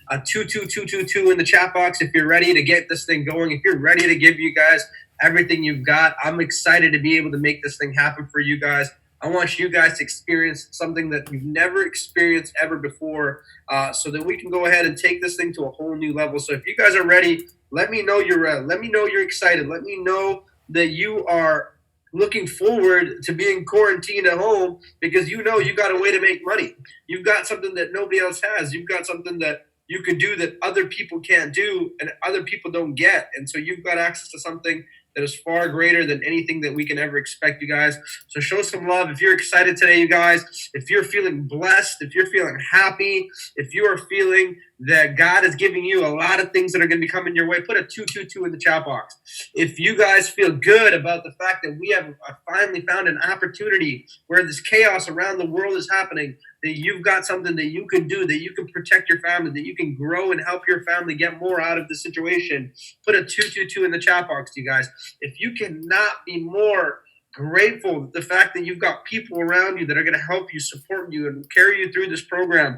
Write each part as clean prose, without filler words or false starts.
a 22222 in the chat box if you're ready to get this thing going. If you're ready to give you guys everything you've got, I'm excited to be able to make this thing happen for you guys. I want you guys to experience something that you've never experienced ever before, so that we can go ahead and take this thing to a whole new level. So if you guys are ready, let me know you're ready. Let me know you're excited. Let me know that you are looking forward to being quarantined at home, because you know you got a way to make money. You've got something that nobody else has. You've got something that you can do that other people can't do and other people don't get. And so you've got access to something that is far greater than anything that we can ever expect, you guys. So show some love. If you're excited today, you guys, if you're feeling blessed, if you're feeling happy, if you are feeling that God is giving you a lot of things that are going to be coming your way, put a 222 in the chat box. If you guys feel good about the fact that we have finally found an opportunity where this chaos around the world is happening, that you've got something that you can do, that you can protect your family, that you can grow and help your family get more out of the situation, put a 222 in the chat box, you guys. If you cannot be more grateful the fact that you've got people around you that are going to help you, support you, and carry you through this program,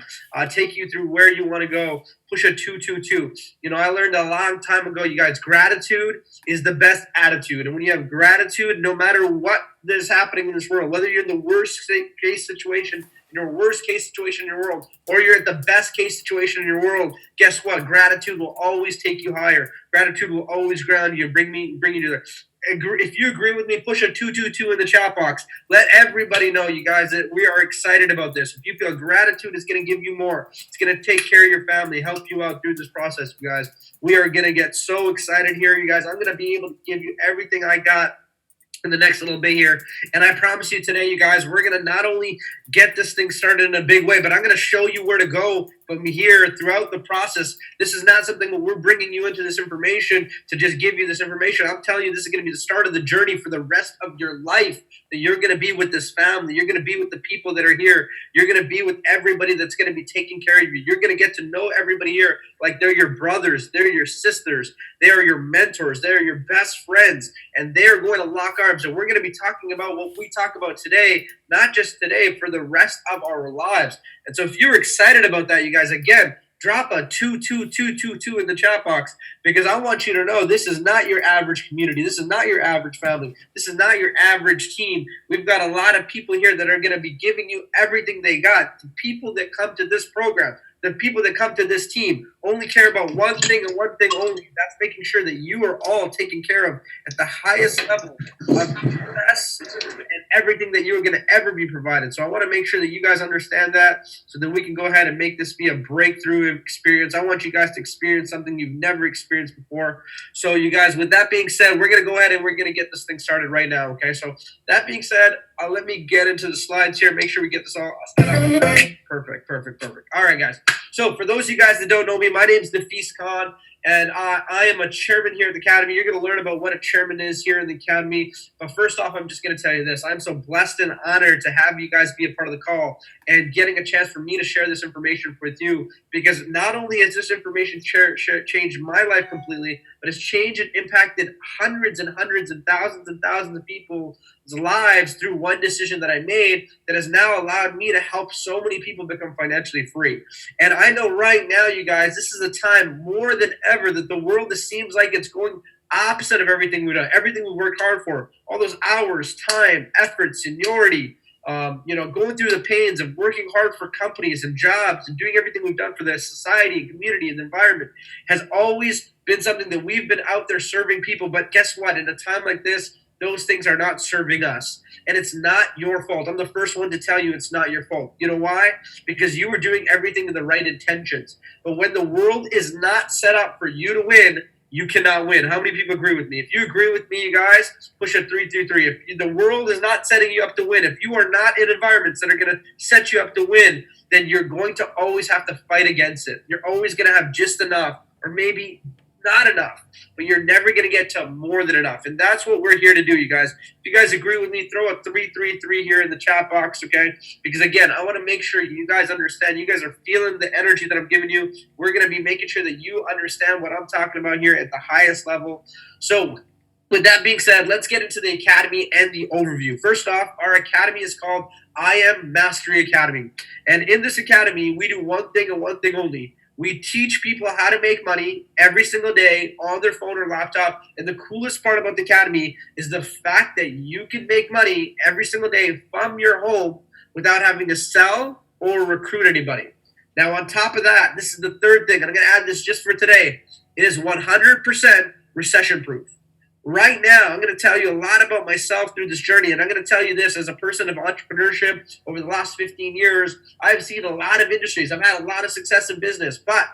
take you through where you want to go, push a 222. You know, I learned a long time ago, you guys, gratitude is the best attitude. And when you have gratitude, no matter what is happening in this world, whether you're in the worst case situation, in your worst case situation in your world, or you're at the best case situation in your world, guess what? Gratitude will always take you higher. Gratitude will always ground you and bring you to there. If you agree with me, push a 222 in the chat box. Let everybody know, you guys, that we are excited about this. If you feel gratitude is going to give you more, it's going to take care of your family, help you out through this process, you guys. We are going to get so excited here, you guys. I'm going to be able to give you everything I got in the next little bit here. And I promise you today, you guys, we're going to not only get this thing started in a big way, but I'm going to show you where to go from here throughout the process. This is not something that we're bringing you into this information to just give you this information. I'm telling you, this is going to be the start of the journey for the rest of your life, that you're going to be with this family. You're going to be with the people that are here. You're going to be with everybody that's going to be taking care of you. You're going to get to know everybody here like they're your brothers, they're your sisters, they are your mentors, they're your best friends, and they're going to lock arms. And we're going to be talking about what we talk about today, not just today, for the rest of our lives. And so if you're excited about that, you guys, again, drop a 22222 in the chat box, because I want you to know this is not your average community. This is not your average family. This is not your average team. We've got a lot of people here that are going to be giving you everything they got. The people that come to this program, the people that come to this team, only care about one thing and one thing only. That's making sure that you are all taken care of at the highest level of success and everything that you're going to ever be provided. So I want to make sure that you guys understand that, so that we can go ahead and make this be a breakthrough experience. I want you guys to experience something you've never experienced before. So you guys, with that being said, we're going to go ahead and we're going to get this thing started right now. Okay. So that being said, let me get into the slides here. Make sure we get this all set up. Perfect. All right, guys. So for those of you guys that don't know me, my name is Nafis Khan, and I am a chairman here at the Academy. You're going to learn about what a chairman is here in the Academy. But first off, I'm just going to tell you this. I'm so blessed and honored to have you guys be a part of the call and getting a chance for me to share this information with you, because not only has this information changed my life completely, but it's changed and impacted hundreds and thousands of people's lives through one decision that I made that has now allowed me to help so many people become financially free. And I know right now, you guys, this is a time more than ever that the world, just seems like it's going opposite of everything we've done, everything we worked hard for, all those hours, time, effort, seniority, going through the pains of working hard for companies and jobs and doing everything we've done for the society and community and the environment has always been something that we've been out there serving people. But guess what? In a time like this, those things are not serving us. And it's not your fault. I'm the first one to tell you it's not your fault. You know why? Because you were doing everything in the right intentions. But when the world is not set up for you to win, you cannot win. How many people agree with me? If you agree with me, you guys, push a 333. If the world is not setting you up to win, if you are not in environments that are going to set you up to win, then you're going to always have to fight against it. You're always going to have just enough, or maybe not enough, but you're never going to get to more than enough. And that's what we're here to do, you guys. If you guys agree with me, throw a 333 here in the chat box, okay? Because again, I want to make sure you guys understand, you guys are feeling the energy that I'm giving you. We're going to be making sure that you understand what I'm talking about here at the highest level. So with that being said, let's get into the Academy and the overview. First off, our Academy is called I Am Mastery Academy. And in this Academy, we do one thing and one thing only. We teach people how to make money every single day on their phone or laptop. And the coolest part about the Academy is the fact that you can make money every single day from your home without having to sell or recruit anybody. Now, on top of that, this is the third thing. I'm going to add this just for today. It is 100% recession proof. Right now, I'm going to tell you a lot about myself through this journey, and I'm going to tell you this as a person of entrepreneurship over the last 15 years. I've seen a lot of industries. I've had a lot of success in business, but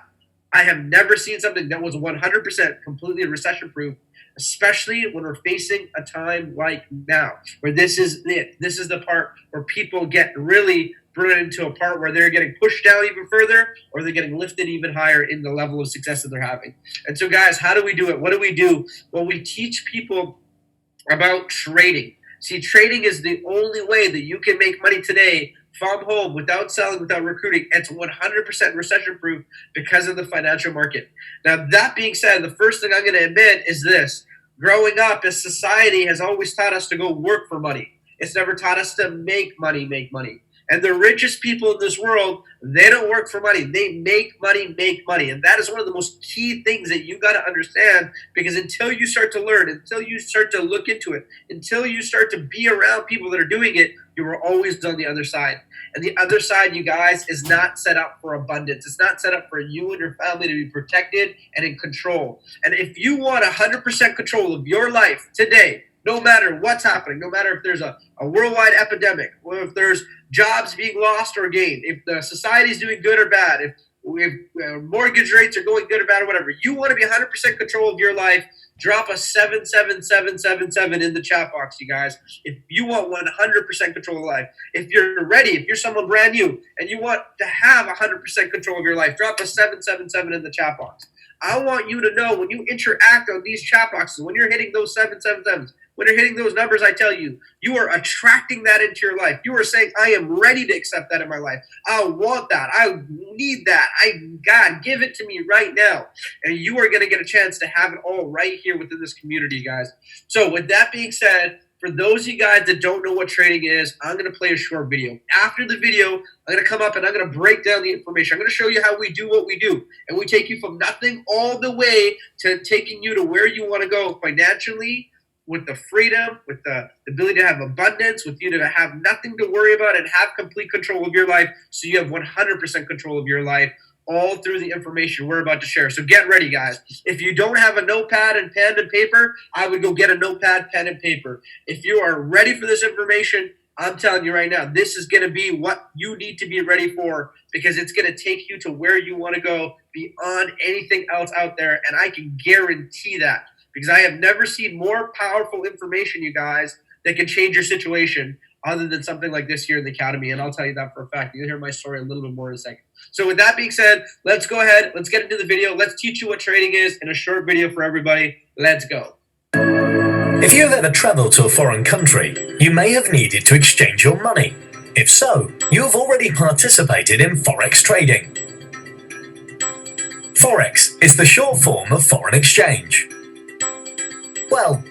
I have never seen something that was 100% completely recession proof, especially when we're facing a time like now, where this is it. This is the part where people get really brought into a part where they're getting pushed down even further, or they're getting lifted even higher in the level of success that they're having. And so, guys, how do we do it? What do we do? Well, we teach people about trading. See, trading is the only way that you can make money today from home without selling, without recruiting. It's 100% recession proof because of the financial market. Now, that being said, the first thing I'm going to admit is this. Growing up, as society has always taught us to go work for money. It's never taught us to make money. And the richest people in this world, they don't work for money. They make money. And that is one of the most key things that you got to understand, because until you start to learn, until you start to look into it, until you start to be around people that are doing it, you are always on the other side. And the other side, you guys, is not set up for abundance. It's not set up for you and your family to be protected and in control. And if you want 100% control of your life today, no matter what's happening, no matter if there's a worldwide epidemic, or if there's jobs being lost or gained, if the society is doing good or bad, if mortgage rates are going good or bad or whatever, you want to be 100% control of your life, drop a 77777 in the chat box, you guys. If you want 100% control of life, if you're ready, if you're someone brand new and you want to have 100% control of your life, drop a 777 in the chat box. I want you to know when you interact on these chat boxes, when you're hitting those 777s, when you're hitting those numbers, I tell you, you are attracting that into your life. You are saying, I am ready to accept that in my life. I want that. I need that. God, give it to me right now. And you are going to get a chance to have it all right here within this community, guys. So with that being said, for those of you guys that don't know what trading is, I'm going to play a short video. After the video, I'm going to come up and I'm going to break down the information. I'm going to show you how we do what we do. And we take you from nothing all the way to taking you to where you want to go financially, with the freedom, with the ability to have abundance, with you to have nothing to worry about and have complete control of your life, so you have 100% control of your life, all through the information we're about to share. So get ready, guys. If you don't have a notepad and pen and paper, I would go get a notepad, pen, and paper. If you are ready for this information, I'm telling you right now, this is going to be what you need to be ready for, because it's going to take you to where you want to go beyond anything else out there, and I can guarantee that. Because I have never seen more powerful information, you guys, that can change your situation other than something like this here in the Academy. And I'll tell you that for a fact. You'll hear my story a little bit more in a second. So with that being said, let's go ahead. Let's get into the video. Let's teach you what trading is in a short video for everybody. Let's go. If you have ever traveled to a foreign country, you may have needed to exchange your money. If so, you have already participated in Forex trading. Forex is the short form of foreign exchange. Well,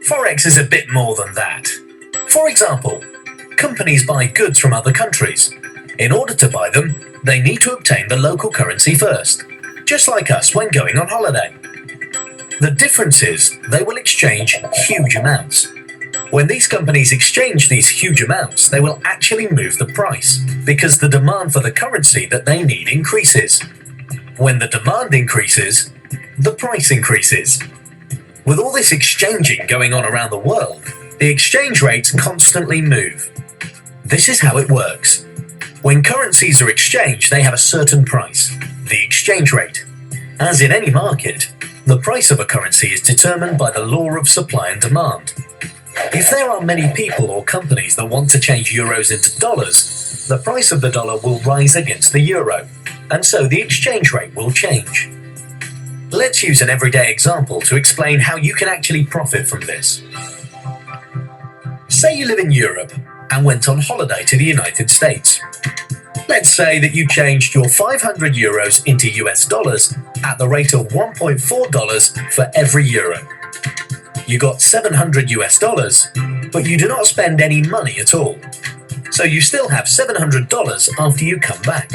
Forex is a bit more than that. For example, companies buy goods from other countries. In order to buy them, they need to obtain the local currency first, just like us when going on holiday. The difference is they will exchange huge amounts. When these companies exchange these huge amounts, they will actually move the price, because the demand for the currency that they need increases. When the demand increases, the price increases. With all this exchanging going on around the world, the exchange rates constantly move. This is how it works. When currencies are exchanged, they have a certain price, the exchange rate. As in any market, the price of a currency is determined by the law of supply and demand. If there are many people or companies that want to change euros into dollars, the price of the dollar will rise against the euro, and so the exchange rate will change. Let's use an everyday example to explain how you can actually profit from this. Say you live in Europe and went on holiday to the United States. Let's say that you changed your 500 euros into US dollars at the rate of $1.4 for every euro. You got 700 US dollars, but you do not spend any money at all. So you still have $700 after you come back.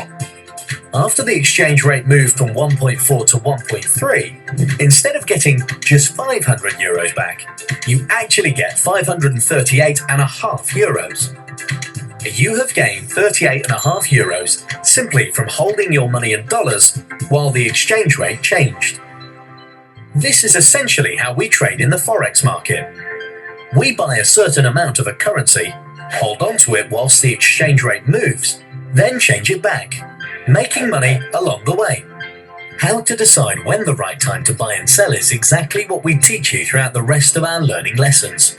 After the exchange rate moved from 1.4 to 1.3, instead of getting just 500 euros back, you actually get 538.5 euros. You have gained 38.5 euros simply from holding your money in dollars while the exchange rate changed. This is essentially how we trade in the forex market. We buy a certain amount of a currency, hold on to it whilst the exchange rate moves, then change it back, making money along the way. How to decide when the right time to buy and sell is exactly what we teach you throughout the rest of our learning lessons.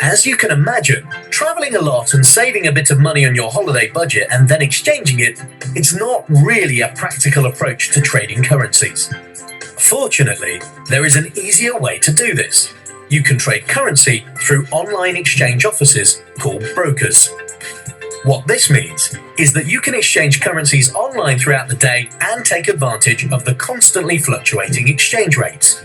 As you can imagine, traveling a lot and saving a bit of money on your holiday budget and then exchanging it's not really a practical approach to trading currencies. Fortunately, there is an easier way to do this. You can trade currency through online exchange offices called brokers. What this means is that you can exchange currencies online throughout the day and take advantage of the constantly fluctuating exchange rates.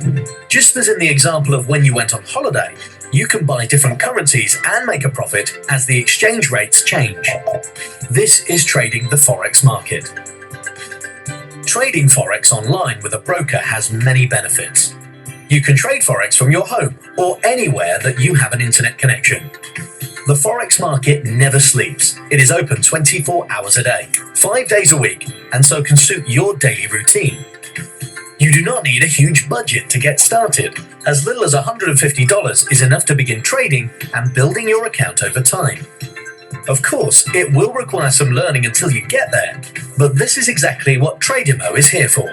Just as in the example of when you went on holiday, you can buy different currencies and make a profit as the exchange rates change. This is trading the forex market. Trading forex online with a broker has many benefits. You can trade forex from your home or anywhere that you have an internet connection. The forex market never sleeps. It is open 24 hours a day, 5 days a week, and so can suit your daily routine. You do not need a huge budget to get started. As little as $150 is enough to begin trading and building your account over time. Of course, it will require some learning until you get there, but this is exactly what Tradimo is here for.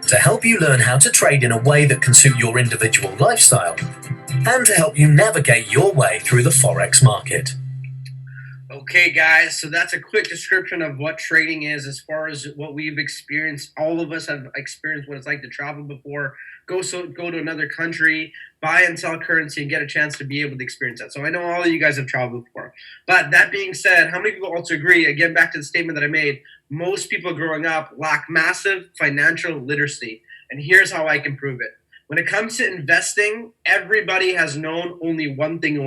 To help you learn how to trade in a way that can suit your individual lifestyle, and to help you navigate your way through the forex market. Okay, guys, so that's a quick description of what trading is as far as what we've experienced. All of us have experienced what it's like to travel before, go to another country, buy and sell currency, and get a chance to be able to experience that. So I know all of you guys have traveled before. But that being said, how many people also agree, again, back to the statement that I made, most people growing up lack massive financial literacy. And here's how I can prove it. When it comes to investing, everybody has known only one thing.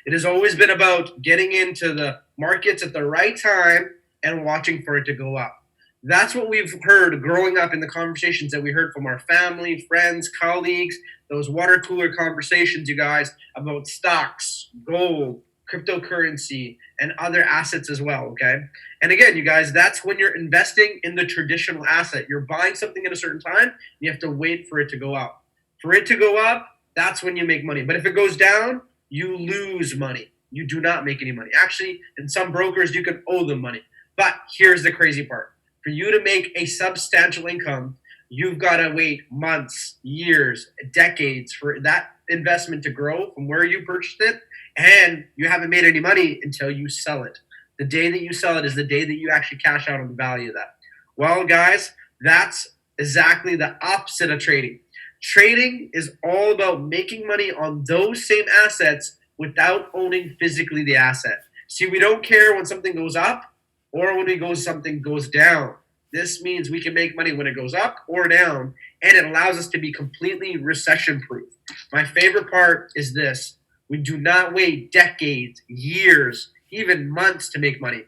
It has always been about getting into the markets at the right time and watching for it to go up. That's what we've heard growing up in the conversations that we heard from our family, friends, colleagues, those water cooler conversations, you guys, about stocks, gold, cryptocurrency, and other assets as well, okay? And again, you guys, that's when you're investing in the traditional asset. You're buying something at a certain time, you have to wait for it to go up. For it to go up, that's when you make money. But if it goes down, you lose money. You do not make any money. Actually, in some brokers, you can owe them money. But here's the crazy part. For you to make a substantial income, you've got to wait months, years, decades for that investment to grow from where you purchased it, and you haven't made any money until you sell it. The day that you sell it is the day that you actually cash out on the value of that. Well, guys, that's exactly the opposite of trading. Trading is all about making money on those same assets without owning physically the asset. See, we don't care when something goes up or when something goes down. This means we can make money when it goes up or down, and it allows us to be completely recession-proof. My favorite part is this. We do not wait decades, years, even months to make money.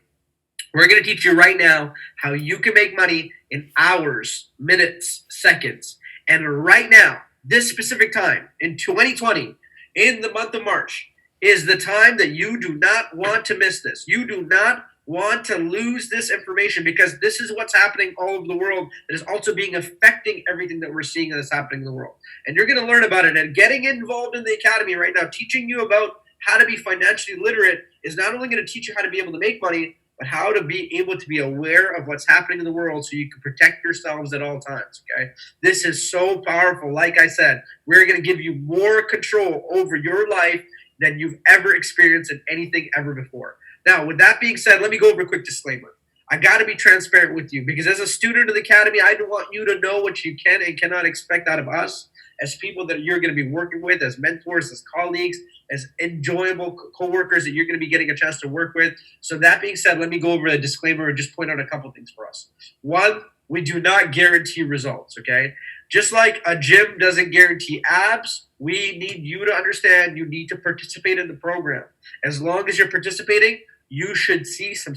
We're going to teach you right now how you can make money in hours, minutes, seconds. And right now, this specific time, in 2020, in the month of March, is the time that you do not want to miss this. You do not want to lose this information, because this is what's happening all over the world that is also affecting everything that we're seeing that's happening in the world. And you're going to learn about it. And getting involved in the academy right now, teaching you about how to be financially literate, is not only going to teach you how to be able to make money, but how to be able to be aware of what's happening in the world so you can protect yourselves at all times, okay? This is so powerful. Like I said, we're going to give you more control over your life than you've ever experienced in anything ever before. Now, with that being said, let me go over a quick disclaimer. I got to be transparent with you, because as a student of the academy, I want you to know what you can and cannot expect out of us as people that you're going to be working with, as mentors, as colleagues, as enjoyable co-workers that you're going to be getting a chance to work with. So that being said, let me go over a disclaimer and just point out a couple things for us. One, we do not guarantee results, okay? Just like a gym doesn't guarantee abs, we need you to understand you need to participate in the program. As long as you're participating, you should see some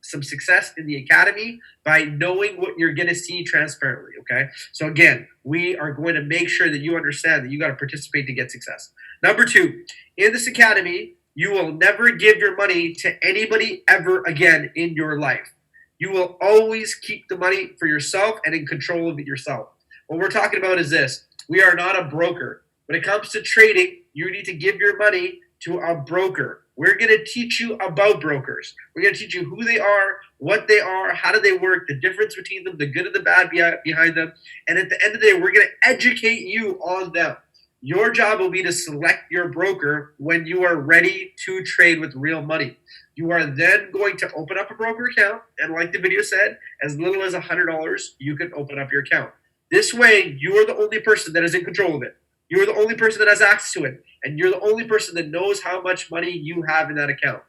some success in the academy by knowing what you're going to see transparently. Okay. So again, we are going to make sure that you understand that you got to participate to get success. Number two, in this academy, you will never give your money to anybody ever again in your life. You will always keep the money for yourself and in control of it yourself. What we're talking about is this. We are not a broker. When it comes to trading, you need to give your money to a broker. We're going to teach you about brokers. We're going to teach you who they are, what they are, how do they work, the difference between them, the good and the bad behind them. And at the end of the day, we're going to educate you on them. Your job will be to select your broker when you are ready to trade with real money. You are then going to open up a broker account, and like the video said, as little as $100, you can open up your account. This way, you are the only person that is in control of it. You're the only person that has access to it, and you're the only person that knows how much money you have in that account.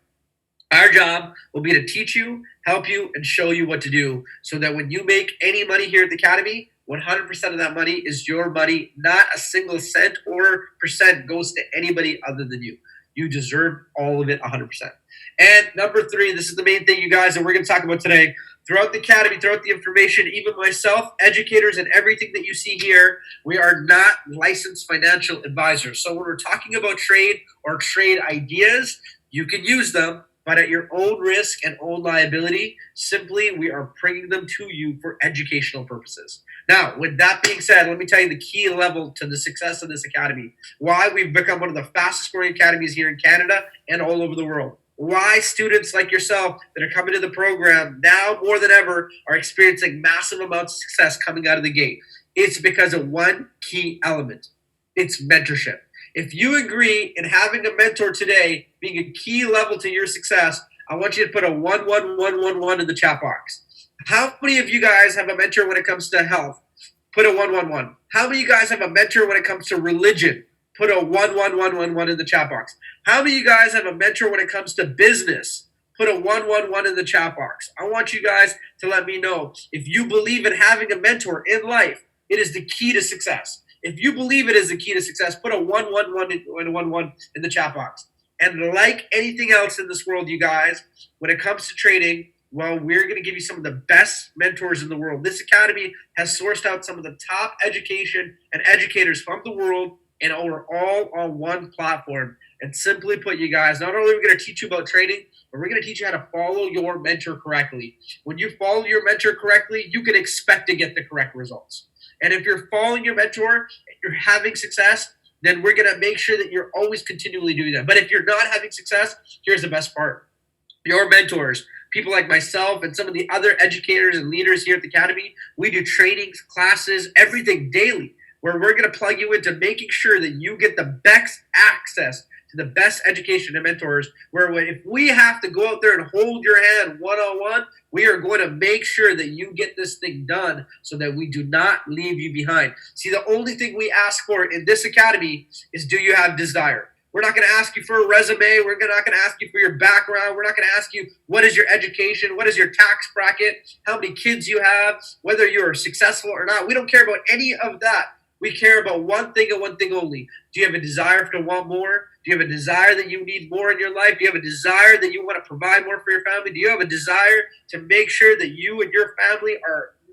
Our job will be to teach you, help you, and show you what to do so that when you make any money here at the Academy, 100% of that money is your money. Not a single cent or percent goes to anybody other than you. You deserve all of it 100%. And number three, this is the main thing, you guys, that we're going to talk about today. Throughout the Academy, throughout the information, even myself, educators, and everything that you see here, we are not licensed financial advisors. So when we're talking about trade or trade ideas, you can use them, but at your own risk and own liability. Simply, we are bringing them to you for educational purposes. Now, with that being said, let me tell you the key level to the success of this academy. Why we've become one of the fastest growing academies here in Canada and all over the world. Why students like yourself that are coming to the program now more than ever are experiencing massive amounts of success coming out of the gate. It's because of one key element. It's mentorship. If you agree in having a mentor today being a key level to your success, I want you to put a 11111 in the chat box. How many of you guys have a mentor when it comes to health? Put a 111. How many of you guys have a mentor when it comes to religion? Put a 11111 in the chat box. How many of you guys have a mentor when it comes to business? Put a 111 in the chat box. I want you guys to let me know if you believe in having a mentor in life. It is the key to success. If you believe it is the key to success, put a 111 in the chat box. And like anything else in this world, you guys, when it comes to trading, well, we're going to give you some of the best mentors in the world. This academy has sourced out some of the top education and educators from the world, and we're all on one platform. And simply put, you guys, not only are we going to teach you about trading, but we're going to teach you how to follow your mentor correctly. When you follow your mentor correctly, you can expect to get the correct results. And if you're following your mentor and you're having success, then we're going to make sure that you're always continually doing that. But if you're not having success, here's the best part. Your mentors, people like myself and some of the other educators and leaders here at the Academy, we do trainings, classes, everything daily, where we're going to plug you into making sure that you get the best access to the best education and mentors, where if we have to go out there and hold your hand one-on-one, we are going to make sure that you get this thing done so that we do not leave you behind. See, the only thing we ask for in this academy is, do you have desire? We're not going to ask you for a resume. We're not going to ask you for your background. We're not going to ask you what is your education, what is your tax bracket, how many kids you have, whether you're successful or not. We don't care about any of that. We care about one thing and one thing only. Do you have a desire to want more? Do you have a desire that you need more in your life? Do you have a desire that you want to provide more for your family? Do you have a desire to make sure that you and your family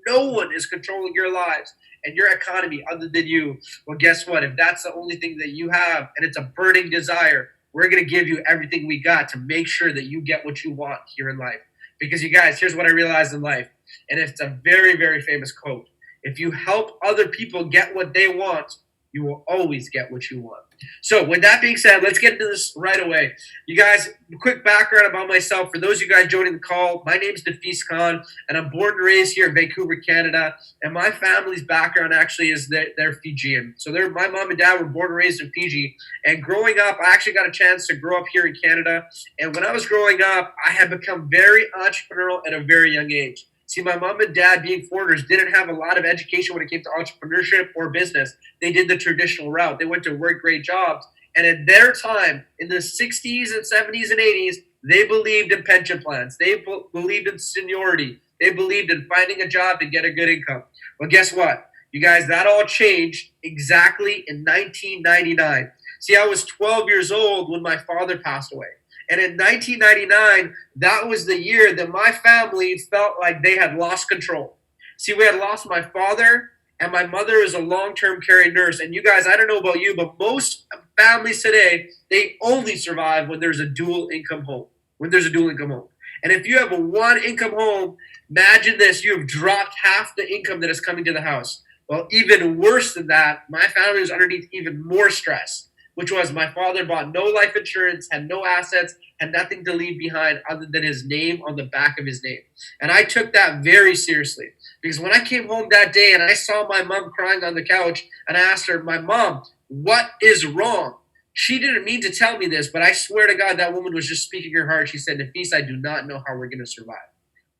no one is controlling your lives and your economy other than you? Well, guess what? If that's the only thing that you have and it's a burning desire, we're going to give you everything we got to make sure that you get what you want here in life. Because you guys, here's what I realized in life. And it's a very, very famous quote. If you help other people get what they want, you will always get what you want. So with that being said, let's get into this right away. You guys, quick background about myself. For those of you guys joining the call, my name's Nafis Khan, and I'm born and raised here in Vancouver, Canada. And my family's background actually is they're Fijian. So my mom and dad were born and raised in Fiji. And growing up, I actually got a chance to grow up here in Canada. And when I was growing up, I had become very entrepreneurial at a very young age. See, my mom and dad, being foreigners, didn't have a lot of education when it came to entrepreneurship or business. They did the traditional route. They went to work great jobs. And at their time, in the 60s and 70s and 80s, they believed in pension plans. They believed in seniority. They believed in finding a job to get a good income. Well, guess what? You guys, that all changed exactly in 1999. See, I was 12 years old when my father passed away. And in 1999, that was the year that my family felt like they had lost control. See, we had lost my father, and my mother is a long-term care nurse. And you guys, I don't know about you, but most families today, they only survive when there's a dual income home. When there's a dual income home. And if you have a one income home, imagine this, you have dropped half the income that is coming to the house. Well, even worse than that, my family was underneath even more stress, which was my father bought no life insurance, had no assets, had nothing to leave behind other than his name on the back of his name. And I took that very seriously because when I came home that day and I saw my mom crying on the couch and I asked her, my mom, what is wrong? She didn't mean to tell me this, but I swear to God, that woman was just speaking her heart. She said, Nafis, I do not know how we're going to survive.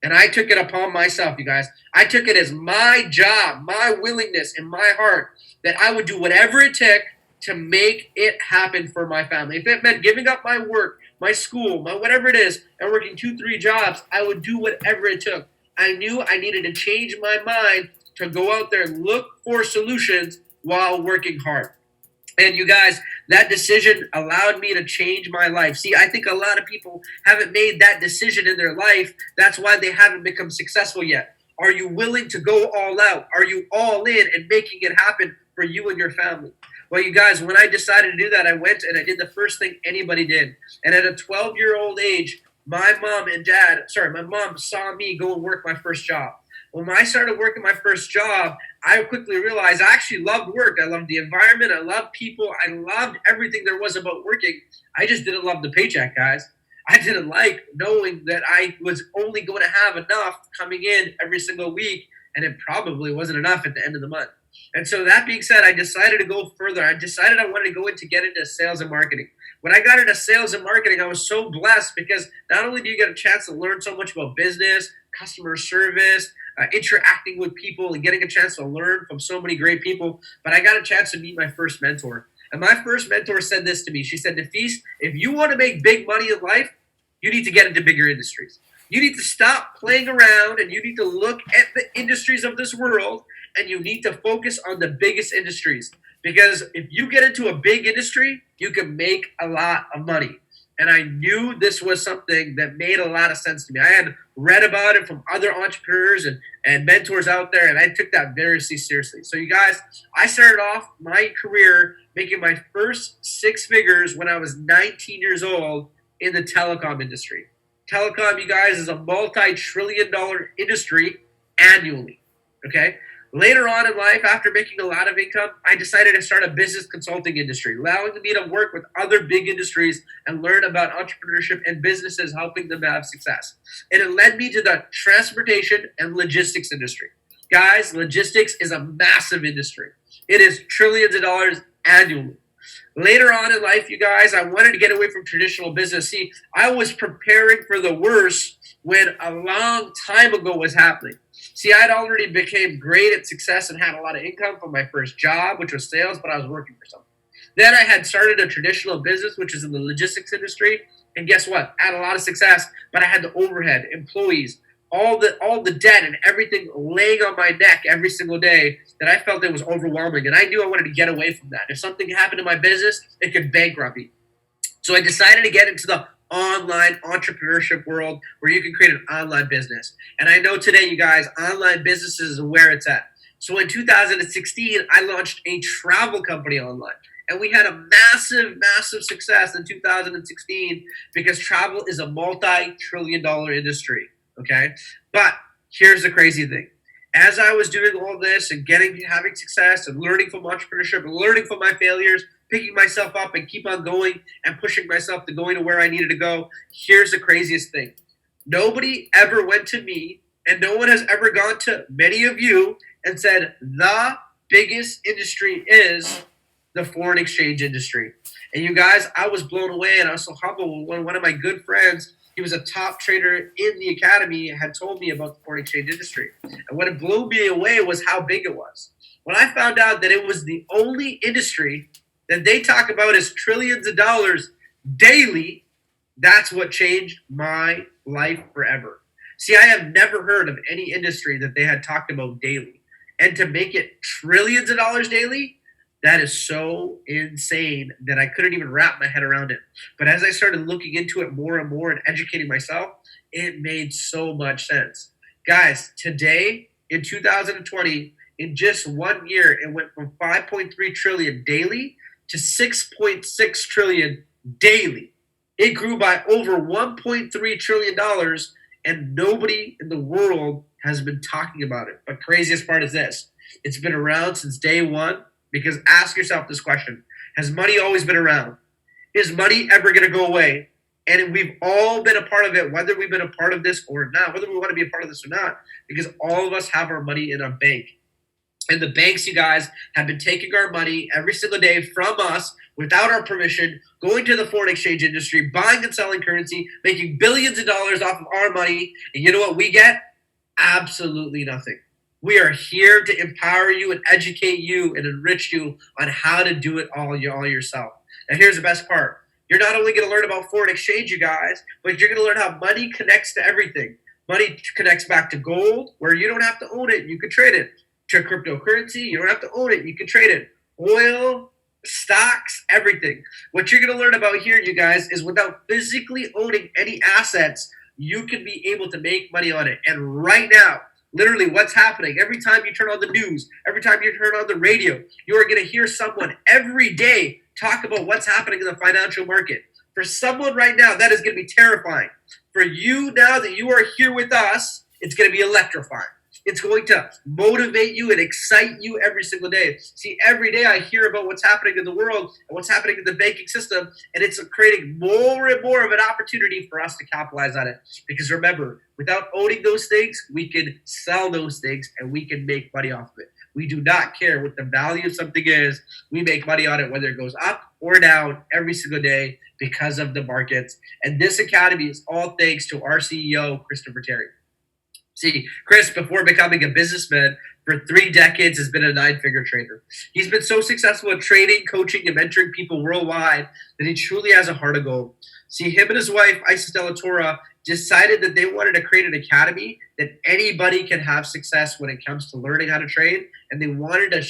And I took it upon myself, you guys. I took it as my job, my willingness in my heart that I would do whatever it took to make it happen for my family. If it meant giving up my work, my school, my whatever it is, and working 2-3 jobs, I would do whatever it took. I knew I needed to change my mind to go out there and look for solutions while working hard. And you guys, that decision allowed me to change my life. See, I think a lot of people haven't made that decision in their life. That's why they haven't become successful yet. Are you willing to go all out? Are you all in and making it happen for you and your family? Well, you guys, when I decided to do that, I went and I did the first thing anybody did. And at a 12-year-old age, my mom saw me go and work my first job. When I started working my first job, I quickly realized I actually loved work. I loved the environment. I loved people. I loved everything there was about working. I just didn't love the paycheck, guys. I didn't like knowing that I was only going to have enough coming in every single week, and it probably wasn't enough at the end of the month. And so that being said, I decided to go further. I decided I wanted to go in to get into sales and marketing. When I got into sales and marketing, I was so blessed because not only do you get a chance to learn so much about business, customer service, interacting with people and getting a chance to learn from so many great people, but I got a chance to meet my first mentor. And my first mentor said this to me. She said, Nafis, if you want to make big money in life, you need to get into bigger industries. You need to stop playing around and you need to look at the industries of this world and you need to focus on the biggest industries. Because if you get into a big industry, you can make a lot of money. And I knew this was something that made a lot of sense to me. I had read about it from other entrepreneurs and mentors out there, and I took that very seriously. So you guys, I started off my career making my first 6 figures when I was 19 years old in the telecom industry. Telecom, you guys, is a multi-trillion-dollar industry annually, okay? Later on in life, after making a lot of income, I decided to start a business consulting industry, allowing me to work with other big industries and learn about entrepreneurship and businesses, helping them have success. And it led me to the transportation and logistics industry. Guys, logistics is a massive industry. It is trillions of dollars annually. Later on in life, you guys, I wanted to get away from traditional business. See, I was preparing for the worst when a long time ago was happening. See, I'd already became great at success and had a lot of income from my first job, which was sales, but I was working for something. Then I had started a traditional business, which is in the logistics industry. And guess what? I had a lot of success, but I had the overhead, employees, all the debt and everything laying on my neck every single day that I felt it was overwhelming. And I knew I wanted to get away from that. If something happened in my business, it could bankrupt me. So I decided to get into the online entrepreneurship world where you can create an online business. And I know today, you guys, online businesses is where it's at. So in 2016, I launched a travel company online. And we had a massive, massive success in 2016 because travel is a multi-trillion-dollar industry. Okay, but here's the crazy thing. As I was doing all this and having success and learning from entrepreneurship and learning from my failures, picking myself up and keep on going and pushing myself to going to where I needed to go, here's the craziest thing. Nobody ever went to me, and no one has ever gone to many of you and said, the biggest industry is the foreign exchange industry. And you guys, I was blown away and I was so humble when one of my good friends, he was a top trader in the academy, had told me about the foreign exchange industry. And what it blew me away was how big it was. When I found out that it was the only industry that they talk about as trillions of dollars daily, that's what changed my life forever. See, I have never heard of any industry that they had talked about daily. And to make it trillions of dollars daily, That is so insane that I couldn't even wrap my head around it. But as I started looking into it more and more and educating myself, it made so much sense. Guys, today in 2020, in just 1 year, it went from 5.3 trillion daily to 6.6 trillion daily. It grew by over 1.3 trillion dollars, and nobody in the world has been talking about it. But craziest part is this: it's been around since day one. Because ask yourself this question: has money always been around? Is money ever going to go away? And we've all been a part of it, whether we've been a part of this or not, whether we want to be a part of this or not, because all of us have our money in a bank. And the banks, you guys, have been taking our money every single day from us without our permission, going to the foreign exchange industry, buying and selling currency, making billions of dollars off of our money. And you know what we get? Absolutely nothing. We are here to empower you and educate you and enrich you on how to do it all yourself. Now, here's the best part. You're not only going to learn about foreign exchange, you guys, but you're going to learn how money connects to everything. Money connects back to gold, where you don't have to own it. You can trade it. To cryptocurrency, you don't have to own it. You can trade it. Oil, stocks, everything. What you're going to learn about here, you guys, is without physically owning any assets, you can be able to make money on it. And right now, literally what's happening, every time you turn on the news, every time you turn on the radio, you are going to hear someone every day talk about what's happening in the financial market. For someone right now, that is going to be terrifying. For you, now that you are here with us, it's going to be electrifying. It's going to motivate you and excite you every single day. See, every day I hear about what's happening in the world and what's happening in the banking system, and it's creating more and more of an opportunity for us to capitalize on it. Because remember, without owning those things, we can sell those things and we can make money off of it. We do not care what the value of something is. We make money on it, whether it goes up or down every single day because of the markets. And this academy is all thanks to our CEO, Christopher Terry. See, Chris, before becoming a businessman, for 3 decades has been a 9-figure trader. He's been so successful at trading, coaching, and mentoring people worldwide that he truly has a heart of gold. See, him and his wife, Isis De La Torre, decided that they wanted to create an academy that anybody can have success when it comes to learning how to trade, and they wanted to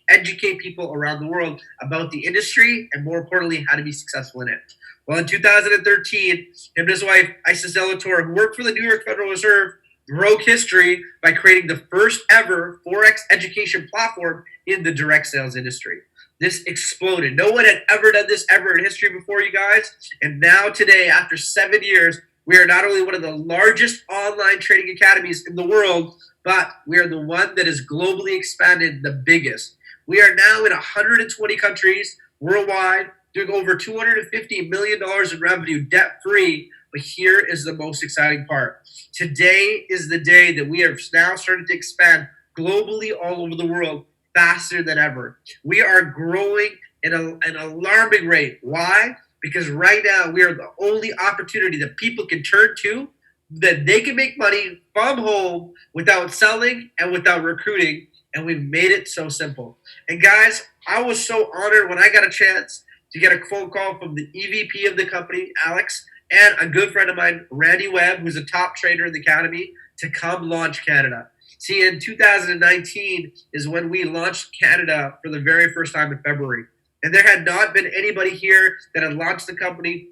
educate people around the world about the industry and, more importantly, how to be successful in it. Well, in 2013, him and his wife, Isis De La Torre, who worked for the New York Federal Reserve, broke history by creating the first ever Forex education platform in the direct sales industry. This exploded. No one had ever done this ever in history before, you guys. And now today, after 7 years, we are not only one of the largest online trading academies in the world, but we are the one that is globally expanded the biggest. We are now in 120 countries worldwide, doing over $250 million in revenue debt-free. But here is the most exciting part. Today is the day that we are now starting to expand globally all over the world faster than ever. We are growing at an alarming rate. Why? Because right now we are the only opportunity that people can turn to, that they can make money from home without selling and without recruiting. And we've made it so simple. And guys, I was so honored when I got a chance to get a phone call from the EVP of the company, Alex, and a good friend of mine, Randy Webb, who's a top trader in the academy, to come launch Canada. See, in 2019 is when we launched Canada for the very first time in February. And there had not been anybody here that had launched the company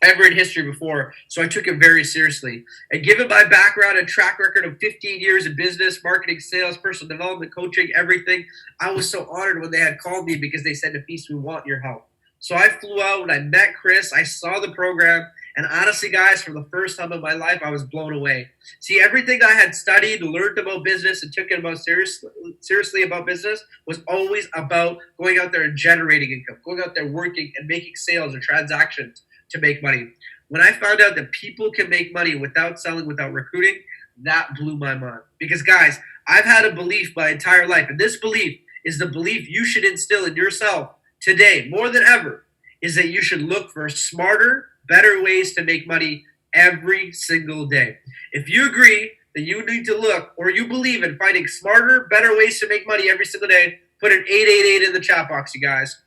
ever in history before. So I took it very seriously. And given my background and track record of 15 years in business, marketing, sales, personal development, coaching, everything, I was so honored when they had called me because they said, Nafis, we want your help. So I flew out and I met Chris. I saw the program. And honestly, guys, for the first time in my life, I was blown away. See, everything I had studied, learned about business, and took it about seriously about business was always about going out there and generating income, going out there working and making sales or transactions to make money. When I found out that people can make money without selling, without recruiting, that blew my mind. Because, guys, I've had a belief my entire life, and this belief is the belief you should instill in yourself today, more than ever, is that you should look for smarter, better ways to make money every single day. If you agree that you need to look, or you believe in finding smarter, better ways to make money every single day, put an 888 in the chat box, you guys.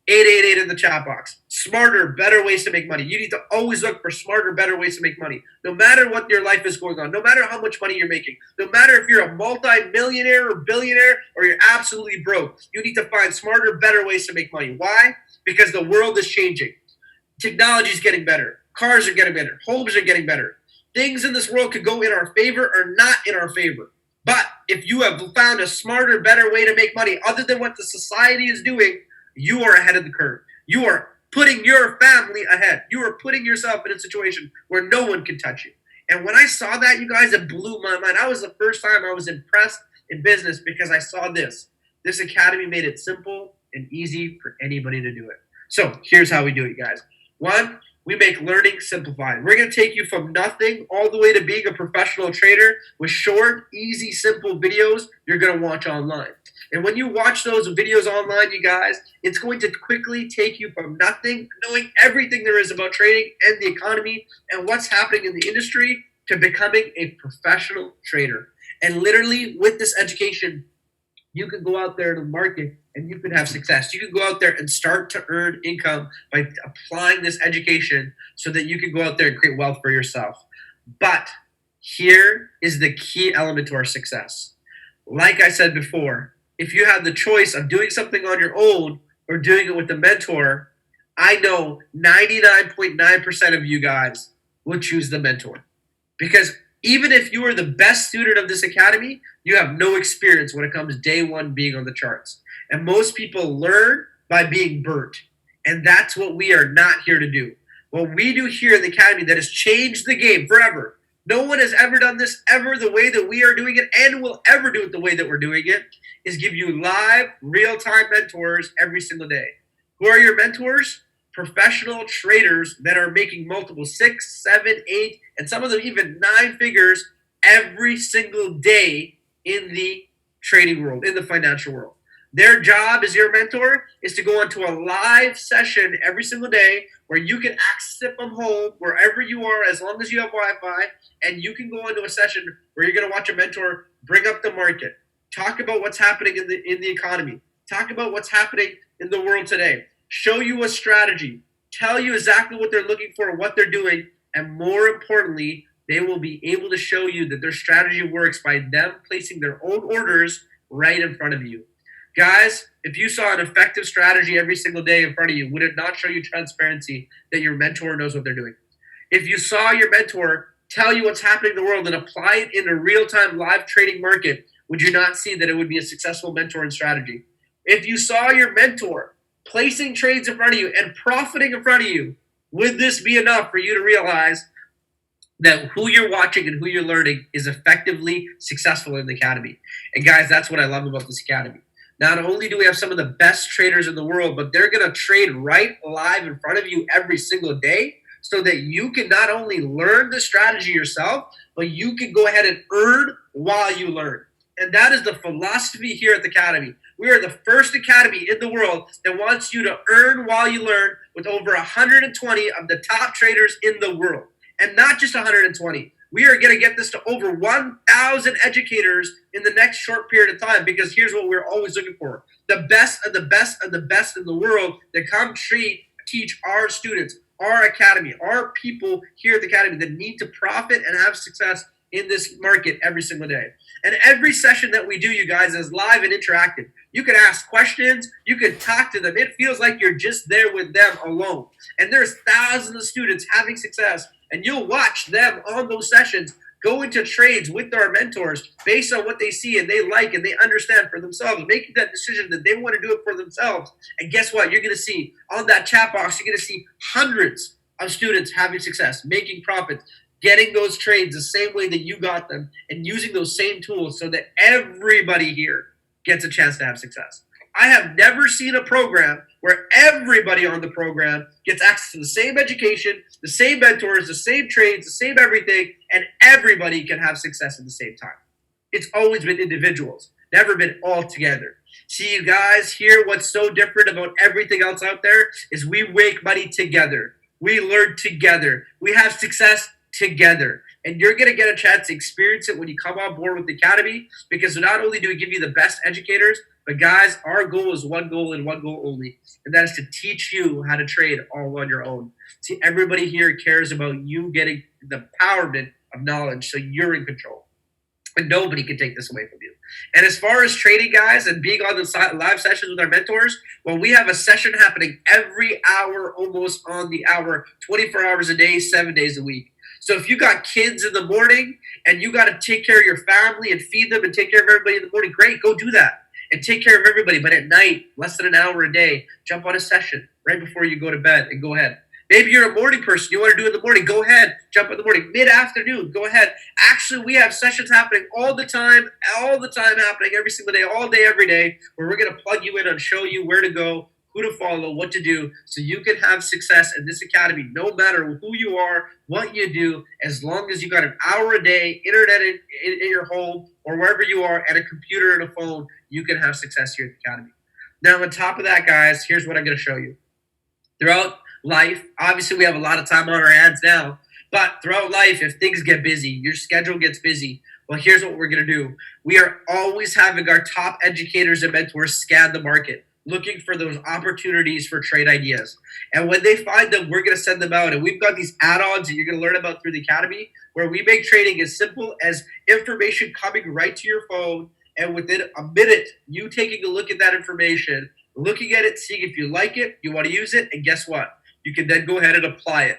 888 in the chat box. Smarter, better ways to make money. You need to always look for smarter, better ways to make money. No matter what your life is going on, no matter how much money you're making, no matter if you're a multi-millionaire or billionaire or you're absolutely broke, you need to find smarter, better ways to make money. Why? Because the world is changing. Technology is getting better. Cars are getting better. Homes are getting better. Things in this world could go in our favor or not in our favor. But if you have found a smarter, better way to make money other than what the society is doing, you are ahead of the curve. You are putting your family ahead. You are putting yourself in a situation where no one can touch you. And when I saw that, you guys, it blew my mind. That was the first time I was impressed in business because I saw this. This academy made it simple and easy for anybody to do it. So here's how we do it, guys. One, we make learning simplified. We're going to take you from nothing all the way to being a professional trader with short, easy, simple videos you're going to watch online. And when you watch those videos online, you guys, it's going to quickly take you from nothing, knowing everything there is about trading and the economy and what's happening in the industry, to becoming a professional trader. And literally, with this education, you can go out there to the market and you can have success. You can go out there and start to earn income by applying this education so that you can go out there and create wealth for yourself. But here is the key element to our success. Like I said before, if you have the choice of doing something on your own or doing it with a mentor, I know 99.9% of you guys will choose the mentor. Because even if you are the best student of this academy, you have no experience when it comes day one being on the charts. And most people learn by being burnt. And that's what we are not here to do. What we do here in the academy that has changed the game forever. No one has ever done this ever the way that we are doing it and will ever do it the way that we're doing it, is give you live, real-time mentors every single day. Who are your mentors? Professional traders that are making multiple 6, 7, 8, and some of them even 9 figures every single day in the trading world, in the financial world. Their job as your mentor is to go onto a live session every single day where you can access it from home, wherever you are, as long as you have Wi-Fi, and you can go into a session where you're going to watch a mentor bring up the market, talk about what's happening in the economy, talk about what's happening in the world today, show you a strategy, tell you exactly what they're looking for, what they're doing, and more importantly, they will be able to show you that their strategy works by them placing their own orders right in front of you. Guys, if you saw an effective strategy every single day in front of you, would it not show you transparency that your mentor knows what they're doing? If you saw your mentor tell you what's happening in the world and apply it in a real-time live trading market, would you not see that it would be a successful mentor and strategy? If you saw your mentor placing trades in front of you and profiting in front of you, would this be enough for you to realize that who you're watching and who you're learning is effectively successful in the academy? And guys, that's what I love about this academy. Not only do we have some of the best traders in the world, but they're going to trade right live in front of you every single day so that you can not only learn the strategy yourself, but you can go ahead and earn while you learn. And that is the philosophy here at the academy. We are the first academy in the world that wants you to earn while you learn, with over 120 of the top traders in the world. And not just 120. We are going to get this to over 1,000 educators in the next short period of time, because here's what we're always looking for. The best of the best of the best in the world that come teach our students, our academy, our people here at the academy that need to profit and have success in this market every single day. And every session that we do, you guys, is live and interactive. You can ask questions. You can talk to them. It feels like you're just there with them alone. And there's thousands of students having success. And you'll watch them on those sessions go into trades with our mentors based on what they see and they like and they understand for themselves, making that decision that they want to do it for themselves. And guess what? You're going to see on that chat box, you're going to see hundreds of students having success, making profits, getting those trades the same way that you got them, and using those same tools so that everybody here gets a chance to have success. I have never seen a program where everybody on the program gets access to the same education, the same mentors, the same trades, the same everything, and everybody can have success at the same time. It's always been individuals, never been all together. See, you guys, here, what's so different about everything else out there is we make money together. We learn together. We have success together. And you're going to get a chance to experience it when you come on board with the academy, because not only do we give you the best educators, But guys, our goal is one goal and one goal only, and that is to teach you how to trade all on your own. See, everybody here cares about you getting the empowerment of knowledge so you're in control. And nobody can take this away from you. And as far as trading, guys, and being on the live sessions with our mentors, well, we have a session happening every hour, almost on the hour, 24 hours a day, 7 days a week. So if you got kids in the morning and you got to take care of your family and feed them and take care of everybody in the morning, great, go do that and take care of everybody. But at night, less than an hour a day, jump on a session right before you go to bed and go ahead. Maybe you're a morning person. You want to do it in the morning. Go ahead. Jump in the morning. Mid-afternoon. Go ahead. Actually, we have sessions happening all the time happening every single day, all day, every day, where we're going to plug you in and show you where to go, who to follow, what to do, so you can have success in this academy, no matter who you are, what you do, as long as you got an hour a day, internet in your home or wherever you are, and a computer and a phone, you can have success here at the academy. Now, on top of that, guys, here's what I'm going to show you. Throughout life, obviously we have a lot of time on our hands now, but throughout life, if things get busy, your schedule gets busy, well, here's what we're going to do. We are always having our top educators and mentors scan the market, looking for those opportunities for trade ideas. And when they find them, we're going to send them out. And we've got these add-ons that you're going to learn about through the academy, where we make trading as simple as information coming right to your phone, and within a minute, you taking a look at that information, looking at it, seeing if you like it, you want to use it, and guess what? You can then go ahead and apply it.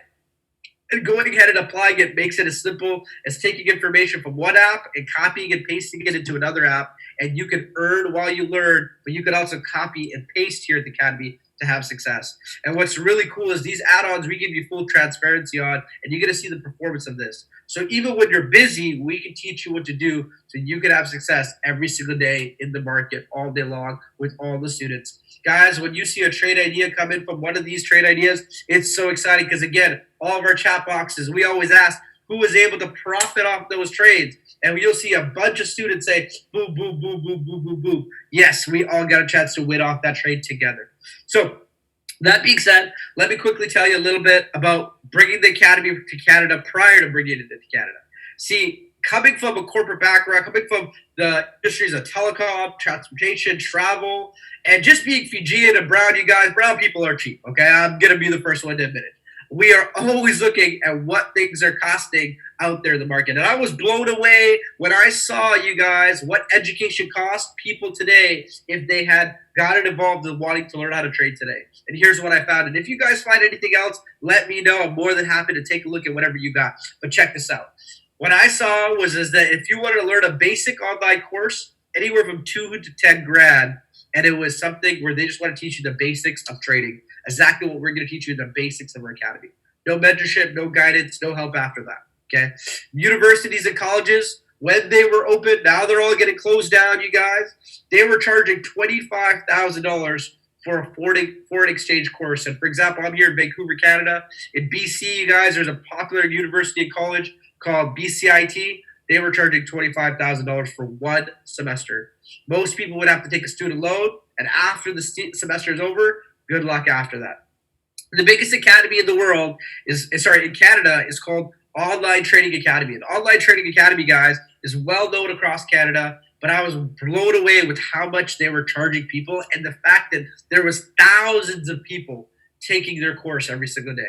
And going ahead and applying it makes it as simple as taking information from one app and copying and pasting it into another app. And you can earn while you learn, but you can also copy and paste here at the Academy to have success. And what's really cool is these add-ons we give you full transparency on, and you're going to see the performance of this. So even when you're busy, we can teach you what to do so you can have success every single day in the market all day long with all the students. Guys, when you see a trade idea come in from one of these trade ideas, it's so exciting because, again, all of our chat boxes, we always ask who was able to profit off those trades. And you'll see a bunch of students say, boom, boom, boom, boom, boom, boom, boom. Yes, we all got a chance to win off that trade together. So that being said, let me quickly tell you a little bit about bringing the Academy to Canada prior to bringing it into Canada. See, coming from a corporate background, coming from the industries of telecom, transportation, travel, and just being Fijian and brown, you guys, brown people are cheap, okay? I'm going to be the first one to admit it. We are always looking at what things are costing out there in the market. And I was blown away when I saw, you guys, what education costs people today if they had gotten involved in wanting to learn how to trade today. And here's what I found. And if you guys find anything else, let me know. I'm more than happy to take a look at whatever you got. But check this out. What I saw was that if you wanted to learn a basic online course, anywhere from $2 to $10,000, and it was something where they just want to teach you the basics of trading. Exactly what we're going to teach you, the basics of our academy. No mentorship, no guidance, no help after that, okay? Universities and colleges, when they were open, now they're all getting closed down, you guys. They were charging $25,000 for a foreign exchange course. And for example, I'm here in Vancouver, Canada. In BC, you guys, there's a popular university and college called BCIT. They were charging $25,000 for one semester. Most people would have to take a student loan, and after the semester is over, good luck after that. The biggest academy in the world in Canada is called Online Trading Academy. And Online Trading Academy, guys, is well known across Canada, but I was blown away with how much they were charging people and the fact that there was thousands of people taking their course every single day.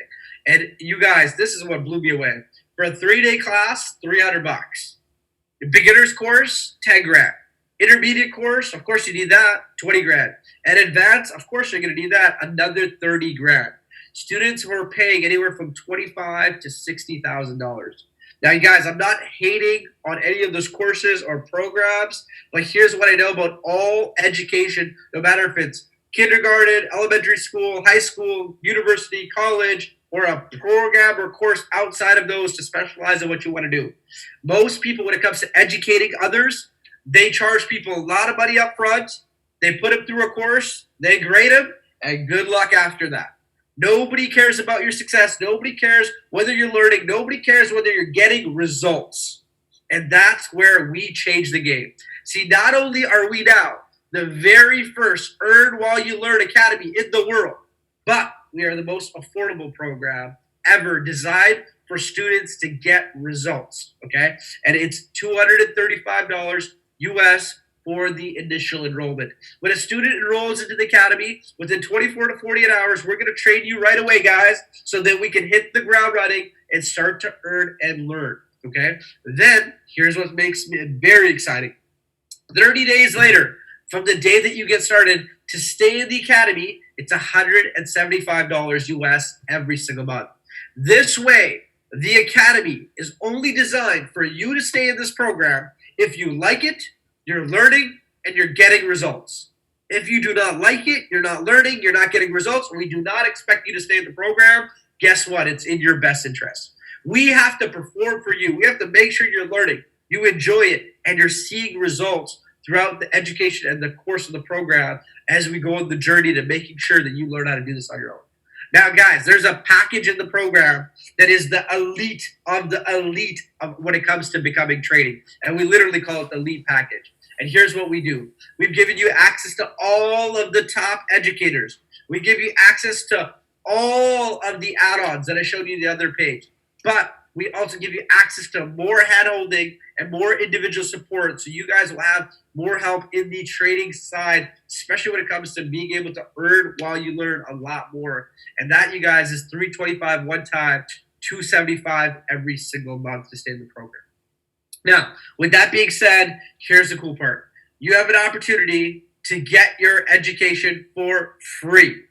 And you guys, this is what blew me away. For a 3-day class, $300. The beginner's course, $10,000. Intermediate course, of course you need that, $20,000. And advanced, of course you're going to need that, another $30,000. Students who are paying anywhere from $25,000 to $60,000. Now, you guys, I'm not hating on any of those courses or programs, but here's what I know about all education, no matter if it's kindergarten, elementary school, high school, university, college, or a program or course outside of those to specialize in what you want to do. Most people, when it comes to educating others, they charge people a lot of money up front. They put them through a course, they grade them, and good luck after that. Nobody cares about your success. Nobody cares whether you're learning. Nobody cares whether you're getting results. And that's where we change the game. See, not only are we now the very first Earn While You Learn Academy in the world, but we are the most affordable program ever designed for students to get results, okay? And it's $235 US for the initial enrollment. When a student enrolls into the academy, within 24 to 48 hours, we're going to train you right away, guys, so that we can hit the ground running and start to earn and learn. Okay? Then, here's what makes it very exciting. 30 days later, from the day that you get started, to stay in the academy, it's $175 US every single month. This way, the academy is only designed for you to stay in this program if you like it, you're learning, and you're getting results. If you do not like it, you're not learning, you're not getting results, we do not expect you to stay in the program. Guess what? It's in your best interest. We have to perform for you. We have to make sure you're learning, you enjoy it, and you're seeing results throughout the education and the course of the program as we go on the journey to making sure that you learn how to do this on your own. Now, guys, there's a package in the program that is the elite of when it comes to becoming trading. And we literally call it the elite package. And here's what we do. We've given you access to all of the top educators. We give you access to all of the add-ons that I showed you the other page. But we also give you access to more hand-holding and more individual support, so you guys will have more help in the trading side, especially when it comes to being able to earn while you learn a lot more. And that, you guys, is $325 one time, $275 every single month to stay in the program. Now, with that being said, here's the cool part. You have an opportunity to get your education for free.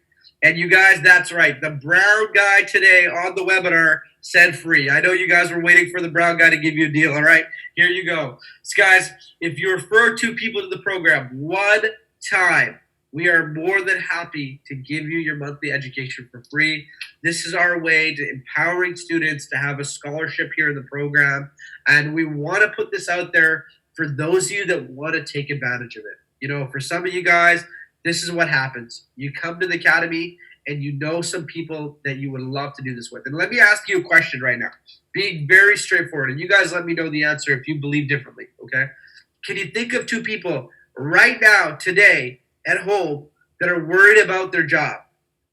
And you guys, that's right. The brown guy today on the webinar said free. I know you guys were waiting for the brown guy to give you a deal, all right? Here you go. So guys, if you refer 2 people to the program one time, we are more than happy to give you your monthly education for free. This is our way to empowering students to have a scholarship here in the program. And we want to put this out there for those of you that want to take advantage of it. You know, for some of you guys, this is what happens. You come to the academy and you know some people that you would love to do this with. And let me ask you a question right now. Being very straightforward. And you guys let me know the answer if you believe differently, okay? Can you think of 2 people right now, today, at home, that are worried about their job?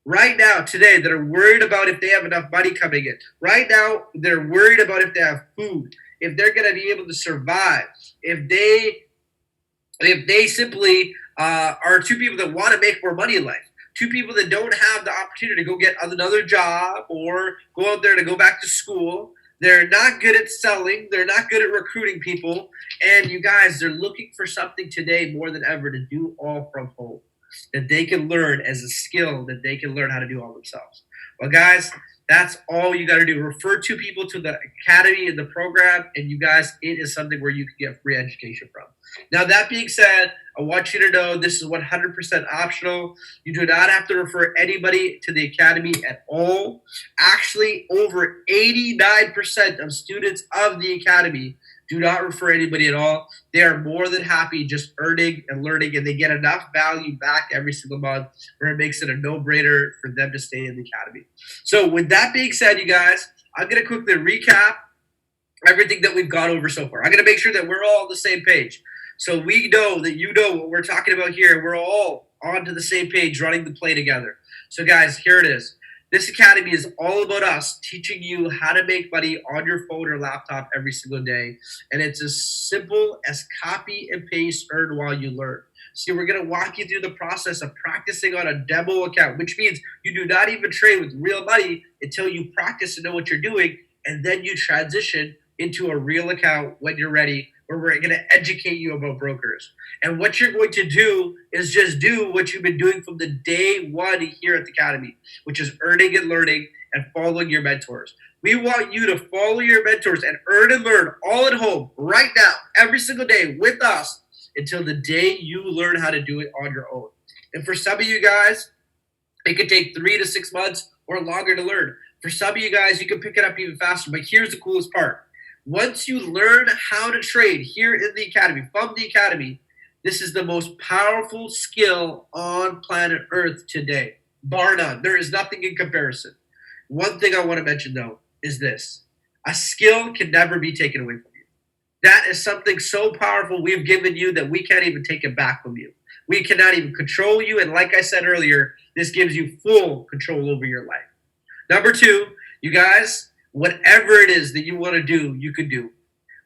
Right now, today, that are worried about if they have enough money coming in. Right now, they're worried about if they have food, if they're going to be able to survive, if they simply are 2 people that want to make more money in life. 2 people that don't have the opportunity to go get another job or go out there to go back to school. They're not good at selling. They're not good at recruiting people. And you guys, they're looking for something today more than ever to do all from home, that they can learn as a skill, that they can learn how to do all themselves. Well, guys, that's all you got to do. Refer 2 people to the academy and the program, and you guys, it is something where you can get free education from. Now, that being said, I want you to know this is 100% optional. You do not have to refer anybody to the academy at all. Actually, over 89% of students of the academy do not refer anybody at all. They are more than happy just earning and learning, and they get enough value back every single month where it makes it a no-brainer for them to stay in the academy. So with that being said, you guys, I'm going to quickly recap everything that we've gone over so far. I'm going to make sure that we're all on the same page. So we know that you know what we're talking about here. We're all onto the same page, running the play together. So guys, here it is. This academy is all about us teaching you how to make money on your phone or laptop every single day. And it's as simple as copy and paste, earn while you learn. See, we're going to walk you through the process of practicing on a demo account, which means you do not even trade with real money until you practice and know what you're doing. And then you transition into a real account when you're ready, where we're going to educate you about brokers. And what you're going to do is just do what you've been doing from the day one here at the academy, which is earning and learning and following your mentors. We want you to follow your mentors and earn and learn all at home right now, every single day with us until the day you learn how to do it on your own. And for some of you guys, it could take 3 to 6 months or longer to learn. For some of you guys, you can pick it up even faster. But here's the coolest part. Once you learn how to trade here in the academy, from the academy, this is the most powerful skill on planet Earth today, bar none. There is nothing in comparison. One thing I want to mention, though, is this. A skill can never be taken away from you. That is something so powerful we've given you that we can't even take it back from you. We cannot even control you. And like I said earlier, this gives you full control over your life. Number 2, you guys, whatever it is that you want to do, you can do.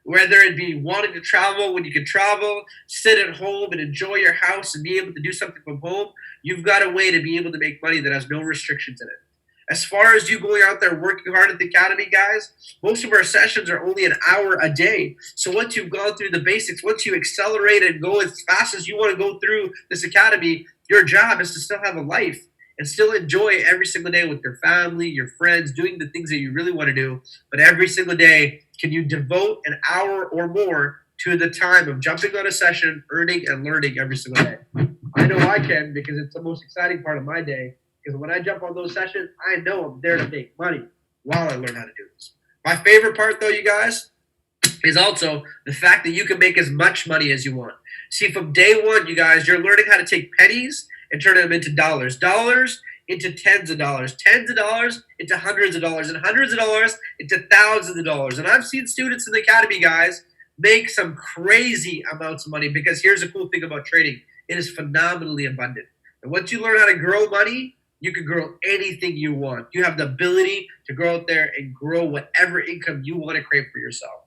whether it be wanting to travel when you can travel, sit at home and enjoy your house and be able to do something from home, you've got a way to be able to make money that has no restrictions in it. As far as you going out there working hard at the academy, guys, most of our sessions are only an hour a day. So once you've gone through the basics, once you accelerate and go as fast as you want to go through this academy, your job is to still have a life and still enjoy every single day with your family, your friends, doing the things that you really want to do. But every single day, can you devote an hour or more to the time of jumping on a session, earning and learning every single day? I know I can, because it's the most exciting part of my day. Because when I jump on those sessions, I know I'm there to make money while I learn how to do this. My favorite part, though, you guys, is also the fact that you can make as much money as you want. See, from day one, you guys, you're learning how to take pennies and turn them into dollars, dollars into tens of dollars into hundreds of dollars, and hundreds of dollars into thousands of dollars. And I've seen students in the academy, guys, make some crazy amounts of money, because here's the cool thing about trading. It is phenomenally abundant. And once you learn how to grow money, you can grow anything you want. You have the ability to go out there and grow whatever income you want to create for yourself.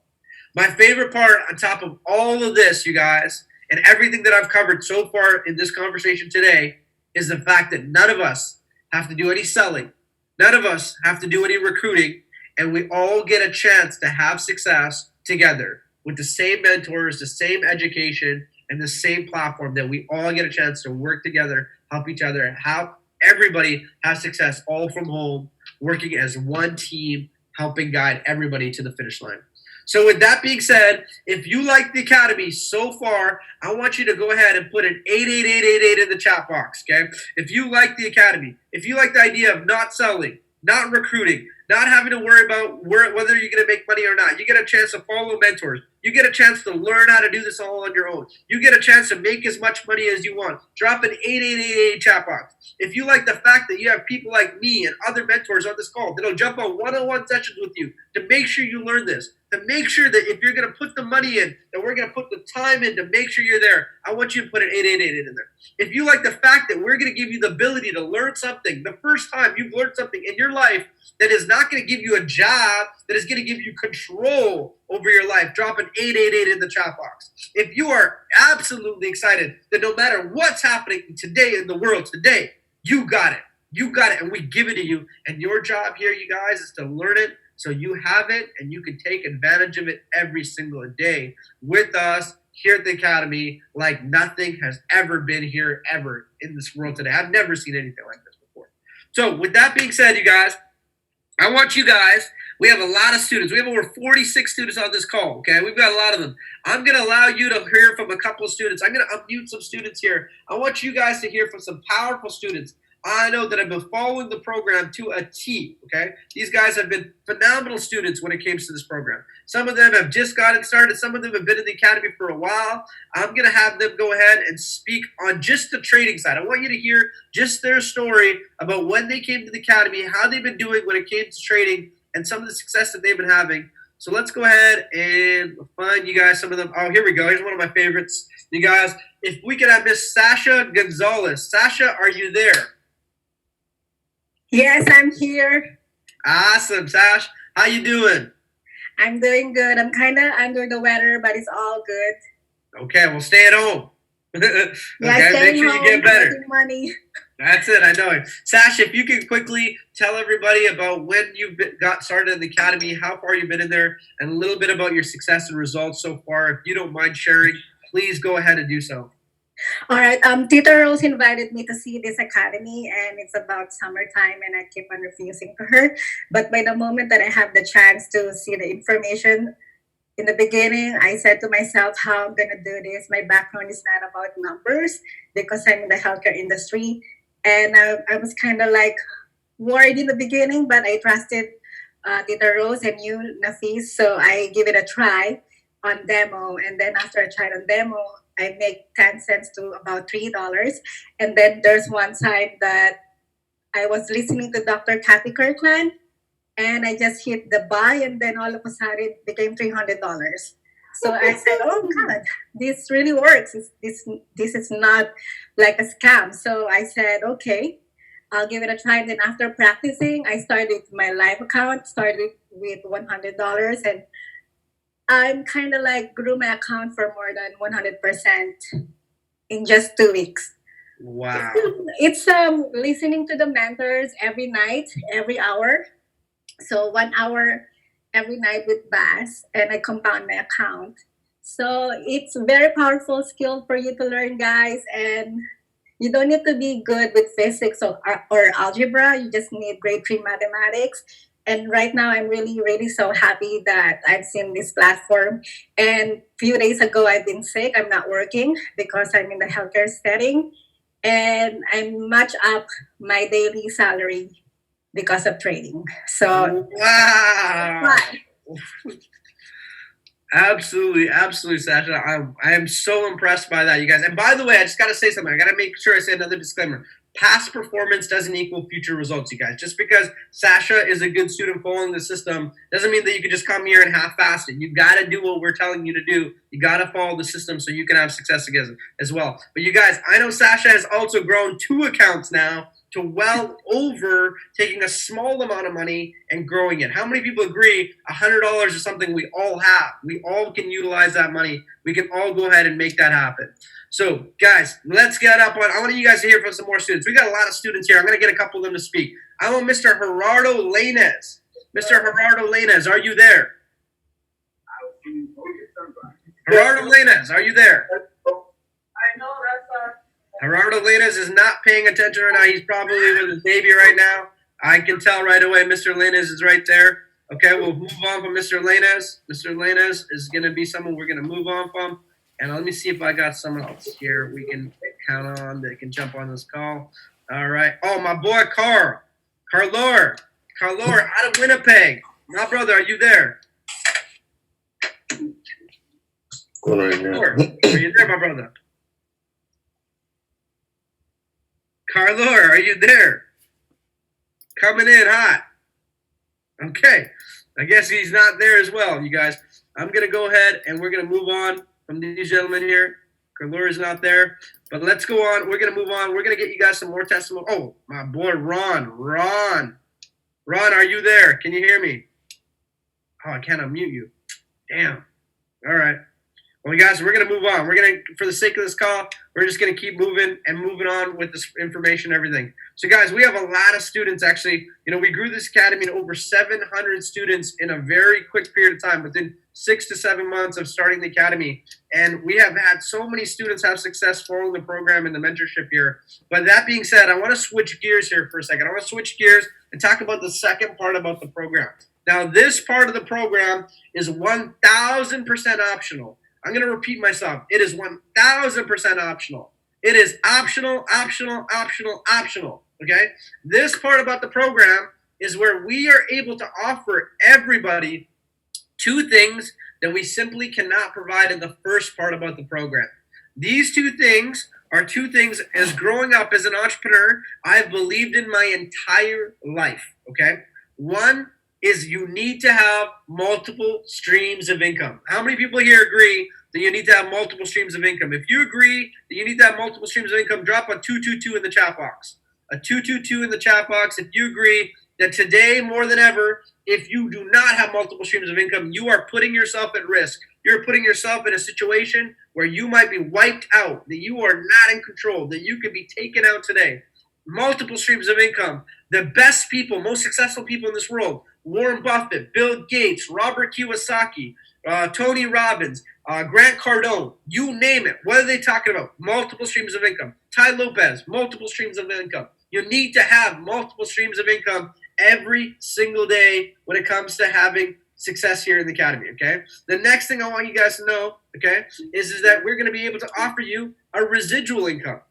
My favorite part on top of all of this, you guys, and everything that I've covered so far in this conversation today, is the fact that none of us have to do any selling. None of us have to do any recruiting. And we all get a chance to have success together with the same mentors, the same education, and the same platform, that we all get a chance to work together, help each other, help everybody have success, all from home, working as one team, helping guide everybody to the finish line. So with that being said, if you like the academy so far, I want you to go ahead and put an 88888 in the chat box, okay? If you like the academy, if you like the idea of not selling, not recruiting, not having to worry about whether you're going to make money or not, you get a chance to follow mentors. You get a chance to learn how to do this all on your own. You get a chance to make as much money as you want. Drop an 8888 chat box. If you like the fact that you have people like me and other mentors on this call that'll jump on one-on-one sessions with you to make sure you learn this, to make sure that if you're going to put the money in, that we're going to put the time in to make sure you're there, I want you to put an 888 in there. If you like the fact that we're going to give you the ability to learn something, the first time you've learned something in your life that is not going to give you a job, that is going to give you control over your life, drop an 888 in the chat box. If you are absolutely excited that no matter what's happening today in the world today, you got it. You got it, and we give it to you. And your job here, you guys, is to learn it so you have it and you can take advantage of it every single day with us here at the academy, like nothing has ever been here ever in this world today. I've never seen anything like this before. So with that being said, you guys, I want you guys, we have a lot of students. We have over 46 students on this call, okay? We've got a lot of them. I'm going to allow you to hear from a couple of students. I'm going to unmute some students here. I want you guys to hear from some powerful students. I know that I've been following the program to a T, okay? These guys have been phenomenal students when it comes to this program. Some of them have just gotten started. Some of them have been in the academy for a while. I'm going to have them go ahead and speak on just the trading side. I want you to hear just their story about when they came to the academy, how they've been doing when it came to trading, and some of the success that they've been having. So let's go ahead and find you guys some of them. Oh, here we go. Here's one of my favorites. You guys, if we could have Miss Sasha Gonzalez. Sasha, are you there? Yes, I'm here. Awesome, Sash. How you doing? I'm doing good. I'm kind of under the weather, but it's all good. Okay, well, stay at home. Okay, Yeah, make sure you get better. making money. That's it. I know it. Sash, if you could quickly tell everybody about when you got started in the academy, how far you've been in there, and a little bit about your success and results so far. If you don't mind sharing, please go ahead and do so. All right. Tita Rose invited me to see this academy, and it's about summertime, and I keep on refusing to her. But by the moment that I have the chance to see the information in the beginning, I said to myself, how I'm going to do this. My background is not about numbers because I'm in the healthcare industry. And I was kind of like worried in the beginning, but I trusted Tita Rose and you, Nafis. So I give it a try on demo. And then after I tried on demo, I make 10 cents to about $3. And then there's one time that I was listening to Dr. Kathy Kirkland, and I just hit the buy, and then all of a sudden it became $300. So I said, oh God, this really works. This is not like a scam. So I said, okay, I'll give it a try. And then after practicing, I started my live account, started with $100, and I'm kind of like grew my account for more than 100% in just 2 weeks. Wow. It's listening to the mentors every night, every hour. So 1 hour every night with Bass, and I compound my account. So it's a very powerful skill for you to learn, guys. And you don't need to be good with physics or algebra. You just need grade 3 mathematics. And right now, I'm really, really so happy that I've seen this platform. And a few days ago, I've been sick. I'm not working because I'm in the healthcare setting. And I match up my daily salary because of trading. So, Wow. why? Absolutely, absolutely, Sasha. I am so impressed by that, you guys. And by the way, I just got to say something. I got to make sure I say another disclaimer. Past performance doesn't equal future results, you guys. Just because Sasha is a good student following the system doesn't mean that you can just come here and half-ass it. You got to do what we're telling you to do. You got to follow the system so you can have success again as well. But you guys, I know Sasha has also grown 2 accounts now to well over taking a small amount of money and growing it. How many people agree $100 is something we all have? We all can utilize that money. We can all go ahead and make that happen. So, guys, let's get up on. I want you guys to hear from some more students. We got a lot of students here. I'm going to get a couple of them to speak. I want Mr. Gerardo Lainez. Mr. Gerardo Lainez, are you there? Gerardo Lainez, are you there? Gerardo Lainez is not paying attention right now. He's probably with his baby right now. I can tell right away Mr. Lainez is right there. Okay, we'll move on from Mr. Lainez. Mr. Lainez is going to be someone we're going to move on from. And let me see if I got someone else here we can count on that can jump on this call. All right. Oh, my boy Carl. Carlor out of Winnipeg. My brother, are you there? Carlor, are you there, my brother? Carlor, are you there? Coming in hot. Okay. I guess he's not there as well, you guys. I'm going to go ahead and we're going to move on from these gentlemen here. Carlor is not there. But let's go on. We're going to move on. We're going to get you guys some more testimony. Oh, my boy Ron. Ron, are you there? Can you hear me? Oh, I can't unmute you. Damn. All right. Well, guys, we're going to move on. We're going to, for the sake of this call, we're just going to keep moving on with this information and everything. So, guys, we have a lot of students, actually. You know, we grew this academy to over 700 students in a very quick period of time, within 6 to 7 months of starting the academy. And we have had so many students have success following the program and the mentorship here. But that being said, I want to switch gears here for a second. I want to switch gears and talk about the second part about the program. Now, this part of the program is 1,000% optional. I'm going to repeat myself. It is 1,000% optional. It is optional. Okay? This part about the program is where we are able to offer everybody 2 things that we simply cannot provide in the first part about the program. These 2 things are 2 things as growing up as an entrepreneur, I've believed in my entire life. Okay? One is you need to have multiple streams of income. How many people here agree that you need to have multiple streams of income? If you agree that you need to have multiple streams of income, drop a 222 in the chat box. A 222 in the chat box if you agree that today more than ever, if you do not have multiple streams of income, you are putting yourself at risk. You're putting yourself in a situation where you might be wiped out, that you are not in control, that you could be taken out today. Multiple streams of income. The best people, most successful people in this world, Warren Buffett, Bill Gates, Robert Kiyosaki, Tony Robbins, Grant Cardone, you name it. What are they talking about? Multiple streams of income. Tai Lopez, multiple streams of income. You need to have multiple streams of income every single day when it comes to having success here in the academy, okay? The next thing I want you guys to know, okay, is that we're going to be able to offer you a residual income,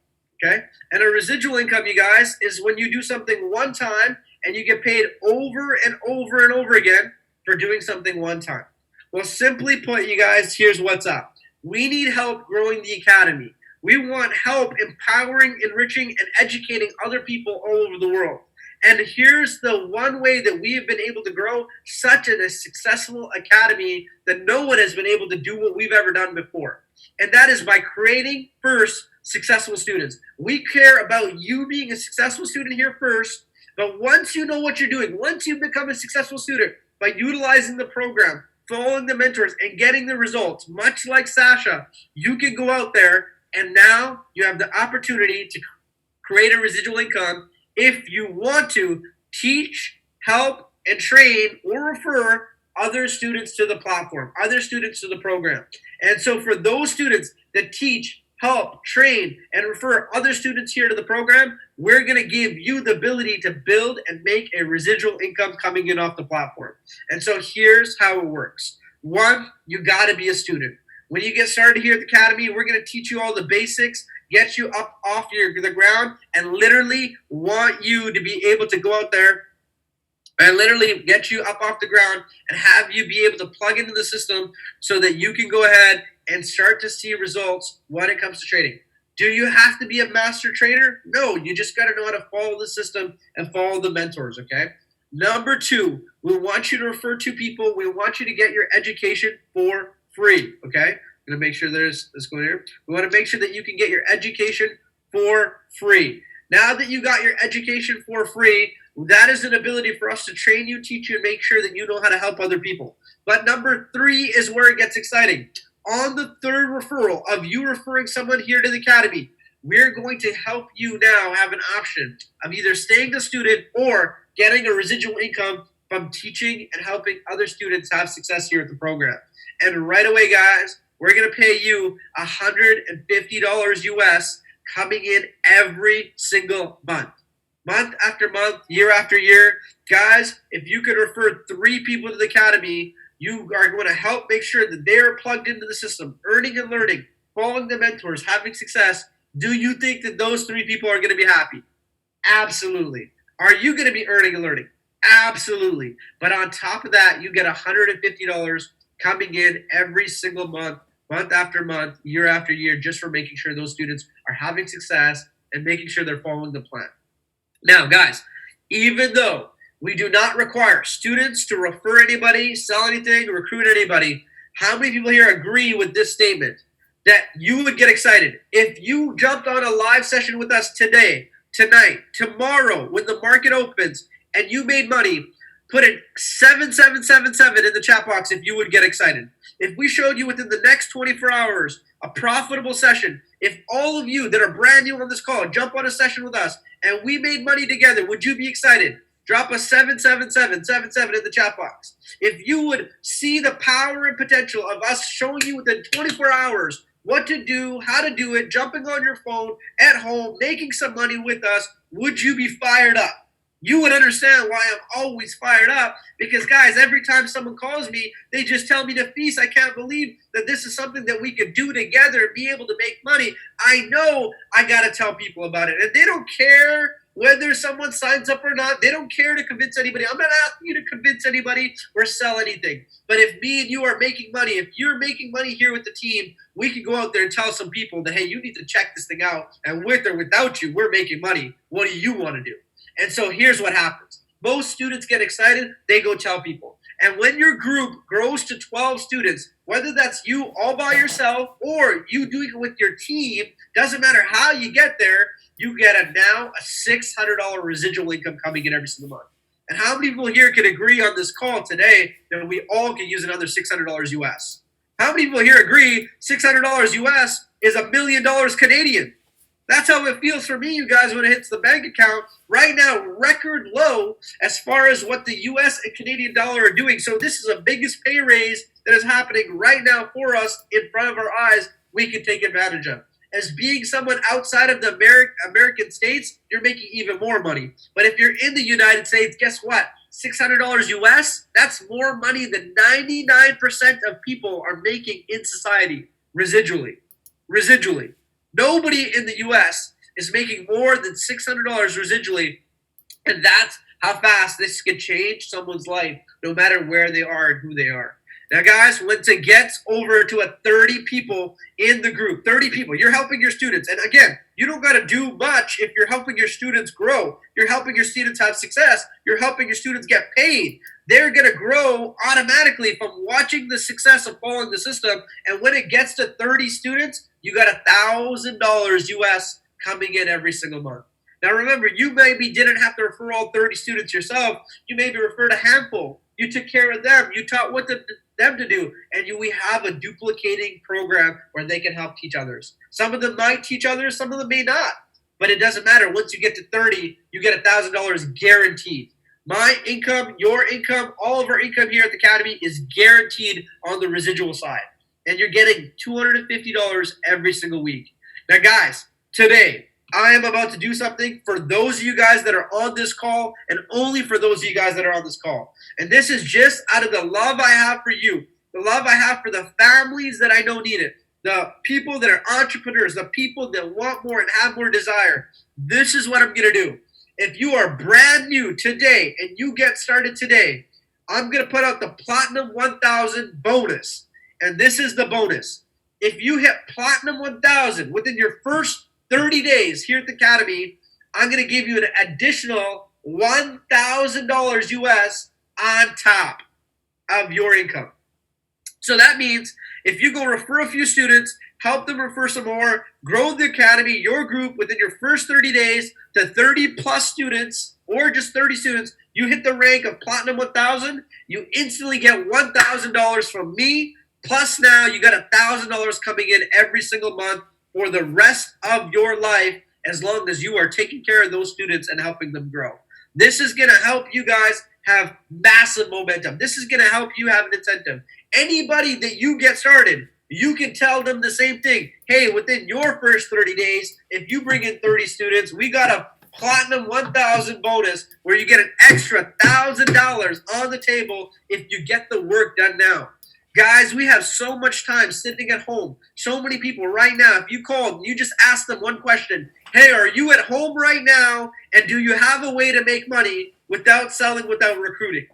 okay? And a residual income, you guys, is when you do something one time and you get paid over and over and over again for doing something one time. Well, simply put, you guys, here's what's up. We need help growing the academy. We want help empowering, enriching, and educating other people all over the world. And here's the one way that we have been able to grow such a successful academy that no one has been able to do what we've ever done before. And that is by creating, first, successful students. We care about you being a successful student here first, but once you know what you're doing, once you become a successful student by utilizing the program, following the mentors and getting the results, much like Sasha, you can go out there and now you have the opportunity to create a residual income if you want to teach, help, and train or refer other students to the platform, other students to the program. And so for those students that teach, help, train, and refer other students here to the program, we're going to give you the ability to build and make a residual income coming in off the platform. And so here's how it works. One, you got to be a student. When you get started here at the Academy, we're going to teach you all the basics, get you up off the ground, and literally want you to be able to go out there and literally get you up off the ground and have you be able to plug into the system so that you can go ahead and start to see results when it comes to trading. Do you have to be a master trader? No, you just got to know how to follow the system and follow the mentors, okay? Number two, we want you to refer to people. We want you to get your education for free, okay? I'm going to make sure let's go here. We want to make sure that you can get your education for free. Now that you got your education for free, that is an ability for us to train you, teach you, and make sure that you know how to help other people. But number three is where it gets exciting. On the third referral of you referring someone here to the Academy, we're going to help you now have an option of either staying a student or getting a residual income from teaching and helping other students have success here at the program. And right away, guys, we're going to pay you $150 US coming in every single month. Month after month, year after year. Guys, if you could refer 3 people to the Academy, you are going to help make sure that they are plugged into the system, earning and learning, following the mentors, having success. Do you think that those 3 people are going to be happy? Absolutely. Are you going to be earning and learning? Absolutely. But on top of that, you get $150 coming in every single month, month after month, year after year, just for making sure those students are having success and making sure they're following the plan. Now, guys, even though we do not require students to refer anybody, sell anything, recruit anybody, how many people here agree with this statement that you would get excited if you jumped on a live session with us today, tonight, tomorrow, when the market opens, and you made money? Put in 7777 in the chat box if you would get excited. If we showed you within the next 24 hours a profitable session, if all of you that are brand new on this call jump on a session with us and we made money together, would you be excited? Drop a 77777 in the chat box. If you would see the power and potential of us showing you within 24 hours what to do, how to do it, jumping on your phone at home, making some money with us, would you be fired up? You would understand why I'm always fired up, because, guys, every time someone calls me, they just tell me to feast. I can't believe that this is something that we could do together and be able to make money. I know I got to tell people about it. And they don't care whether someone signs up or not. They don't care to convince anybody. I'm not asking you to convince anybody or sell anything. But if me and you are making money, if you're making money here with the team, we can go out there and tell some people that, hey, you need to check this thing out. And with or without you, we're making money. What do you want to do? And so here's what happens. Most students get excited. They go tell people. And when your group grows to 12 students, whether that's you all by yourself or you doing it with your team, doesn't matter how you get there, you get now a $600 residual income coming in every single month. And how many people here can agree on this call today that we all can use another $600 US? How many people here agree $600 US is $1 million Canadian? That's how it feels for me, you guys, when it hits the bank account. Right now, record low as far as what the U.S. and Canadian dollar are doing. So this is the biggest pay raise that is happening right now for us in front of our eyes we can take advantage of. As being someone outside of the American states, you're making even more money. But if you're in the United States, guess what? $600 US, that's more money than 99% of people are making in society residually. Nobody in the U.S. is making more than $600 residually, and that's how fast this can change someone's life, no matter where they are and who they are. Now, guys, once it gets over to 30 people in the group, 30 people, you're helping your students. And again, you don't got to do much if you're helping your students grow. You're helping your students have success. You're helping your students get paid. They're going to grow automatically from watching the success of following the system. And when it gets to 30 students, you got $1,000 US coming in every single month. Now, remember, you maybe didn't have to refer all 30 students yourself. You maybe referred a handful. You took care of them. You taught them to do. And we have a duplicating program where they can help teach others. Some of them might teach others, some of them may not. But it doesn't matter. Once you get to 30, you get $1,000 guaranteed. My income, your income, all of our income here at the Academy is guaranteed on the residual side. And you're getting $250 every single week. Now, guys, today, I am about to do something for those of you guys that are on this call, and only for those of you guys that are on this call. And this is just out of the love I have for you, the love I have for the families that I know need it, the people that are entrepreneurs, the people that want more and have more desire. This is what I'm going to do. If you are brand new today and you get started today, I'm going to put out the Platinum 1000 bonus. And this is the bonus. If you hit Platinum 1000 within your first 30 days here at the Academy, I'm going to give you an additional $1,000 US on top of your income. So that means if you go refer a few students, help them refer some more, grow the Academy, your group, within your first 30 days to 30 plus students, or just 30 students, you hit the rank of Platinum 1000, you instantly get $1,000 from me. Plus now you got $1,000 coming in every single month for the rest of your life, as long as you are taking care of those students and helping them grow. This is going to help you guys have massive momentum. This is going to help you have an incentive. Anybody that you get started, you can tell them the same thing. Hey, within your first 30 days, if you bring in 30 students, we got a Platinum 1000 bonus where you get an extra $1,000 on the table if you get the work done now. Guys, we have so much time sitting at home. So many people right now, if you called and you just ask them one question, hey, are you at home right now, and do you have a way to make money without selling, without recruiting?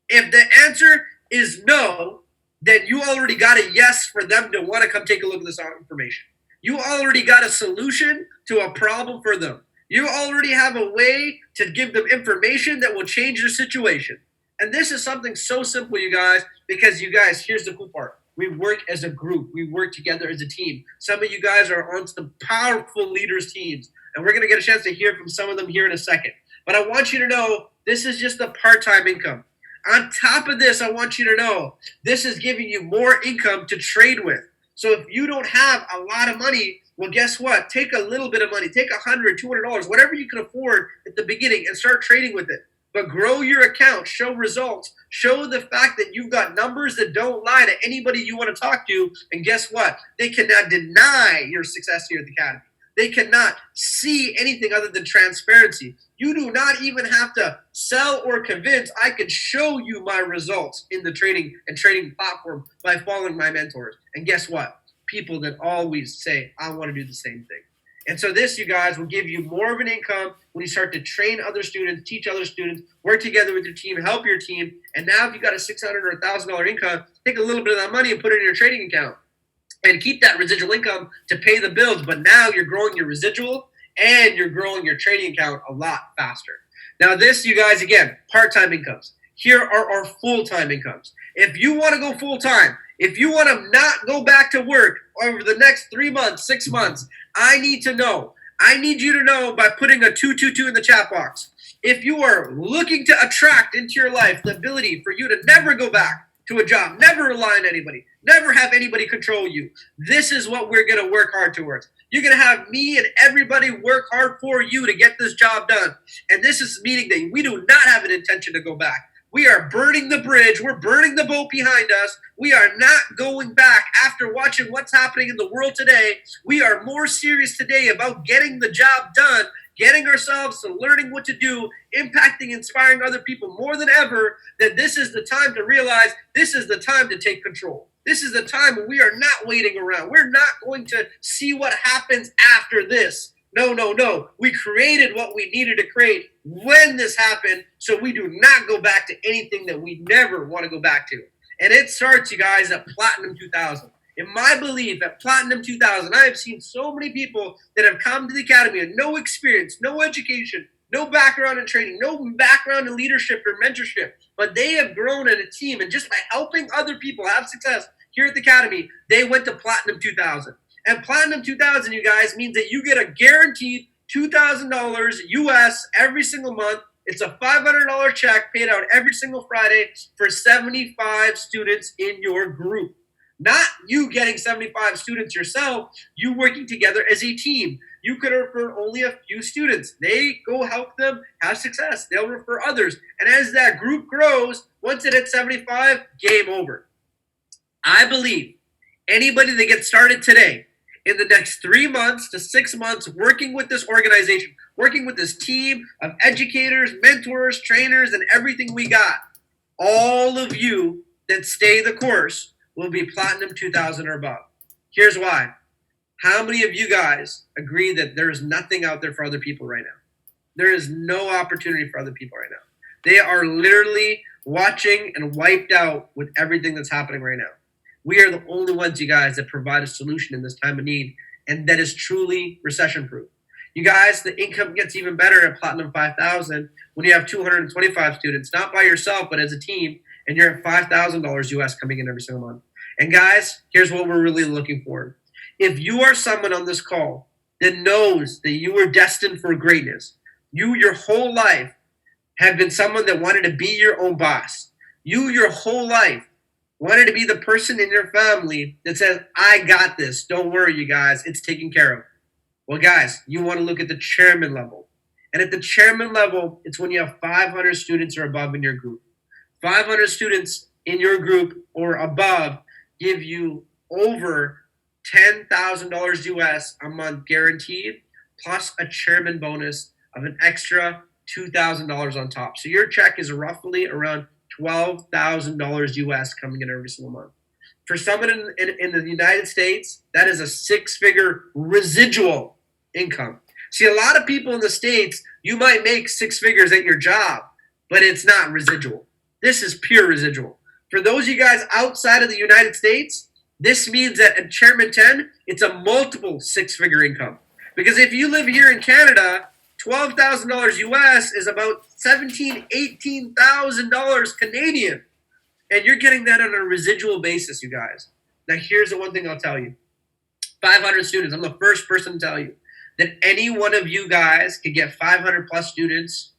If the answer is no, then you already got a yes for them to want to come take a look at this information. You already got a solution to a problem for them. You already have a way to give them information that will change their situation. And this is something so simple, you guys, because you guys, here's the cool part. We work as a group. We work together as a team. Some of you guys are on some powerful leaders teams, and we're going to get a chance to hear from some of them here in a second. But I want you to know this is just a part-time income. On top of this, I want you to know this is giving you more income to trade with. So if you don't have a lot of money, well, guess what? Take a little bit of money. Take $100, $200, whatever you can afford at the beginning, and start trading with it. But grow your account, show results, show the fact that you've got numbers that don't lie to anybody you want to talk to. And guess what? They cannot deny your success here at the Academy. They cannot see anything other than transparency. You do not even have to sell or convince. I can show you my results in the trading platform by following my mentors. And guess what? People that always say, I want to do the same thing. And so this, you guys, will give you more of an income when you start to train other students, teach other students, work together with your team, help your team. And now if you got a $600 or $1,000 income, take a little bit of that money and put it in your trading account and keep that residual income to pay the bills. But now you're growing your residual and you're growing your trading account a lot faster. Now this, you guys, again, part-time incomes. Here are our full-time incomes. If you want to go full-time, if you want to not go back to work over the next 3 months, 6 months, I need to know. I need you to know by putting a 222 in the chat box. If you are looking to attract into your life the ability for you to never go back to a job, never rely on anybody, never have anybody control you, this is what we're going to work hard towards. You're going to have me and everybody work hard for you to get this job done. And this is meaning that we do not have an intention to go back. We are burning the bridge. We're burning the boat behind us. We are not going back after watching what's happening in the world today. We are more serious today about getting the job done, getting ourselves to learning what to do, impacting, inspiring other people more than ever, that this is the time to realize this is the time to take control. This is the time when we are not waiting around. We're not going to see what happens after this. No. We created what we needed to create when this happened, so we do not go back to anything that we never want to go back to. And it starts, you guys, at Platinum 2000. In my belief, at Platinum 2000, I have seen so many people that have come to the Academy with no experience, no education, no background in training, no background in leadership or mentorship, but they have grown in a team, and just by helping other people have success here at the Academy, they went to Platinum 2000. And Platinum 2000, you guys, means that you get a guaranteed $2,000 US every single month It's a $500 check paid out every single Friday for 75 students in your group. Not you getting 75 students yourself, you working together as a team. You could refer only a few students. They go help them have success. They'll refer others. And as that group grows, once it hits 75, game over. I believe anybody that gets started today, in the next 3 months to 6 months, working with this organization, working with this team of educators, mentors, trainers, and everything we got, all of you that stay the course will be Platinum 2000 or above. Here's why. How many of you guys agree that there is nothing out there for other people right now? There is no opportunity for other people right now. They are literally watching and wiped out with everything that's happening right now. We are the only ones, you guys, that provide a solution in this time of need, and that is truly recession-proof. You guys, the income gets even better at Platinum 5000 when you have 225 students, not by yourself, but as a team, and you're at $5,000 US coming in every single month. And guys, here's what we're really looking for. If you are someone on this call that knows that you are destined for greatness, you your whole life have been someone that wanted to be your own boss. You your whole life wanted to be the person in your family that says, I got this. Don't worry, you guys. It's taken care of. Well, guys, you want to look at the chairman level. And at the chairman level, it's when you have 500 students or above in your group. 500 students in your group or above give you over $10,000 US a month guaranteed, plus a chairman bonus of an extra $2,000 on top. So your check is roughly around $12,000 US coming in every single month. For someone in the United States, that is a six-figure residual income. See, a lot of people in the States, you might make six figures at your job, but it's not residual. This is pure residual. For those of you guys outside of the United States, this means that at Chairman 10, it's a multiple six-figure income. Because if you live here in Canada, $12,000 US is about $17,000, $18,000 Canadian. And you're getting that on a residual basis, you guys. Now, here's the one thing I'll tell you. 500 students, I'm the first person to tell you that any one of you guys could get 500 plus students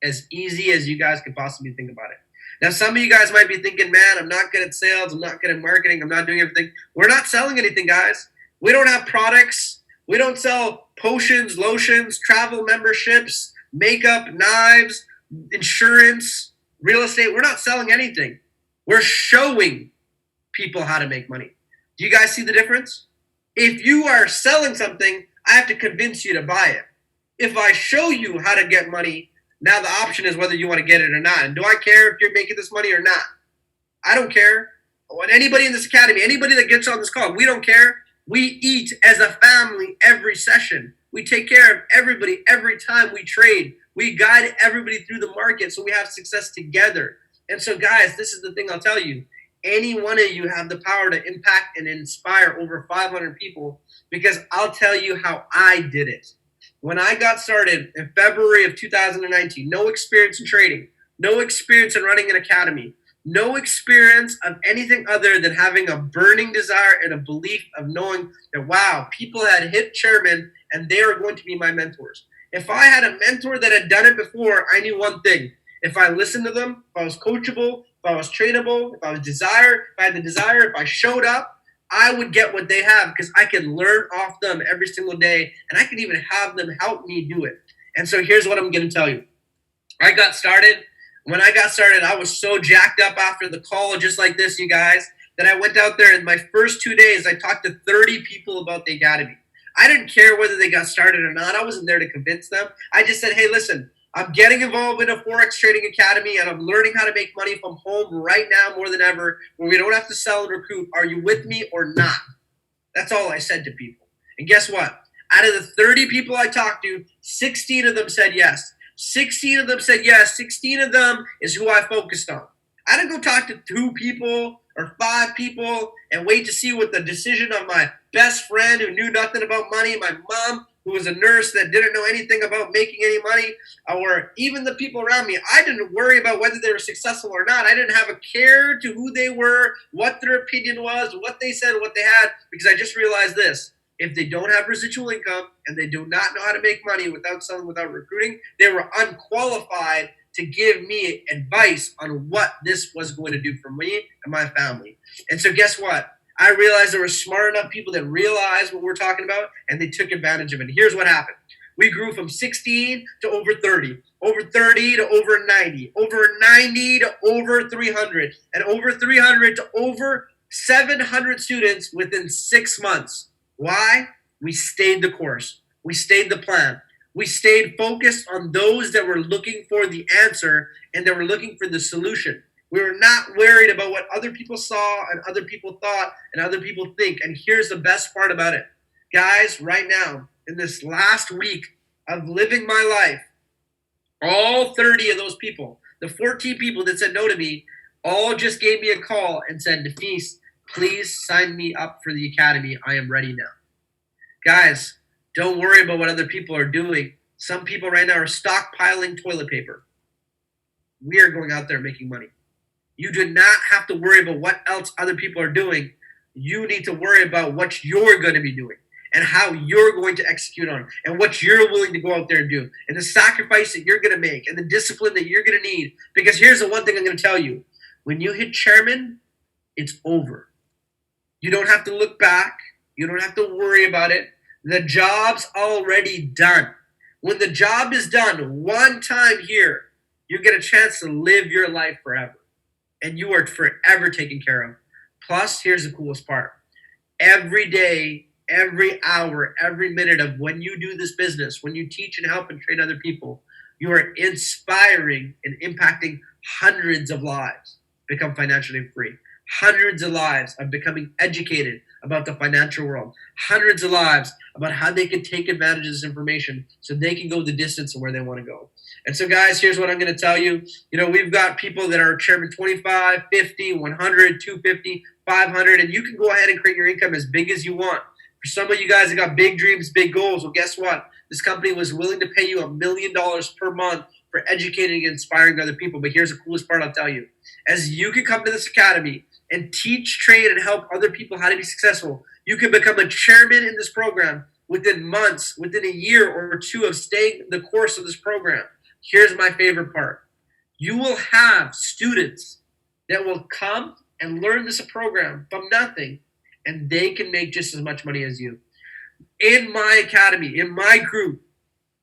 as easy as you guys could possibly think about it. Now, some of you guys might be thinking, man, I'm not good at sales. I'm not good at marketing. I'm not doing everything. We're not selling anything, guys. We don't have products. We don't sell potions, lotions, travel memberships, makeup, knives, insurance, real estate. We're not selling anything. We're showing people how to make money. Do you guys see the difference? If you are selling something, I have to convince you to buy it. If I show you how to get money, now the option is whether you want to get it or not. And do I care if you're making this money or not? I don't care. When anybody in this academy, anybody that gets on this call, we don't care. We eat as a family every session. We take care of everybody every time we trade. We guide everybody through the market so we have success together. And so, guys, this is the thing I'll tell you. Any one of you have the power to impact and inspire over 500 people, because I'll tell you how I did it. When I got started in February of 2019, no experience in trading, no experience in running an academy, no experience of anything other than having a burning desire and a belief of knowing that, wow, people had hit chairman and they are going to be my mentors. If I had a mentor that had done it before, I knew one thing. If I listened to them, if I was coachable, if I was trainable, if I had the desire, if I showed up, I would get what they have, because I can learn off them every single day, and I can even have them help me do it. And so here's what I'm going to tell you. When I got started, I was so jacked up after the call, just like this, you guys, that I went out there in my first 2 days, I talked to 30 people about the academy. I didn't care whether they got started or not. I wasn't there to convince them. I just said, hey, listen, I'm getting involved in a Forex trading academy, and I'm learning how to make money from home right now more than ever, where we don't have to sell and recruit. Are you with me or not? That's all I said to people. And guess what? Out of the 30 people I talked to, 16 of them said yes. 16 of them said yes. 16 of them is who I focused on. I didn't go talk to 2 people or 5 people and wait to see what the decision of my best friend who knew nothing about money, my mom, who was a nurse that didn't know anything about making any money, or even the people around me. I didn't worry about whether they were successful or not. I didn't have a care to who they were, what their opinion was, what they said, what they had, because I just realized this. if they don't have residual income and they do not know how to make money without selling, without recruiting, they were unqualified to give me advice on what this was going to do for me and my family. And so guess what? I realized there were smart enough people that realized what we're talking about, and they took advantage of it. Here's what happened. We grew from 16 to over 30, over 30 to over 90, over 90 to over 300, and over 300 to over 700 students within 6 months. Why? We stayed the course. We stayed the plan. We stayed focused on those that were looking for the answer and that were looking for the solution. We were not worried about what other people saw and other people thought and other people think. And here's the best part about it. Guys, right now, in this last week of living my life, all 30 of those people, the 14 people that said no to me, all just gave me a call and said, Nafis, please sign me up for the academy. I am ready now. Guys, don't worry about what other people are doing. Some people right now are stockpiling toilet paper. We are going out there making money. You do not have to worry about what else other people are doing. You need to worry about what you're going to be doing and how you're going to execute on and what you're willing to go out there and do and the sacrifice that you're going to make and the discipline that you're going to need. Because here's the one thing I'm going to tell you. When you hit chairman, it's over. You don't have to look back. You don't have to worry about it. The job's already done. When the job is done one time here, you get a chance to live your life forever. And you are forever taken care of. Plus, here's the coolest part. Every day, every hour, every minute of when you do this business, when you teach and help and train other people, you are inspiring and impacting hundreds of lives become financially free. Hundreds of lives of becoming educated about the financial world. Hundreds of lives about how they can take advantage of this information so they can go the distance of where they want to go. And so, guys, here's what I'm going to tell you. You know, we've got people that are chairman 25, 50, 100, 250, 500, and you can go ahead and create your income as big as you want. For some of you guys that got big dreams, big goals, well, guess what? This company was willing to pay you $1 million per month for educating and inspiring other people. But here's the coolest part I'll tell you. As you can come to this academy and teach, train, and help other people how to be successful, you can become a chairman in this program within months, within a year or two of staying the course of this program. Here's my favorite part. You will have students that will come and learn this program from nothing, and they can make just as much money as you. In my academy, in my group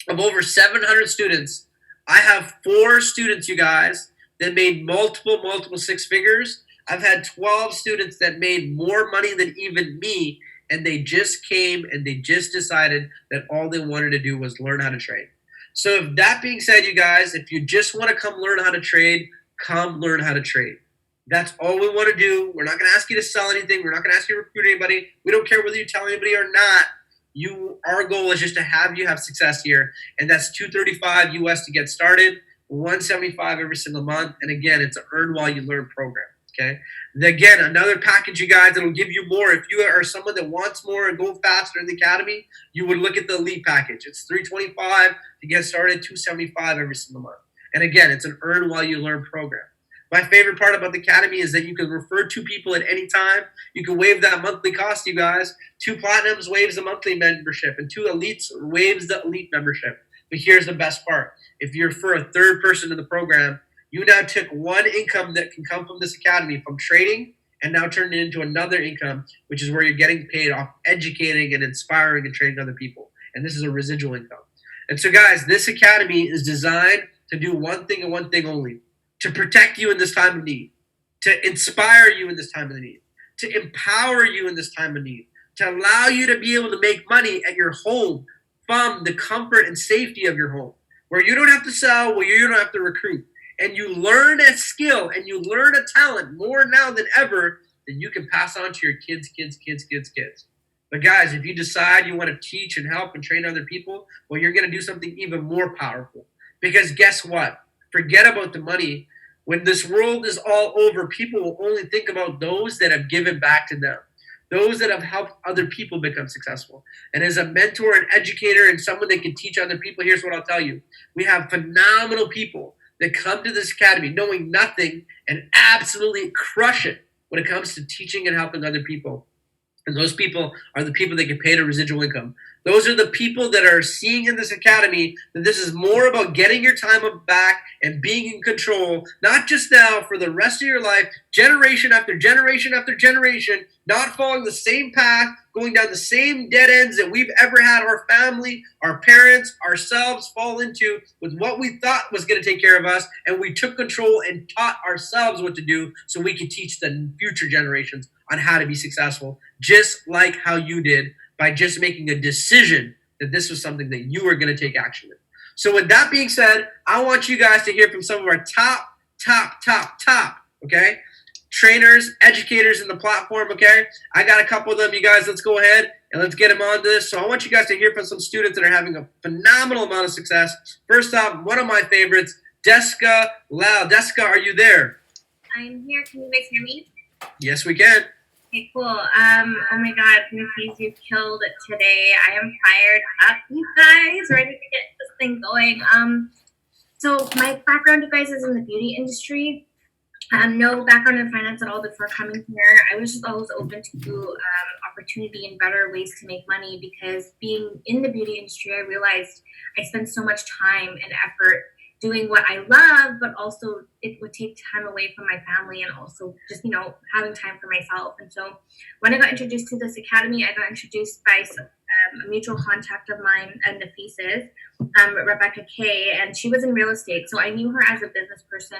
of over 700 students, I have 4 students, you guys, that made multiple six figures. I've had 12 students that made more money than even me, and they just came and they just decided that all they wanted to do was learn how to trade. So if that being said, you guys, if you just want to come learn how to trade, come learn how to trade. That's all we want to do. We're not going to ask you to sell anything. We're not going to ask you to recruit anybody. We don't care whether you tell anybody or not. Our goal is just to have you have success here, and that's $235 US to get started, $175 every single month, and again, it's an earn while you learn program. Okay. And again, another package, you guys, that'll give you more. If you are someone that wants more and go faster in the academy, you would look at the elite package. It's $325 to get started, $275 every single month. And again, it's an earn while you learn program. My favorite part about the academy is that you can refer 2 people at any time. You can waive that monthly cost, you guys. 2 platinums waives the monthly membership, and 2 elites waives the elite membership. But here's the best part. If you're for a third person in the program, you now took one income that can come from this academy from trading and now turned it into another income, which is where you're getting paid off educating and inspiring and training other people. And this is a residual income. And so, guys, this academy is designed to do one thing and one thing only: to protect you in this time of need, to inspire you in this time of need, to empower you in this time of need, to allow you to be able to make money at your home from the comfort and safety of your home, where you don't have to sell, where you don't have to recruit. And you learn a skill and you learn a talent more now than ever that you can pass on to your kids. But guys, if you decide you want to teach and help and train other people, well, you're going to do something even more powerful. Because guess what? Forget about the money. When this world is all over, people will only think about those that have given back to them, those that have helped other people become successful. And as a mentor and educator and someone that can teach other people, here's what I'll tell you. We have phenomenal people that come to this academy knowing nothing and absolutely crush it when it comes to teaching and helping other people. And those people are the people that get paid a residual income. Those are the people that are seeing in this academy that this is more about getting your time back and being in control, not just now, for the rest of your life, generation after generation after generation, not following the same path, going down the same dead ends that we've ever had our family, our parents, ourselves fall into with what we thought was going to take care of us. And we took control and taught ourselves what to do so we could teach the future generations on how to be successful, just like how you did by just making a decision that this was something that you were going to take action in. So with that being said, I want you guys to hear from some of our top, okay, trainers, educators in the platform, okay? I got a couple of them. You guys, let's go ahead and let's get them on this. So I want you guys to hear from some students that are having a phenomenal amount of success. First off, one of my favorites, Deska Lau. Deska, are you there? I'm here. Can you guys hear me? Yes, we can. Okay, cool. Oh my God, Nafis, you killed it today. I am fired up, you guys, ready to get this thing going. So my background, you guys, is in the beauty industry. No background in finance at all before coming here. I was just always open to opportunity and better ways to make money, because being in the beauty industry, I realized I spent so much time and effort doing what I love, but also it would take time away from my family and also just, having time for myself. And so when I got introduced to this academy, I got introduced by a mutual contact of mine and Nafisa's, Rebecca Kay, and she was in real estate. So I knew her as a business person,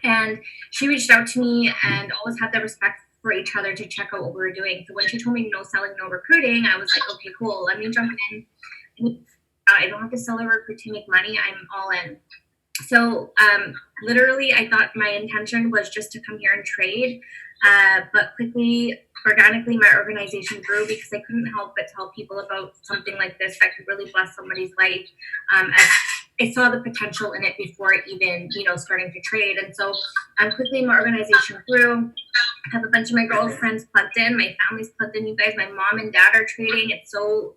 and she reached out to me and always had the respect for each other to check out what we were doing. So when she told me no selling, no recruiting, I was like, okay, cool, let me jump in. I don't have to sell or recruit to make money. I'm all in. So literally, I thought my intention was just to come here and trade. But quickly, organically, my organization grew because I couldn't help but tell people about something like this that could really bless somebody's life. As I saw the potential in it before even, starting to trade. And so quickly my organization grew. I have a bunch of my girlfriends plugged in. My family's plugged in. You guys, my mom and dad are trading. It's so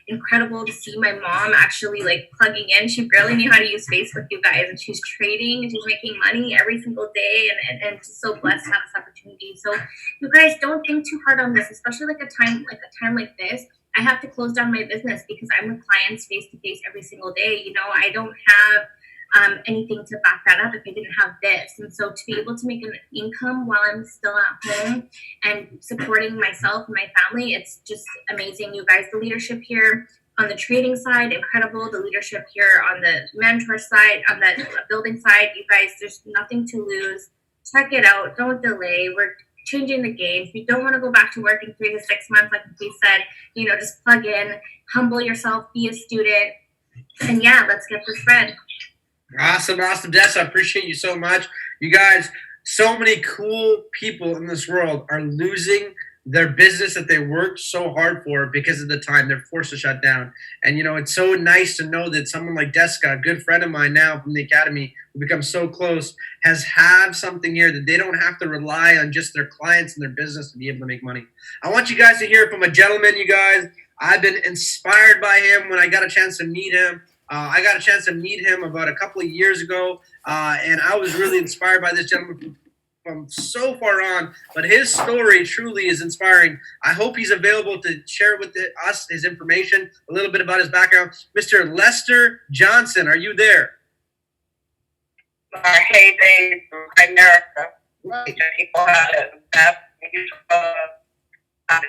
incredible to see my mom actually plugging in. She barely knew how to use Facebook, you guys, and she's trading and she's making money every single day. And just so blessed to have this opportunity. So you guys, don't think too hard on this, especially a time like this. I have to close down my business because I'm with clients face to face every single day. I don't have anything to back that up if I didn't have this. And so to be able to make an income while I'm still at home and supporting myself and my family, it's just amazing. You guys, the leadership here on the trading side, incredible. The leadership here on the mentor side, on the building side, you guys, there's nothing to lose. Check it out. Don't delay. We're changing the game. If you don't want to go back to work in 3 to 6 months, like we said, just plug in, humble yourself, be a student, and let's get this read. Awesome, Des. I appreciate you so much. You guys, so many cool people in this world are losing their business that they worked so hard for because of the time. They're forced to shut down. And, it's so nice to know that someone like Deska, a good friend of mine now from the academy, who become so close, have something here that they don't have to rely on just their clients and their business to be able to make money. I want you guys to hear from a gentleman, you guys. I've been inspired by him when I got a chance to meet him. I got a chance to meet him about a couple of years ago, and I was really inspired by this gentleman from so far on. But his story truly is inspiring. I hope he's available to share with us his information, a little bit about his background. Mr. Lester Johnson, are you there? Hey, Dave, from America. Right. People how to invest, how to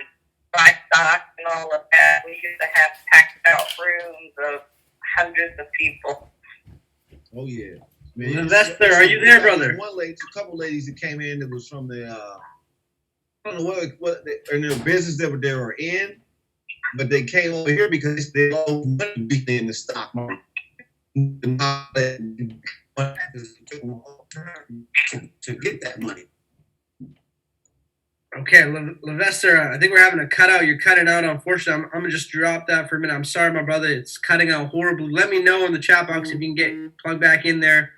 buy stock and all of that. We used to have packed out rooms of hundreds of people. Oh yeah, man. Investor, are you there, brother? A couple ladies that came in that was from the I don't know what in their business that they were in, but they came over here because they lost money in the stock market. To get that money. Okay, Levester, I think we're having a cutout. You're cutting out, unfortunately. I'm going to just drop that for a minute. I'm sorry, my brother. It's cutting out horribly. Let me know in the chat box if you can get plugged back in there.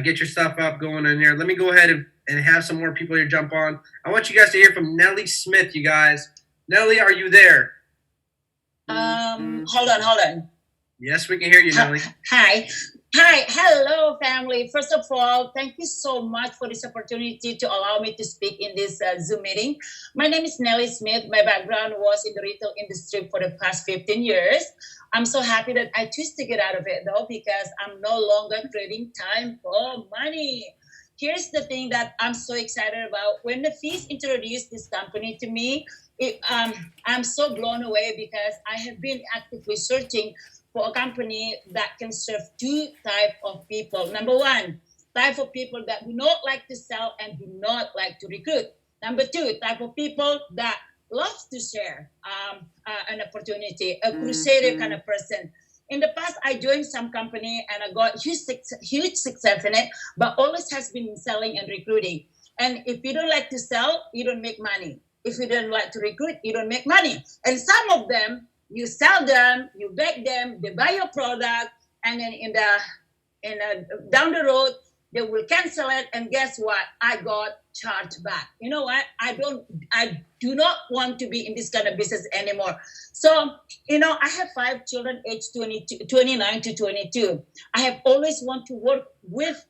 Get your stuff up going in here. Let me go ahead and have some more people here jump on. I want you guys to hear from Nellie Smith, you guys. Nellie, are you there? Hold on. Yes, we can hear you, Nellie. Hi. Hi, hello, family. First of all, thank you so much for this opportunity to allow me to speak in this Zoom meeting. My name is Nellie Smith. My background was in the retail industry for the past 15 years. I'm so happy that I choose to get out of it though, because I'm no longer trading time for money. Here's the thing that I'm so excited about. When the fees introduced this company to me, I'm so blown away because I have been actively searching for a company that can serve two type of people. Number one, type of people that do not like to sell and do not like to recruit. Number two, type of people that loves to share an opportunity, a crusader kind of person. In the past, I joined some company and I got huge success in it, but always has been selling and recruiting. And if you don't like to sell, you don't make money. If you don't like to recruit, you don't make money. And some of them, you sell them, you beg them, they buy your product, and then down the road they will cancel it, and guess what? I got charged back. You know what? I do not want to be in this kind of business anymore. So, I have 5 children aged 29 to 22. I have always want to work with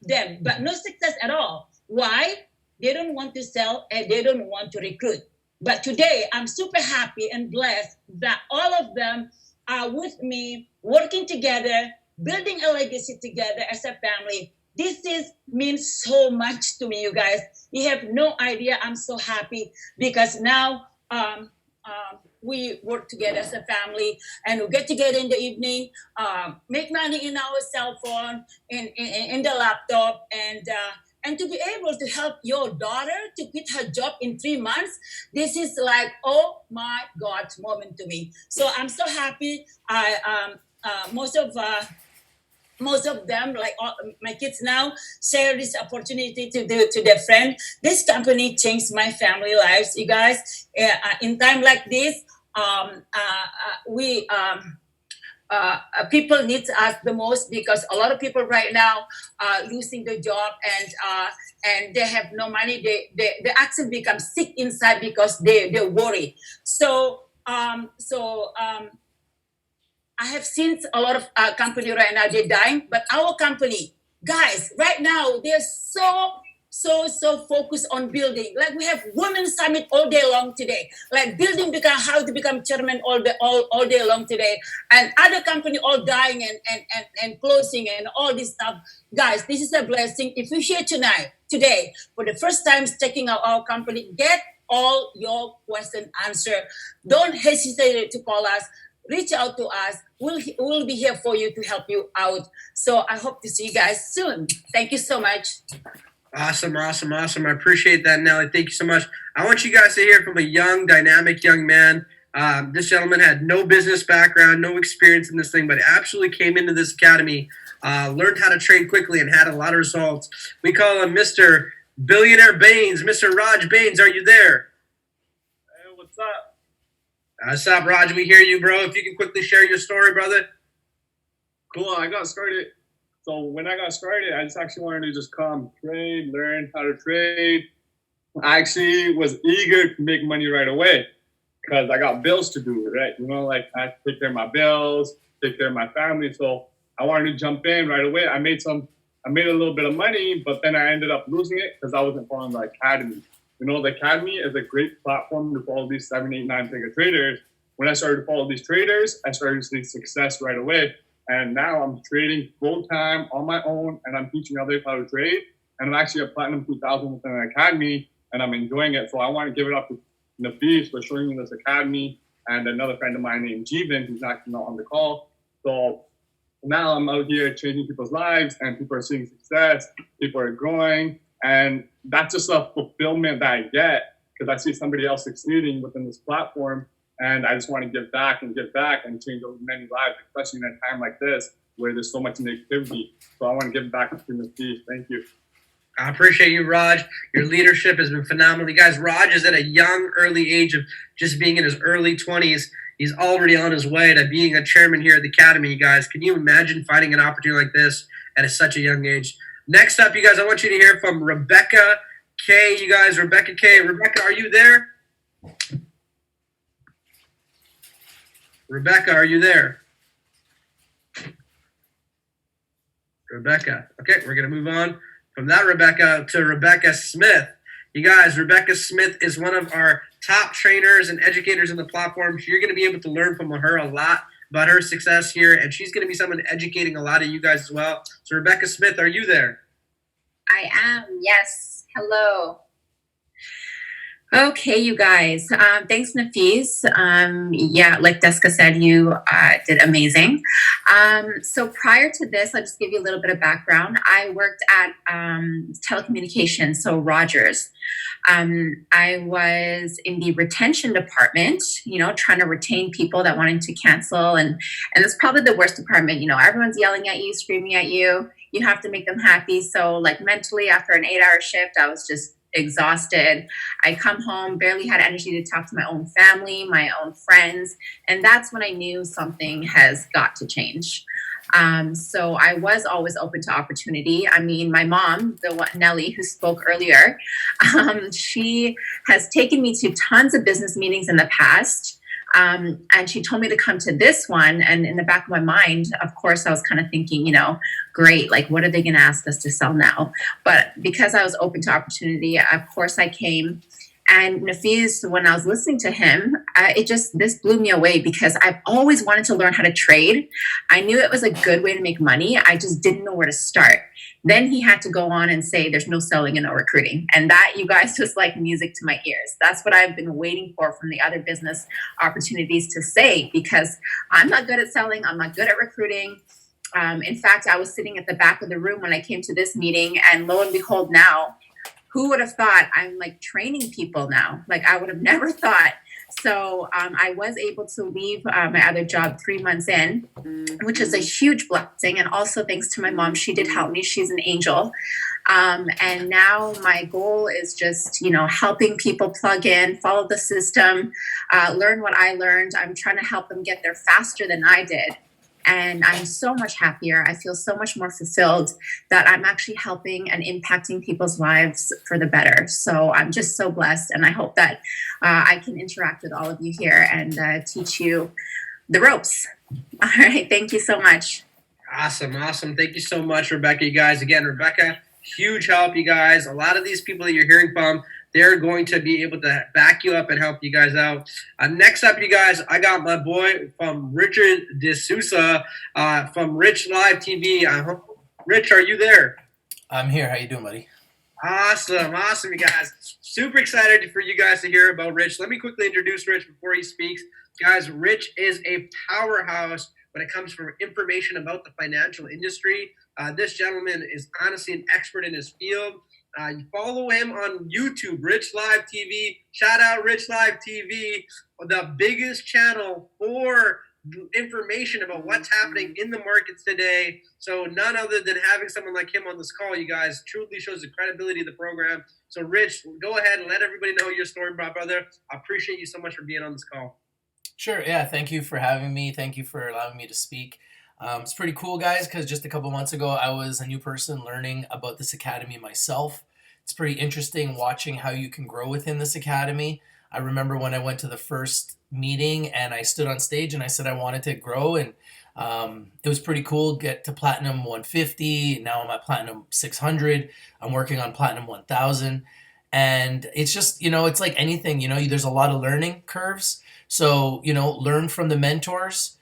them, but no success at all. Why? They don't want to sell and they don't want to recruit. But today, I'm super happy and blessed that all of them are with me, working together, building a legacy together as a family. Means so much to me, you guys. You have no idea. I'm so happy because now we work together as a family and we get together in the evening, make money in our cell phone, in the laptop, and to be able to help your daughter to quit her job in 3 months, this is like, oh my God, moment to me. So I'm so happy. Most of them, like all, my kids now, share this opportunity to their friend. This company changed my family lives, you guys. In time like this, we. People need us the most because a lot of people right now are losing their job and they have no money. They actually become sick inside because they worry. So I have seen a lot of company right now, they're dying, but our company, guys, right now, they're so focused on building. Like we have women's summit all day long today. Like building how to become chairman all day long today. And other company all dying and closing and all this stuff. Guys, this is a blessing. If you're here today, for the first time checking out our company, get all your questions answered. Don't hesitate to call us. Reach out to us. We'll be here for you to help you out. So I hope to see you guys soon. Thank you so much. Awesome. I appreciate that, Nelly. Thank you so much. I want you guys to hear from a young, dynamic young man. This gentleman had no business background, no experience in this thing, but absolutely came into this academy, learned how to trade quickly, and had a lot of results. We call him Mr. Billionaire Baines. Mr. Raj Baines, are you there? Hey, what's up? What's up, Raj? We hear you, bro. If you can quickly share your story, brother. Cool. I got started. So when I got started, I just actually wanted to just come trade, learn how to trade. I actually was eager to make money right away because I got bills to do, right? Like I have to take care of my bills, take care of my family. So I wanted to jump in right away. I made a little bit of money, but then I ended up losing it because I wasn't following the academy. The academy is a great platform to follow these 7, 8, 9 figure traders. When I started to follow these traders, I started to see success right away. And now I'm trading full time on my own, and I'm teaching others how to trade. And I'm actually a Platinum 2000 within an academy, and I'm enjoying it. So I want to give it up to Nafis for showing me this academy, and another friend of mine named Jeevan, who's actually not on the call. So now I'm out here changing people's lives, and people are seeing success. People are growing, and that's just a fulfillment that I get because I see somebody else succeeding within this platform. And I just want to give back and change over many lives, especially in a time like this where there's so much negativity. So I want to give back to the piece. Thank you. I appreciate you, Raj. Your leadership has been phenomenal. You guys, Raj is at a young, early age of just being in his early 20s. He's already on his way to being a chairman here at the Academy, you guys. Can you imagine finding an opportunity like this at such a young age? Next up, you guys, I want you to hear from Rebecca K. You guys, Rebecca K. Rebecca, are you there? Rebecca, are you there? Rebecca. Okay, we're going to move on from that Rebecca to Rebecca Smith. You guys, Rebecca Smith is one of our top trainers and educators in the platform. You're going to be able to learn from her a lot about her success here, and she's going to be someone educating a lot of you guys as well. So, Rebecca Smith, are you there? I am, yes. Hello. Okay, you guys. Thanks, Nafis. Yeah, like Deska said, you did amazing. So prior to this, I'll just give you a little bit of background. I worked at telecommunications, so Rogers. I was in the retention department, trying to retain people that wanted to cancel. And it's probably the worst department. Everyone's yelling at you, screaming at you. You have to make them happy. So like mentally, after an 8-hour shift, I was just exhausted. I come home, barely had energy to talk to my own family, my own friends. And that's when I knew something has got to change. So I was always open to opportunity. I mean, my mom, Nellie, who spoke earlier, she has taken me to tons of business meetings in the past. And she told me to come to this one. And in the back of my mind, of course, I was kind of thinking, great, like, what are they going to ask us to sell now? But because I was open to opportunity, of course, I came. And Nafis, when I was listening to him, this blew me away because I've always wanted to learn how to trade. I knew it was a good way to make money. I just didn't know where to start. Then he had to go on and say, there's no selling and no recruiting. And that, you guys, was like music to my ears. That's what I've been waiting for from the other business opportunities to say, because I'm not good at selling. I'm not good at recruiting. In fact, I was sitting at the back of the room when I came to this meeting, and lo and behold, now, who would have thought I'm like training people now? Like, I would have never thought. So I was able to leave my other job 3 months in, which is a huge blessing. And also thanks to my mom, she did help me. She's an angel. And now my goal is just, helping people plug in, follow the system, learn what I learned. I'm trying to help them get there faster than I did. And I'm so much happier. I feel so much more fulfilled that I'm actually helping and impacting people's lives for the better. So I'm just so blessed. And I hope that I can interact with all of you here and teach you the ropes. All right. Thank you so much. Awesome. Thank you so much, Rebecca. You guys, again, Rebecca, huge help, you guys. A lot of these people that you're hearing from, they're going to be able to back you up and help you guys out. Next up, you guys, I got my boy from Richard D'Souza from Rich Live TV. Rich, are you there? I'm here. How you doing, buddy? Awesome, you guys. Super excited for you guys to hear about Rich. Let me quickly introduce Rich before he speaks. Guys, Rich is a powerhouse when it comes to information about the financial industry. This gentleman is honestly an expert in his field. You follow him on YouTube, Rich Live TV. Shout out Rich Live TV, the biggest channel for information about what's happening in the markets today. So none other than having someone like him on this call, you guys, truly shows the credibility of the program. So Rich, go ahead and let everybody know your story, my brother. I appreciate you so much for being on this call. Sure. Yeah. Thank you for having me. Thank you for allowing me to speak. It's pretty cool, guys, because just a couple months ago, I was a new person learning about this academy myself. It's pretty interesting watching how you can grow within this academy. I remember when I went to the first meeting and I stood on stage and I said I wanted to grow, and it was pretty cool. Get to Platinum 150. Now I'm at Platinum 600. I'm working on Platinum 1000. And it's just, it's like anything, there's a lot of learning curves. So, learn from the mentors.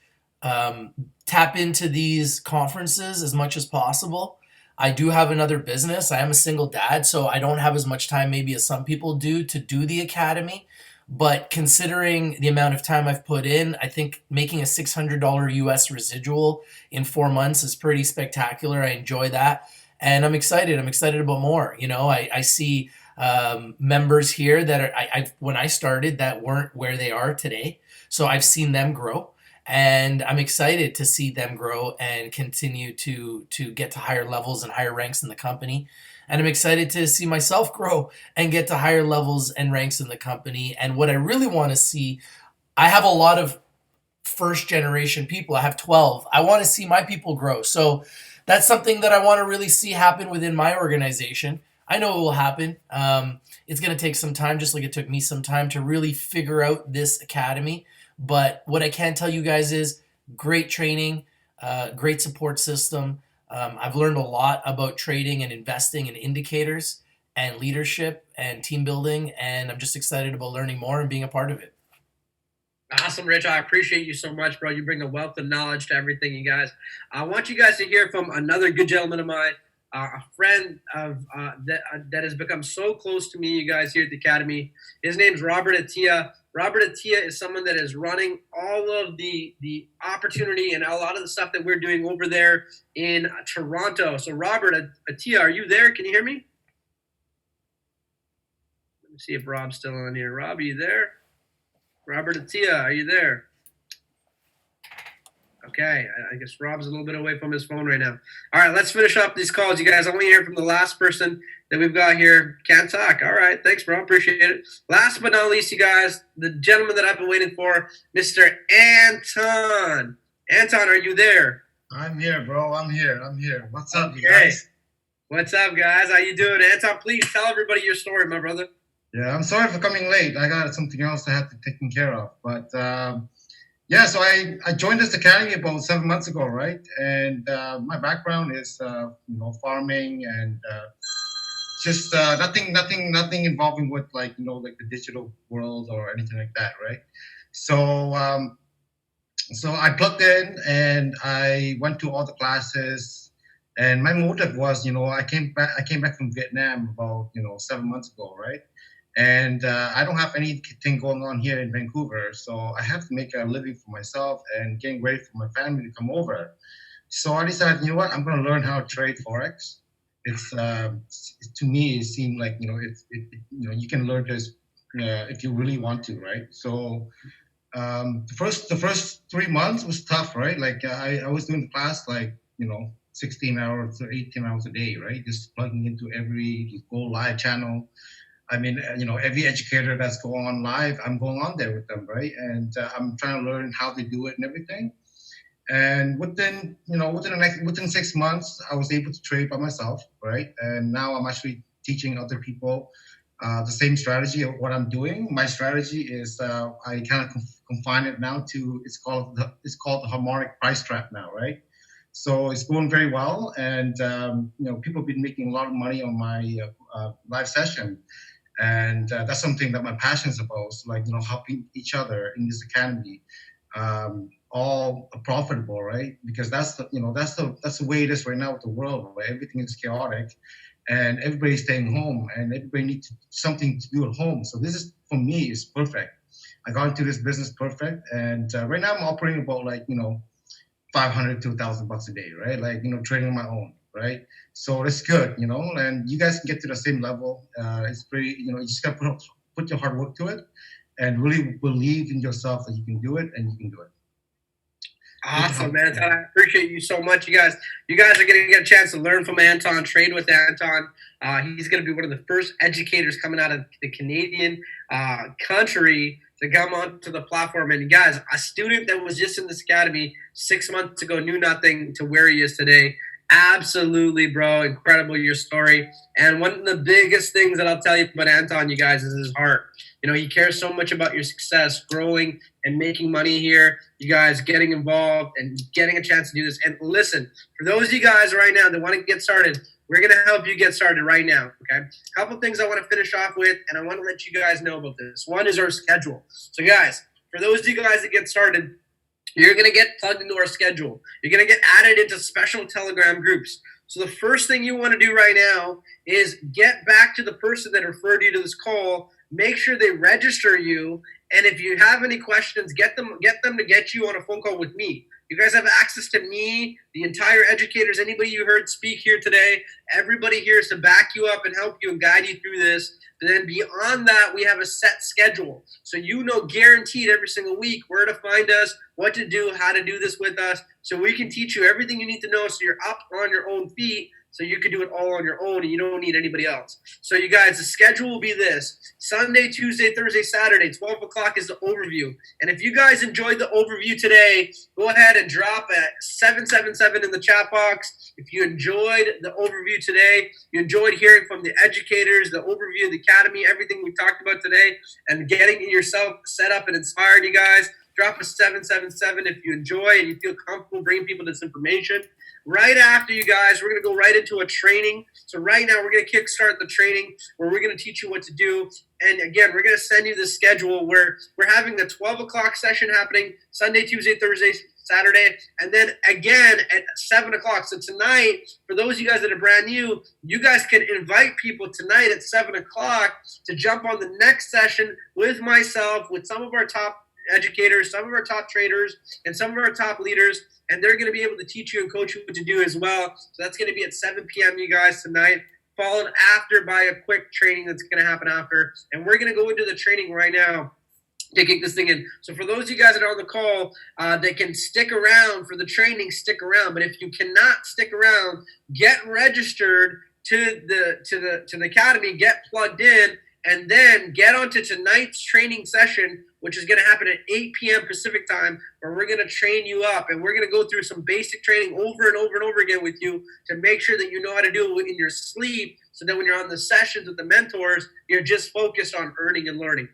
Tap into these conferences as much as possible. I do have another business. I am a single dad, so I don't have as much time maybe as some people do to do the academy. But considering the amount of time I've put in, I think making a $600 US residual in 4 months is pretty spectacular. I enjoy that. And I'm excited. I'm excited about more. I see members here that are, when I started, that weren't where they are today. So I've seen them grow. And I'm excited to see them grow and continue to get to higher levels and higher ranks in the company. And I'm excited to see myself grow and get to higher levels and ranks in the company. And what I really want to see, I have a lot of first generation people. I have 12. I want to see my people grow. So that's something that I want to really see happen within my organization. I know it will happen. It's going to take some time, just like it took me some time to really figure out this academy. But what I can tell you guys is great training, great support system, I've learned a lot about trading and investing and indicators and leadership and team building, and I'm just excited about learning more and being a part of it. Awesome, Rich. I appreciate you so much, bro. You bring a wealth of knowledge to everything, you guys. I want you guys to hear from another good gentleman of mine, a friend of that has become so close to me, you guys, here at the Academy. His name's Robert Attia. Robert Attia is someone that is running all of the opportunity and a lot of the stuff that we're doing over there in Toronto. So, Robert Attia, are you there? Can you hear me? Let me see if Rob's still on here. Rob, are you there? Robert Attia, are you there? Okay, I guess Rob's a little bit away from his phone right now. All right, let's finish up these calls, you guys. I want to hear from the last person that we've got here. Can't talk. All right, thanks, bro. Appreciate it. Last but not least, you guys, the gentleman that I've been waiting for, Mr. Anton. Anton, are you there? I'm here, bro. I'm here. What's up, you Okay. guys? What's up, guys? How you doing? Anton, please tell everybody your story, my brother. Yeah, I'm sorry for coming late. I got something else I had to take care of. But yeah, so I joined this academy about 7 months ago, right? And my background is farming and just nothing involving with like the digital world or anything like that, right? So so I plugged in and I went to all the classes. And my motive was, I came back from Vietnam about 7 months ago, right? And I don't have anything going on here in Vancouver, so I have to make a living for myself and getting ready for my family to come over. So I decided, I'm going to learn how to trade forex. It's to me, it seemed like you can learn this if you really want to, right? So the first 3 months was tough, right? Like I was doing the class 16 hours or 18 hours a day, right? Just plugging into every Go Live channel. I mean, every educator that's going on live, I'm going on there with them, right? And I'm trying to learn how they do it and everything. And within 6 months, I was able to trade by myself, right? And now I'm actually teaching other people the same strategy of what I'm doing. My strategy is I kind of confine it now to it's called the harmonic price trap now, right? So it's going very well, and people have been making a lot of money on my live session. And that's something that my passion is about. So helping each other in this academy, all profitable, right? Because that's the way it is right now with the world, right? Everything is chaotic, and everybody's staying home, and everybody needs something to do at home. So this is, for me, is perfect. I got into this business perfect, and right now I'm operating about $500 to $1,000 a day, right? Trading on my own, right? So it's good, and you guys can get to the same level. It's pretty, you just got to put your hard work to it and really believe in yourself that you can do it, and you can do it. Awesome, Anton. I appreciate you so much, you guys. You guys are going to get a chance to learn from Anton, trade with Anton. He's going to be one of the first educators coming out of the Canadian country to come onto the platform. And guys, a student that was just in this academy 6 months ago knew nothing to where he is today. Absolutely, bro. Incredible, your story. And one of the biggest things that I'll tell you about Anton, you guys, is his heart. He cares so much about your success, growing and making money here. You guys getting involved and getting a chance to do this. And listen, for those of you guys right now that want to get started, we're going to help you get started right now, okay? A couple things I want to finish off with, and I want to let you guys know about this. One is our schedule. So, guys, for those of you guys that get started, you're going to get plugged into our schedule. You're going to get added into special Telegram groups. So the first thing you want to do right now is get back to the person that referred you to this call. Make sure they register you. And if you have any questions, get them to get you on a phone call with me. You guys have access to me, the entire educators, anybody you heard speak here today. Everybody here is to back you up and help you and guide you through this. And then beyond that, we have a set schedule. So guaranteed every single week where to find us, what to do, how to do this with us. So we can teach you everything you need to know so you're up on your own feet. So you can do it all on your own and you don't need anybody else. So you guys, the schedule will be this. Sunday, Tuesday, Thursday, Saturday, 12 o'clock is the overview. And if you guys enjoyed the overview today, go ahead and drop a 777 in the chat box. If you enjoyed the overview today, you enjoyed hearing from the educators, the overview of the academy, everything we talked about today, and getting yourself set up and inspired, you guys, drop a 777 if you enjoy and you feel comfortable bringing people this information. right after, you guys, we're going to go right into a training. So right now, we're going to kickstart the training where we're going to teach you what to do. And again, we're going to send you the schedule where we're having a 12 o'clock session happening Sunday, Tuesday, Thursday, Saturday, and then again at 7 o'clock. So tonight, for those of you guys that are brand new, you guys can invite people tonight at 7 o'clock to jump on the next session with myself, with some of our top educators, some of our top traders, and some of our top leaders, and they're going to be able to teach you and coach you what to do as well. So that's going to be at 7 p.m. you guys tonight, followed after by a quick training that's going to happen after. And we're going to go into the training right now to kick this thing in. So for those of you guys that are on the call, they can stick around for the training, stick around. But if you cannot stick around, get registered to the academy, get plugged in, and then get onto tonight's training session, which is going to happen at 8 p.m. Pacific time, where we're going to train you up, and we're going to go through some basic training over and over and over again with you to make sure that you know how to do it in your sleep, so that when you're on the sessions with the mentors, you're just focused on earning and learning.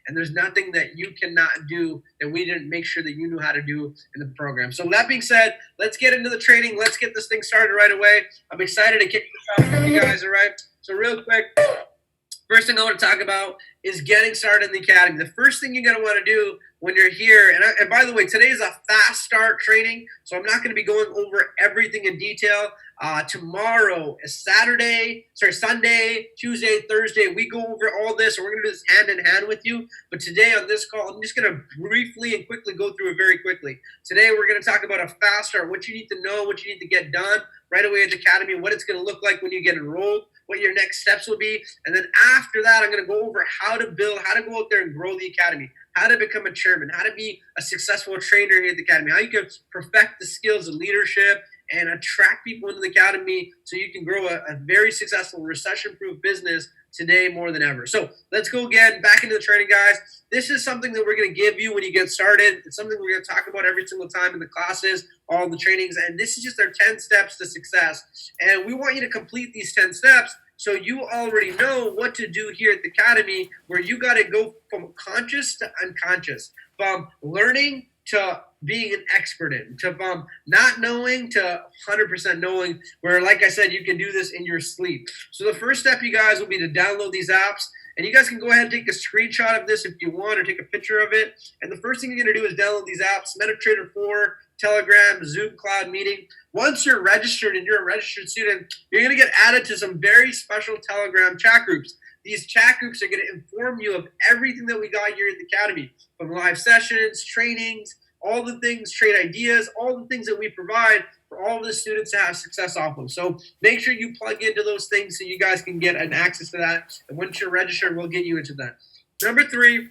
And there's nothing that you cannot do that we didn't make sure that you knew how to do in the program. So with that being said, let's get into the training. Let's get this thing started right away. I'm excited to kick this off with you guys, all right? So real quick, first thing I want to talk about is getting started in the academy. The first thing you're going to want to do when you're here, and by the way, today is a fast start training, so I'm not going to be going over everything in detail. Tomorrow is Sunday, Tuesday, Thursday. We go over all this, and we're going to do this hand in hand with you. But today on this call, I'm just going to briefly and quickly go through it very quickly. Today, we're going to talk about a fast start, what you need to know, what you need to get done right away at the academy, what it's going to look like when you get enrolled, what your next steps will be. And then after that, I'm going to go over how to build, how to go out there and grow the academy, how to become a chairman, how to be a successful trainer here at the academy, how you can perfect the skills of leadership and attract people into the academy so you can grow a very successful recession-proof business today more than ever. So let's go again back into the training, guys. This is something that we're going to give you when you get started. It's something we're going to talk about every single time in the classes, all the trainings, and this is just our 10 steps to success. And we want you to complete these 10 steps so you already know what to do here at the academy, where you got to go from conscious to unconscious, from learning to being an expert in, to not knowing to 100% knowing, where, like I said, you can do this in your sleep. So the first step, you guys, will be to download these apps. And you guys can go ahead and take a screenshot of this if you want, or take a picture of it. And the first thing you're going to do is download these apps: MetaTrader 4, Telegram, Zoom Cloud Meeting. Once you're registered and you're a registered student, you're going to get added to some very special Telegram chat groups. These chat groups are going to inform you of everything that we got here at the academy, from live sessions, trainings, all the things, trade ideas, all the things that we provide for all of the students to have success off of. So make sure you plug into those things so you guys can get an access to that. And once you're registered, we'll get you into that. Number 3,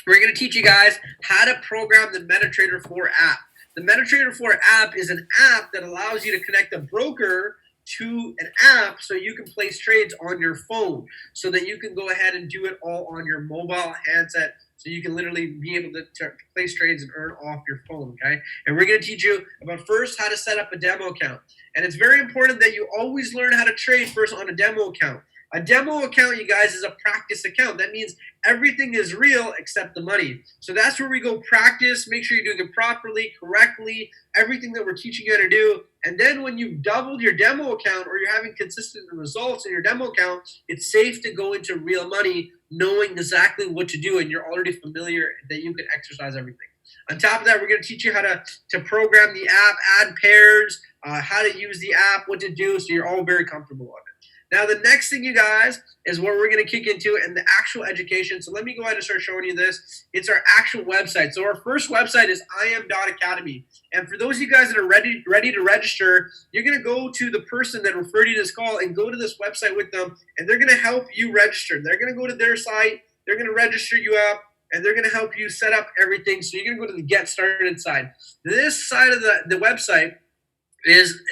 we're going to teach you guys how to program the MetaTrader 4 app. The MetaTrader 4 app is an app that allows you to connect a broker to an app so you can place trades on your phone, so that you can go ahead and do it all on your mobile handset. So you can literally be able to place trades and earn off your phone, okay? And we're going to teach you about first how to set up a demo account. And it's very important that you always learn how to trade first on a demo account. A demo account, you guys, is a practice account. That means everything is real except the money. So that's where we go practice, make sure you're doing it properly, correctly, everything that we're teaching you how to do. And then when you've doubled your demo account, or you're having consistent results in your demo account, it's safe to go into real money, knowing exactly what to do, and you're already familiar that you can exercise everything. On top of that, we're going to teach you how to program the app, add pairs, how to use the app, what to do, so you're all very comfortable on it. Now, the next thing, you guys, is what we're going to kick into, and the actual education. So let me go ahead and start showing you this. It's our actual website. So our first website is iam.academy. And for those of you guys that are ready to register, you're going to go to the person that referred you to this call and go to this website with them, and they're going to help you register. They're going to go to their site, they're going to register you up, and they're going to help you set up everything. So you're going to go to the Get Started side. This side of the website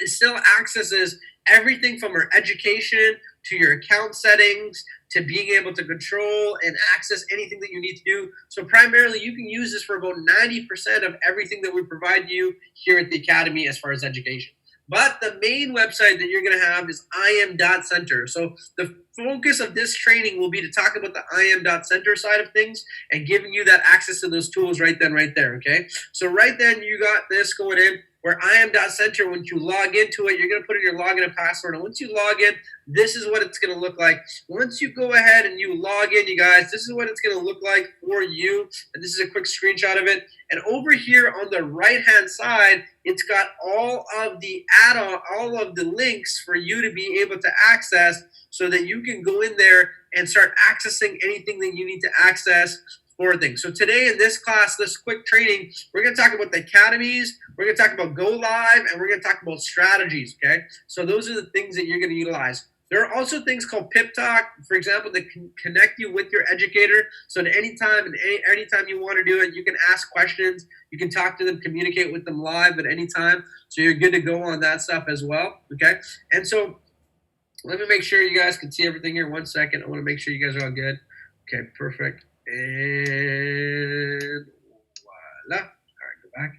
still accesses everything from our education to your account settings to being able to control and access anything that you need to do. So primarily, you can use this for about 90% of everything that we provide you here at the Academy as far as education. But the main website that you're going to have is iam.center. So the focus of this training will be to talk about the iam.center side of things and giving you that access to those tools right then, right there, okay? So right then, you got this going in. where IAM.center, once you log into it, you're going to put in your login and password. And once you log in, this is what it's going to look like. Once you go ahead and you log in, you guys, this is what it's going to look like for you. And this is a quick screenshot of it. And over here on the right-hand side, it's got all of the add-on, all of the links for you to be able to access so that you can go in there and start accessing anything that you need to access for things. So today in this class, this quick training, we're going to talk about the academies, we're going to talk about go live, and we're going to talk about strategies, okay? So those are the things that you're going to utilize. There are also things called Pip Talk, for example, that can connect you with your educator. So at any time, and anytime you want to do it, you can ask questions, you can talk to them, communicate with them live at any time. So you're good to go on that stuff as well, okay? And so let me make sure you guys can see everything here. 1 second. I want to make sure you guys are all good. Okay, perfect. And voila. All right, go back.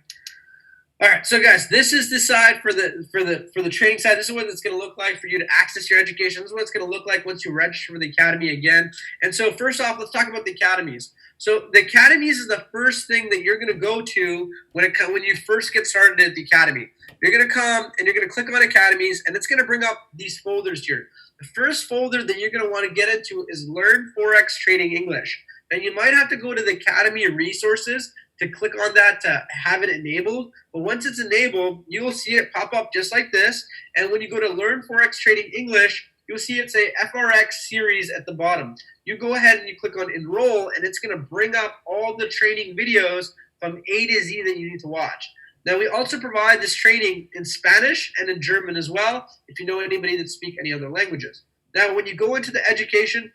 All right, so guys, this is the side for the training side. This is what it's going to look like for you to access your education. This is what it's going to look like once you register for the academy again. And so first off, let's talk about the academies. So the academies is the first thing that you're going to go to when you first get started at the academy. You're going to come and you're going to click on academies, and it's going to bring up these folders here. The first folder that you're going to want to get into is Learn Forex Trading English. And you might have to go to the academy resources to click on that to have it enabled. But once it's enabled, you will see it pop up just like this. And when you go to Learn Forex Trading English, you'll see it say FRX series at the bottom. You go ahead and you click on enroll, and it's going to bring up all the training videos from A to Z that you need to watch. Now, we also provide this training in Spanish and in German as well, if you know anybody that speaks any other languages. Now, when you go into the education,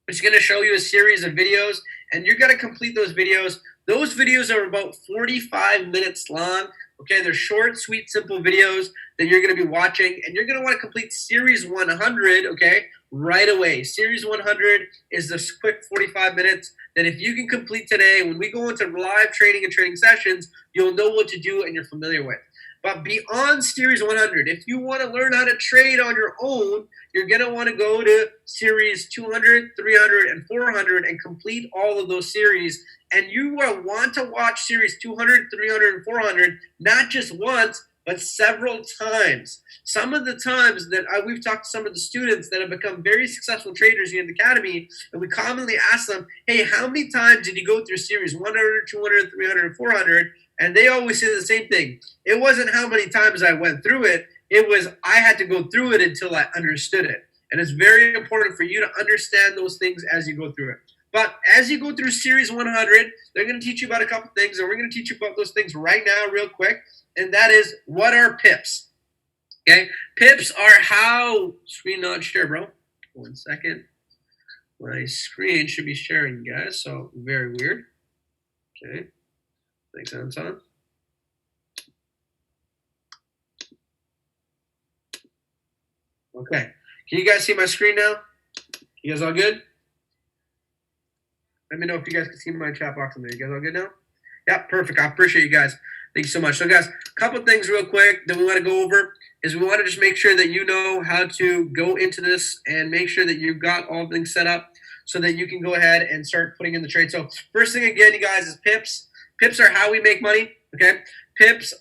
it's going to show you a series of videos, and you're going to complete those videos. Those videos are about 45 minutes long. Okay, they're short, sweet, simple videos that you're going to be watching, and you're going to want to complete Series 100, okay, right away. Series 100 is this quick 45 minutes that if you can complete today, when we go into live training and training sessions, you'll know what to do and you're familiar with. But beyond Series 100, if you want to learn how to trade on your own, you're going to want to go to Series 200, 300, and 400 and complete all of those series. And you will want to watch Series 200, 300, and 400, not just once, but several times. Some of the times that we've talked to some of the students that have become very successful traders here in the academy, and we commonly ask them, hey, how many times did you go through Series 100, 200, 300, and 400? And they always say the same thing. It wasn't how many times I went through it. It was I had to go through it until I understood it. And it's very important for you to understand those things as you go through it. But as you go through Series 100, they're going to teach you about a couple things, and we're going to teach you about those things right now real quick. And that is, what are pips? Okay, pips are how, screen not share, bro. 1 second. My screen should be sharing, guys, so very weird. Okay, thanks, Anton. Okay, can you guys see my screen now? You guys all good? Let me know if you guys can see my chat box in there. You guys all good now? Yeah, perfect. I appreciate you guys. Thank you so much. So, guys, a couple things real quick that we want to go over is we want to just make sure that you know how to go into this and make sure that you've got all things set up so that you can go ahead and start putting in the trade. So, first thing again, you guys, is pips. Pips are how we make money. Okay, pips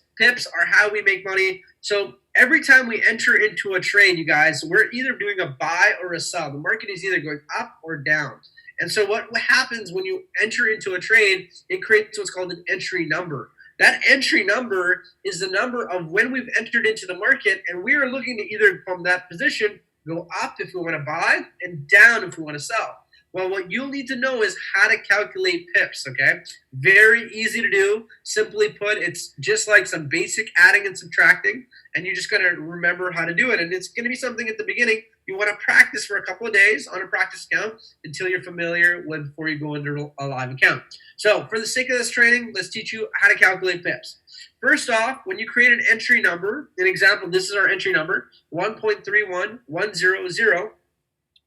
are how we make money. So every time we enter into a trade, you guys, we're either doing a buy or a sell. The market is either going up or down. And so what happens when you enter into a trade, it creates what's called an entry number. That entry number is the number of when we've entered into the market, and we are looking to either from that position go up if we want to buy and down if we want to sell. Well, what you'll need to know is how to calculate pips, okay? Very easy to do. Simply put, it's just like some basic adding and subtracting, and you just got to remember how to do it. And it's going to be something at the beginning you want to practice for a couple of days on a practice account until you're familiar with before you go into a live account. So for the sake of this training, let's teach you how to calculate pips. First off, when you create an entry number, an example, this is our entry number, 1.31100,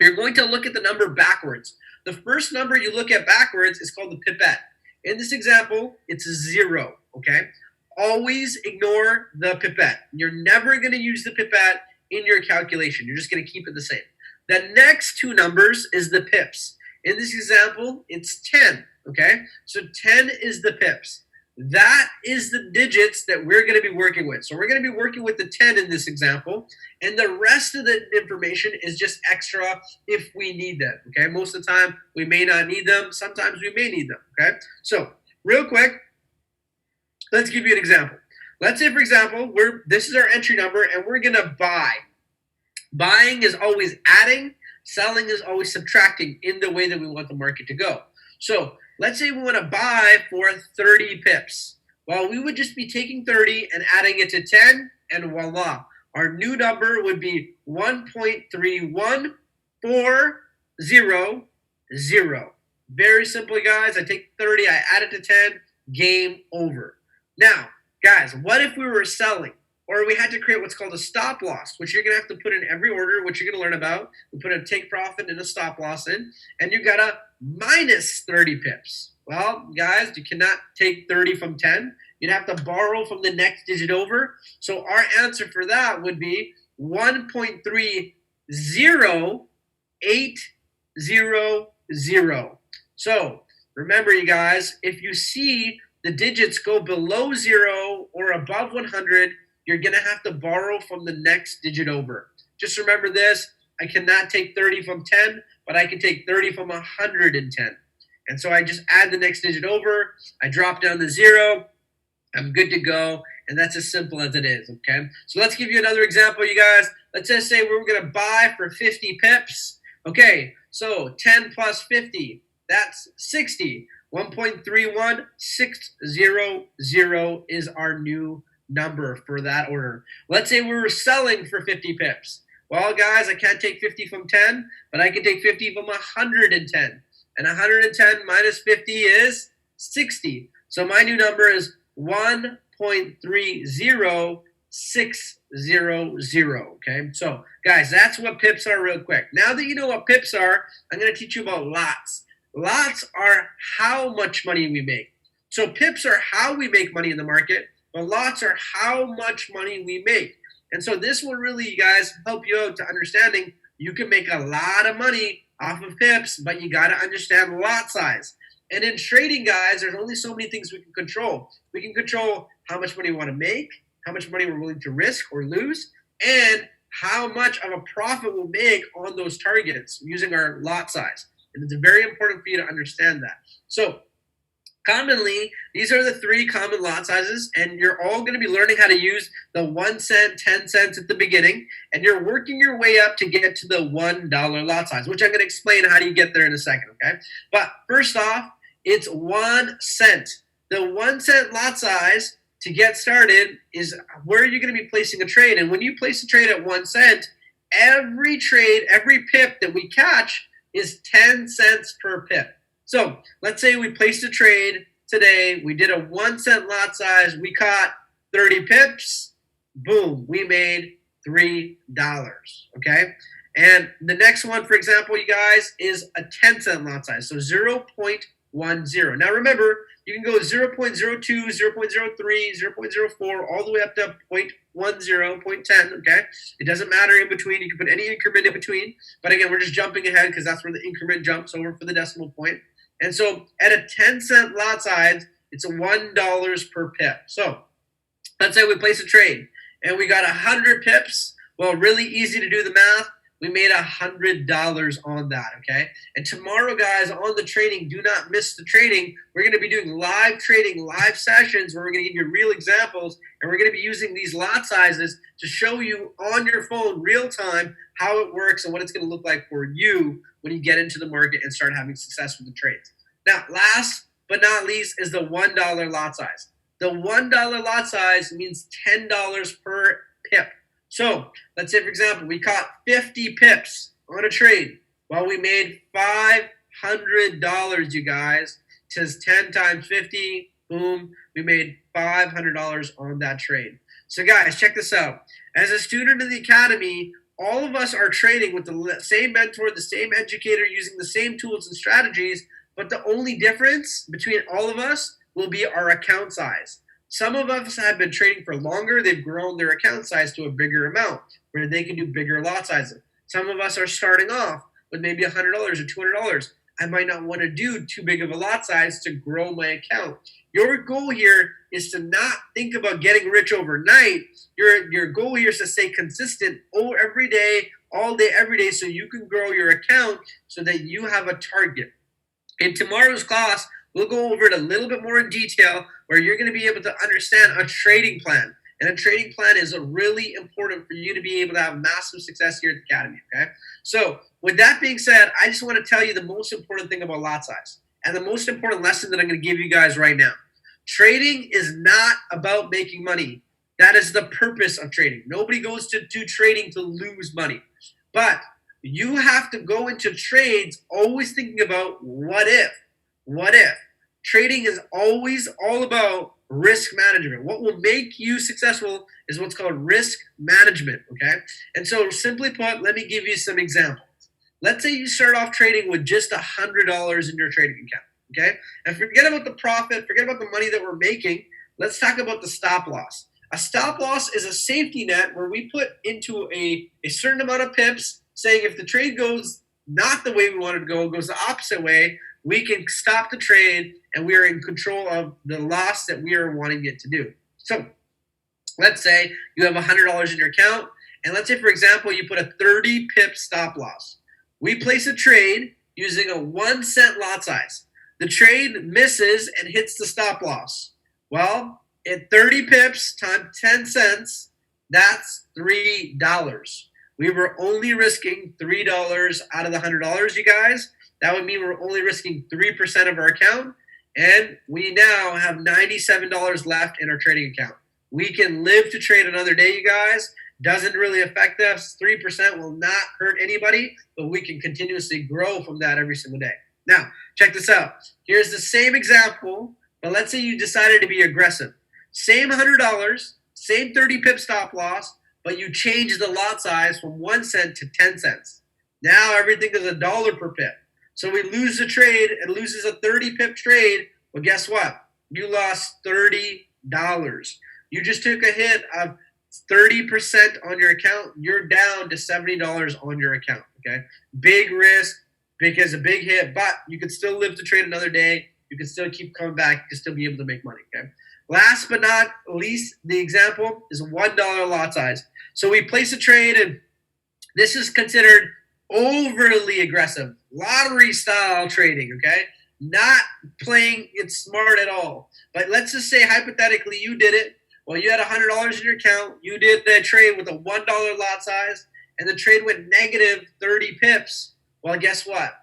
you're going to look at the number backwards. The first number you look at backwards is called the pipette. In this example, it's a 0, okay? Always ignore the pipette. You're never going to use the pipette in your calculation. You're just going to keep it the same. The next two numbers is the pips. In this example, it's 10, okay? So 10 is the pips. that is the digits that we're going to be working with. So we're going to be working with the 10 in this example, and the rest of the information is just extra if we need them, okay? Most of the time, we may not need them. Sometimes we may need them, okay? So real quick, let's give you an example. Let's say, for example, this is our entry number, and we're going to buy. Buying is always adding. Selling is always subtracting in the way that we want the market to go. So let's say we want to buy for 30 pips. Well, we would just be taking 30 and adding it to 10, and voila. Our new number would be 1.31400. Very simple, guys. I take 30, I add it to 10, game over. Now, guys, what if we were selling? Or we had to create what's called a stop loss, which you're going to have to put in every order, which you're going to learn about. We put a take profit and a stop loss in, and you got a minus 30 pips. Well, guys, you cannot take 30 from 10. You'd have to borrow from the next digit over. So our answer for that would be 1.30800. So remember, you guys, if you see the digits go below 0 or above 100, you're going to have to borrow from the next digit over. Just remember this. I cannot take 30 from 10, but I can take 30 from 110. And so I just add the next digit over. I drop down to 0. I'm good to go. And that's as simple as it is, okay? So let's give you another example, you guys. Let's just say we're going to buy for 50 pips. Okay, so 10 plus 50, that's 60. 1.31600 is our new number for that order. Let's say we were selling for 50 pips. Well, guys, I can't take 50 from 10, but I can take 50 from 110. And 110 minus 50 is 60. So my new number is 1.30600. Okay, so guys, that's what pips are real quick. Now that you know what pips are, I'm going to teach you about lots. Lots are how much money we make. So pips are how we make money in the market, but lots are how much money we make. And so this will really, you guys, help you out to understanding you can make a lot of money off of pips, but you got to understand lot size. And in trading, guys, there's only so many things we can control. We can control how much money we want to make, how much money we're willing to risk or lose, and how much of a profit we'll make on those targets using our lot size. And it's very important for you to understand that. So commonly, these are the 3 common lot sizes, and you're all going to be learning how to use the 1 cent, 10 cents at the beginning, and you're working your way up to get to the $1 lot size, which I'm going to explain how do you get there in a second, okay? But first off, it's 1 cent. The 1 cent lot size to get started is where you're going to be placing a trade, and when you place a trade at 1 cent, every trade, every pip that we catch is 10 cents per pip. So let's say we placed a trade today. We did a 1 cent lot size. We caught 30 pips. Boom, we made $3. Okay. And the next one, for example, you guys, is a 10 cent lot size. So 0.10. Now remember, you can go 0.02, 0.03, 0.04, all the way up to 0.10, 0.10, okay? It doesn't matter in between. You can put any increment in between. But again, we're just jumping ahead because that's where the increment jumps over for the decimal point. And so at a 10 cent lot size, it's $1 per pip. So let's say we place a trade and we got 100 pips. Well, really easy to do the math. We made $100 on that, okay? And tomorrow, guys, on the training, do not miss the training. We're going to be doing live trading, live sessions where we're going to give you real examples, and we're going to be using these lot sizes to show you on your phone real time how it works and what it's going to look like for you when you get into the market and start having success with the trades. Now, last but not least is the $1 lot size. The $1 lot size means $10 per pip. So let's say, for example, we caught 50 pips on a trade. Well, we made $500, you guys. It says 10 times 50, boom, we made $500 on that trade. So guys, check this out. As a student in the academy, all of us are trading with the same mentor, the same educator, using the same tools and strategies, but the only difference between all of us will be our account size. Some of us have been trading for longer. They've grown their account size to a bigger amount where they can do bigger lot sizes. Some of us are starting off with maybe $100 or $200. I might not want to do too big of a lot size to grow my account. Your goal here is to not think about getting rich overnight. Your goal here is to stay consistent every day, all day, every day, so you can grow your account so that you have a target. In tomorrow's class, we'll go over it a little bit more in detail where you're going to be able to understand a trading plan. And a trading plan is really important for you to be able to have massive success here at the Academy, okay? So with that being said, I just want to tell you the most important thing about lot size and the most important lesson that I'm going to give you guys right now. Trading is not about making money. That is the purpose of trading. Nobody goes to do trading to lose money. But you have to go into trades always thinking about what if. What if? Trading is always all about risk management. What will make you successful is what's called risk management, okay? And so simply put, let me give you some examples. Let's say you start off trading with just $100 in your trading account, okay? And forget about the profit, forget about the money that we're making. Let's talk about the stop loss. A stop loss is a safety net where we put into a certain amount of pips, saying if the trade goes not the way we want it to go, goes the opposite way, we can stop the trade and we are in control of the loss that we are wanting it to do. So let's say you have $100 in your account, and let's say, for example, you put a 30 pip stop loss. We place a trade using a 1 cent lot size. The trade misses and hits the stop loss. Well, at 30 pips times 10 cents, that's $3. We were only risking $3 out of the $100, you guys. That would mean we're only risking 3% of our account, and we now have $97 left in our trading account. We can live to trade another day, you guys. Doesn't really affect us. 3% will not hurt anybody, but we can continuously grow from that every single day. Now, check this out. Here's the same example, but let's say you decided to be aggressive. Same $100, same 30 pip stop loss, but you change the lot size from 1 cent to 10 cents. Now everything is $1 per pip. So we lose the trade. It loses a 30 pip trade. Well, guess what? You lost $30. You just took a hit of 30% on your account. You're down to $70 on your account, okay? Big risk because a big hit, but you can still live to trade another day. You can still keep coming back. You can still be able to make money, okay? Last but not least, the example is $1 lot size. So we place a trade, and this is considered overly aggressive, lottery style trading, okay? Not playing it smart at all. But let's just say hypothetically you did it. Well, you had $100 in your account. You did the trade with a $1 lot size, and the trade went negative 30 pips. Well, guess what?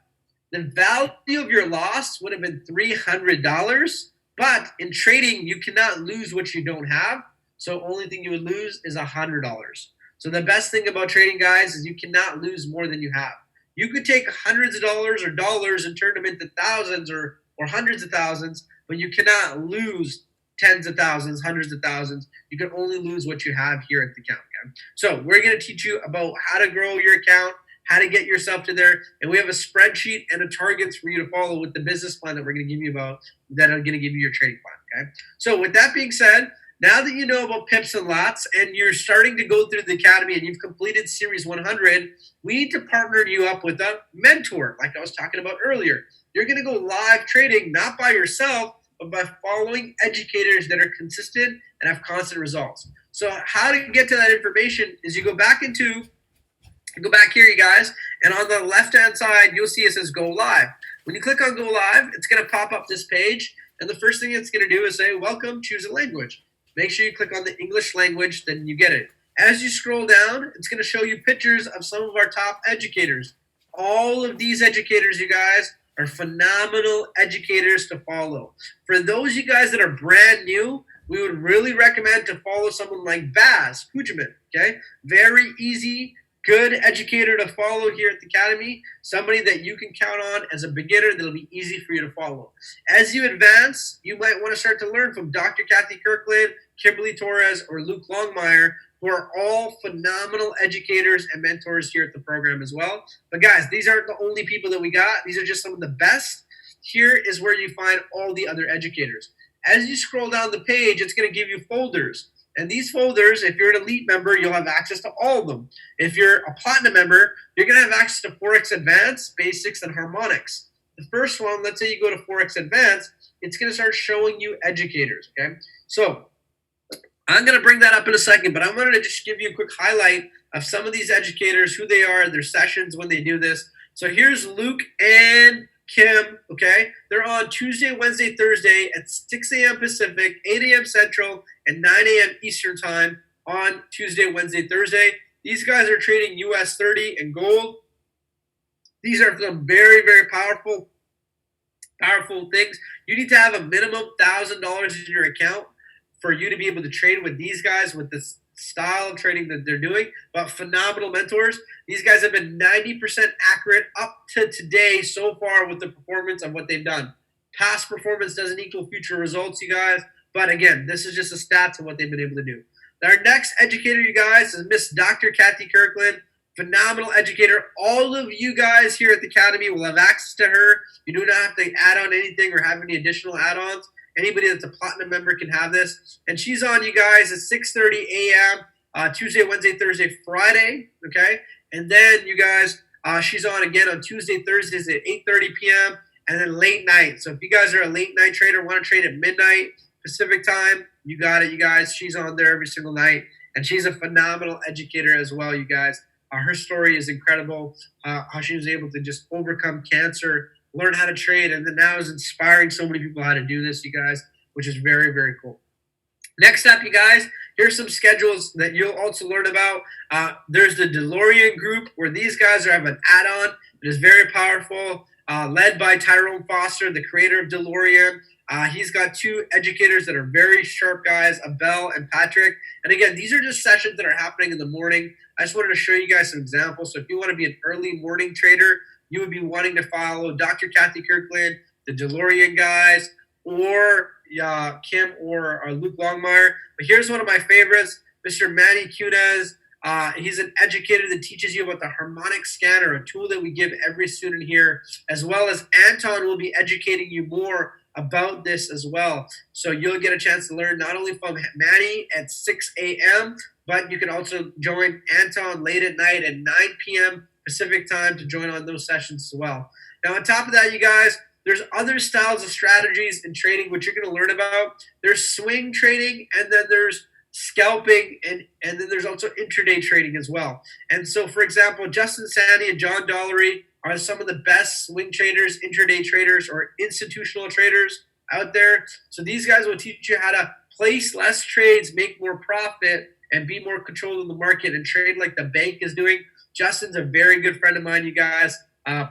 The value of your loss would have been $300. But in trading, you cannot lose what you don't have. So only thing you would lose is $100. So the best thing about trading, guys, is you cannot lose more than you have. You could take hundreds of dollars or dollars and turn them into thousands or hundreds of thousands, but you cannot lose tens of thousands, hundreds of thousands. You can only lose what you have here at the account. Okay? So we're going to teach you about how to grow your account, how to get yourself to there, and we have a spreadsheet and a targets for you to follow with the business plan that we're going to give you about, that are going to give you your trading plan. Okay. So with that being said, now that you know about pips and lots and you're starting to go through the academy and you've completed series 100, we need to partner you up with a mentor, like I was talking about earlier. You're going to go live trading, not by yourself, but by following educators that are consistent and have constant results. So how to get to that information is you go back here, you guys, and on the left-hand side, you'll see it says Go Live. When you click on Go Live, it's going to pop up this page, and the first thing it's going to do is say, welcome, choose a language. Make sure you click on the English language, then you get it. As you scroll down, it's going to show you pictures of some of our top educators. All of these educators, you guys, are phenomenal educators to follow. For those you guys that are brand new, we would really recommend to follow someone like Baz Hujaman, okay? Very easy, good educator to follow here at the Academy, somebody that you can count on as a beginner that'll be easy for you to follow. As you advance, you might want to start to learn from Dr. Kathy Kirkland, Kimberly Torres, or Luke Longmire, who are all phenomenal educators and mentors here at the program as well. But guys, these aren't the only people that we got. These are just some of the best. Here is where you find all the other educators. As you scroll down the page, it's going to give you folders. And these folders, if you're an elite member, you'll have access to all of them. If you're a platinum member, you're going to have access to Forex Advanced, Basics, and Harmonics. The first one, let's say you go to Forex Advanced, it's going to start showing you educators, okay? So I'm going to bring that up in a second, but I wanted to just give you a quick highlight of some of these educators, who they are, their sessions when they do this. So here's Luke and Kim, okay? They're on Tuesday, Wednesday, Thursday at 6 a.m. Pacific, 8 a.m. Central, and 9 a.m. Eastern time on Tuesday, Wednesday, Thursday. These guys are trading US 30 and gold. These are some very, very powerful things. You need to have a minimum $1,000 in your account for you to be able to trade with these guys with this style of trading that they're doing. But phenomenal mentors. These guys have been 90% accurate up to today so far with the performance of what they've done. Past performance doesn't equal future results, you guys. But again, this is just a stats of what they've been able to do. Our next educator, you guys, is Miss Dr. Kathy Kirkland. Phenomenal educator. All of you guys here at the Academy will have access to her. You do not have to add on anything or have any additional add-ons. Anybody that's a platinum member can have this. And she's on, you guys, at 6:30 a.m. Tuesday, Wednesday, Thursday, Friday. Okay? And then, you guys, she's on again on Tuesday, Thursdays at 8:30 p.m. And then late night. So if you guys are a late night trader, want to trade at midnight Pacific time, you got it, you guys. She's on there every single night. And she's a phenomenal educator as well, you guys. Her story is incredible, how she was able to just overcome cancer, learn how to trade, and then now is inspiring so many people how to do this, you guys, which is very, very cool. Next up, you guys, here's some schedules that you'll also learn about. There's the DeLorean group, where these guys have an add-on that is very powerful, led by Tyrone Foster, the creator of DeLorean. He's got two educators that are very sharp guys, Abel and Patrick. And again, these are just sessions that are happening in the morning. I just wanted to show you guys some examples. So if you want to be an early morning trader, you would be wanting to follow Dr. Kathy Kirkland, the DeLorean guys, or Kim or Luke Longmire. But here's one of my favorites, Mr. Manny Cunez. He's an educator that teaches you about the harmonic scanner, a tool that we give every student here, as well as Anton will be educating you more about this as well. So you'll get a chance to learn not only from Manny at 6 a.m., but you can also join Anton late at night at 9 p.m. Pacific time to join on those sessions as well. Now, on top of that, you guys, there's other styles of strategies in trading which you're going to learn about. There's swing trading, and then there's scalping, and then there's also intraday trading as well. And so, for example, Justin Sandy and John Dollery are some of the best swing traders, intraday traders, or institutional traders out there. So these guys will teach you how to place less trades, make more profit, and be more controlled in the market and trade like the bank is doing. Justin's a very good friend of mine, you guys.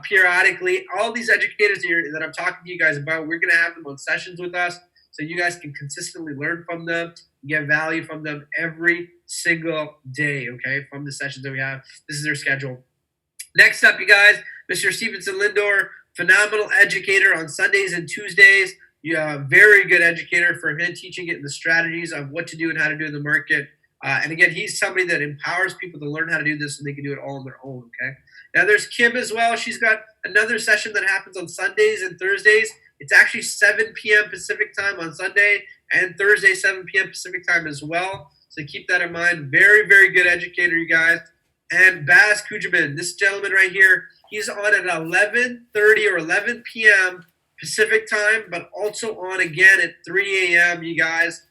Periodically, all these educators that I'm talking to you guys about, we're going to have them on sessions with us so you guys can consistently learn from them, get value from them every single day, okay, from the sessions that we have. This is their schedule. Next up, you guys, Mr. Stevenson Lindor, phenomenal educator on Sundays and Tuesdays. Very good educator for him, teaching it in the strategies of what to do and how to do in the market. And again, he's somebody that empowers people to learn how to do this so they can do it all on their own, okay? Now, there's Kim as well. She's got another session that happens on Sundays and Thursdays. It's actually 7 p.m. Pacific time on Sunday and Thursday, 7 p.m. Pacific time as well. So keep that in mind. Very, very good educator, you guys. And Baz Kujaman, this gentleman right here, he's on at 11:30 or 11 p.m. Pacific time, but also on again at 3 a.m., you guys.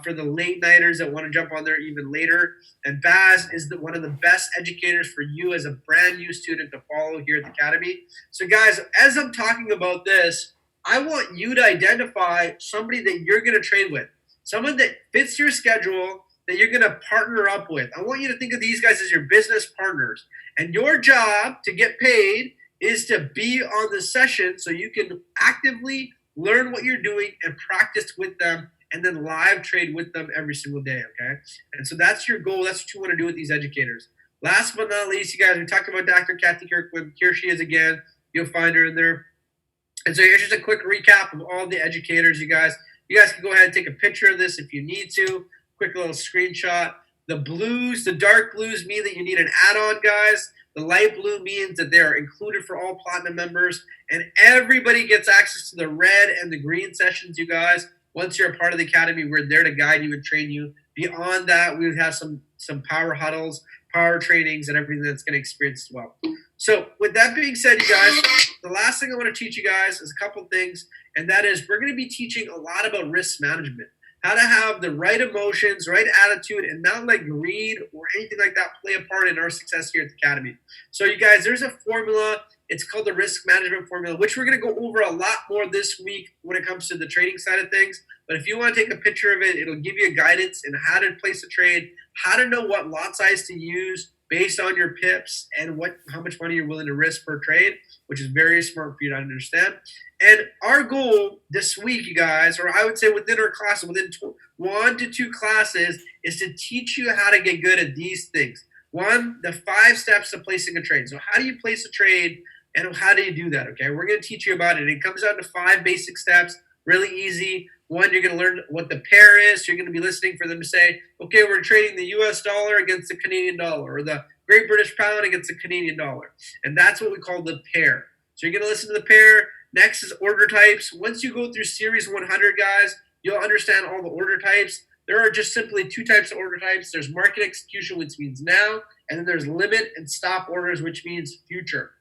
For the late nighters that want to jump on there even later. And Baz is one of the best educators for you as a brand new student to follow here at the Academy. So guys, as I'm talking about this, I want you to identify somebody that you're going to trade with, someone that fits your schedule, that you're going to partner up with. I want you to think of these guys as your business partners. And your job to get paid is to be on the session so you can actively learn what you're doing and practice with them, and then live trade with them every single day, okay? And so that's your goal. That's what you want to do with these educators. Last but not least, you guys, we talked about Dr. Kathy Kirkland. Here she is again. You'll find her in there. And so here's just a quick recap of all the educators, you guys. You guys can go ahead and take a picture of this if you need to. Quick little screenshot. The blues, the dark blues mean that you need an add-on, guys. The light blue means that they're included for all platinum members. And everybody gets access to the red and the green sessions, you guys. Once you're a part of the Academy, we're there to guide you and train you. Beyond that, we would have some power huddles, power trainings, and everything that's going to experience as well. So with that being said, you guys, the last thing I want to teach you guys is a couple things, and that is we're going to be teaching a lot about risk management, how to have the right emotions, right attitude, and not let greed or anything like that play a part in our success here at the Academy. So you guys, there's a formula. It's called the risk management formula, which we're going to go over a lot more this week when it comes to the trading side of things. But if you want to take a picture of it, it'll give you a guidance in how to place a trade, how to know what lot size to use based on your pips, and how much money you're willing to risk per trade, which is very smart for you to understand. And our goal this week, you guys, or I would say within our class, within 1 to 2 classes, is to teach you how to get good at these things. One, the 5 steps to placing a trade. So how do you place a trade, and how do you do that? Okay, we're going to teach you about it. It comes down to 5 basic steps, really easy. One, you're going to learn what the pair is. So you're going to be listening for them to say, okay, we're trading the US dollar against the Canadian dollar, or the Great British Pound against the Canadian dollar. And that's what we call the pair. So you're going to listen to the pair. Next is order types. Once you go through Series 100, guys, you'll understand all the order types. There are just simply 2 types of order types. There's market execution, which means now, and then there's limit and stop orders, which means future,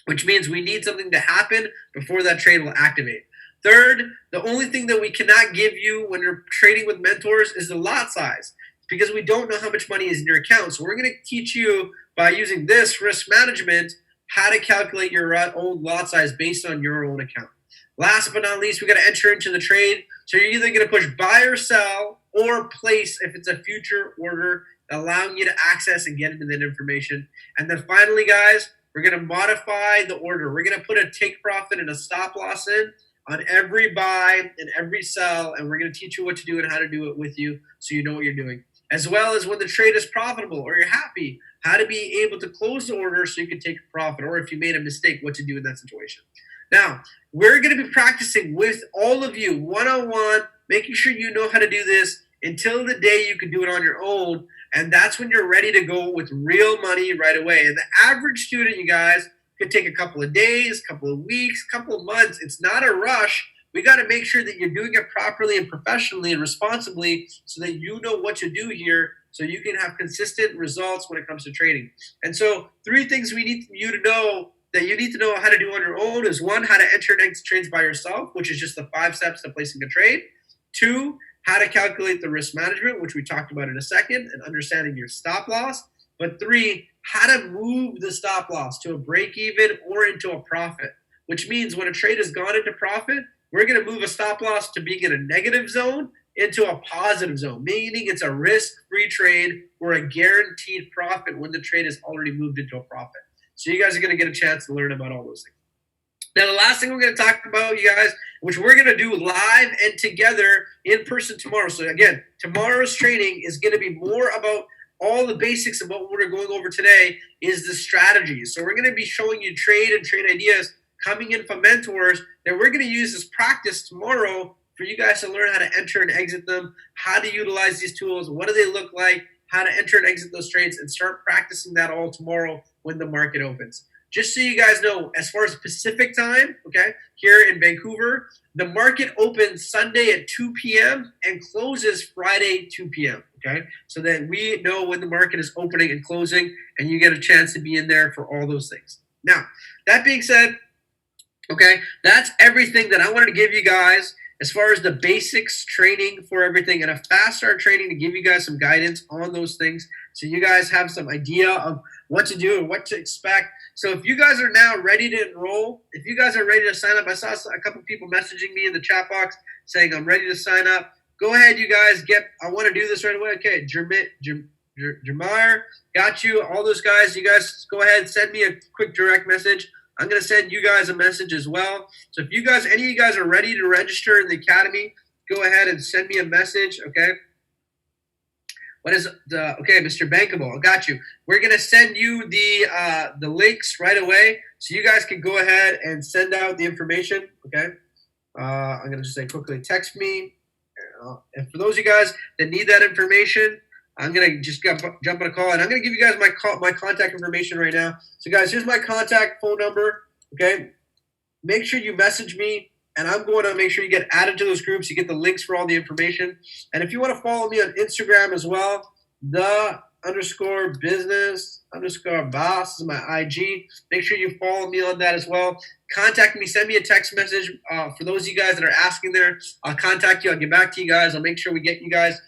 which means we need something to happen before that trade will activate. Third, the only thing that we cannot give you when you're trading with mentors is the lot size, because we don't know how much money is in your account. So we're going to teach you by using this risk management how to calculate your own lot size based on your own account. Last but not least, we got to enter into the trade. So you're either going to push buy or sell, or place if it's a future order, allowing you to access and get into that information. And then finally, guys, we're going to modify the order. We're going to put a take profit and a stop loss in on every buy and every sell, and we're going to teach you what to do and how to do it with you so you know what you're doing. As well as when the trade is profitable or you're happy, how to be able to close the order so you can take a profit, or if you made a mistake, what to do in that situation. Now, we're going to be practicing with all of you one-on-one, making sure you know how to do this until the day you can do it on your own, and that's when you're ready to go with real money right away. And the average student, you guys, could take a couple of days, couple of weeks, couple of months. It's not a rush. We got to make sure that you're doing it properly and professionally and responsibly so that you know what to do here so you can have consistent results when it comes to trading. And so 3 things we need you to know that you need to know how to do on your own is 1, how to enter and exit trades by yourself, which is just the 5 steps to placing a trade. 2, how to calculate the risk management, which we talked about in a second, and understanding your stop loss. But 3, how to move the stop loss to a break even or into a profit, which means when a trade has gone into profit, we're going to move a stop loss to being in a negative zone into a positive zone, meaning it's a risk-free trade or a guaranteed profit when the trade has already moved into a profit. So you guys are going to get a chance to learn about all those things. Now, the last thing we're going to talk about, you guys, which we're going to do live and together in person tomorrow. So again, tomorrow's training is going to be more about all the basics of what we're going over today is the strategies. So we're going to be showing you trade and trade ideas coming in from mentors that we're going to use as practice tomorrow for you guys to learn how to enter and exit them, how to utilize these tools, what do they look like, how to enter and exit those trades, and start practicing that all tomorrow when the market opens. Just so you guys know, as far as Pacific time, okay, here in Vancouver, the market opens Sunday at 2 p.m. and closes Friday 2 p.m., okay? So that we know when the market is opening and closing, and you get a chance to be in there for all those things. Now, that being said, okay, that's everything that I wanted to give you guys as far as the basics training for everything, and a fast start training to give you guys some guidance on those things so you guys have some idea of what to do and what to expect. So if you guys are now ready to enroll, if you guys are ready to sign up, I saw a couple people messaging me in the chat box saying I'm ready to sign up. Go ahead, you guys. I want to do this right away. Okay, Jamar, got you. All those guys, you guys go ahead, send me a quick direct message. I'm going to send you guys a message as well. So if you guys, any of you guys are ready to register in the Academy, go ahead and send me a message, okay? What is okay, Mr. Bankable, I got you. We're going to send you the links right away so you guys can go ahead and send out the information, okay? I'm going to just say quickly, text me. And for those of you guys that need that information, I'm going to just jump on a call, and I'm going to give you guys my contact information right now. So, guys, here's my contact phone number, okay? Make sure you message me, and I'm going to make sure you get added to those groups. You get the links for all the information. And if you want to follow me on Instagram as well, Business_boss is my IG. Make sure you follow me on that as well. Contact me. Send me a text message. For those of you guys that are asking there, I'll contact you. I'll get back to you guys. I'll make sure we get you guys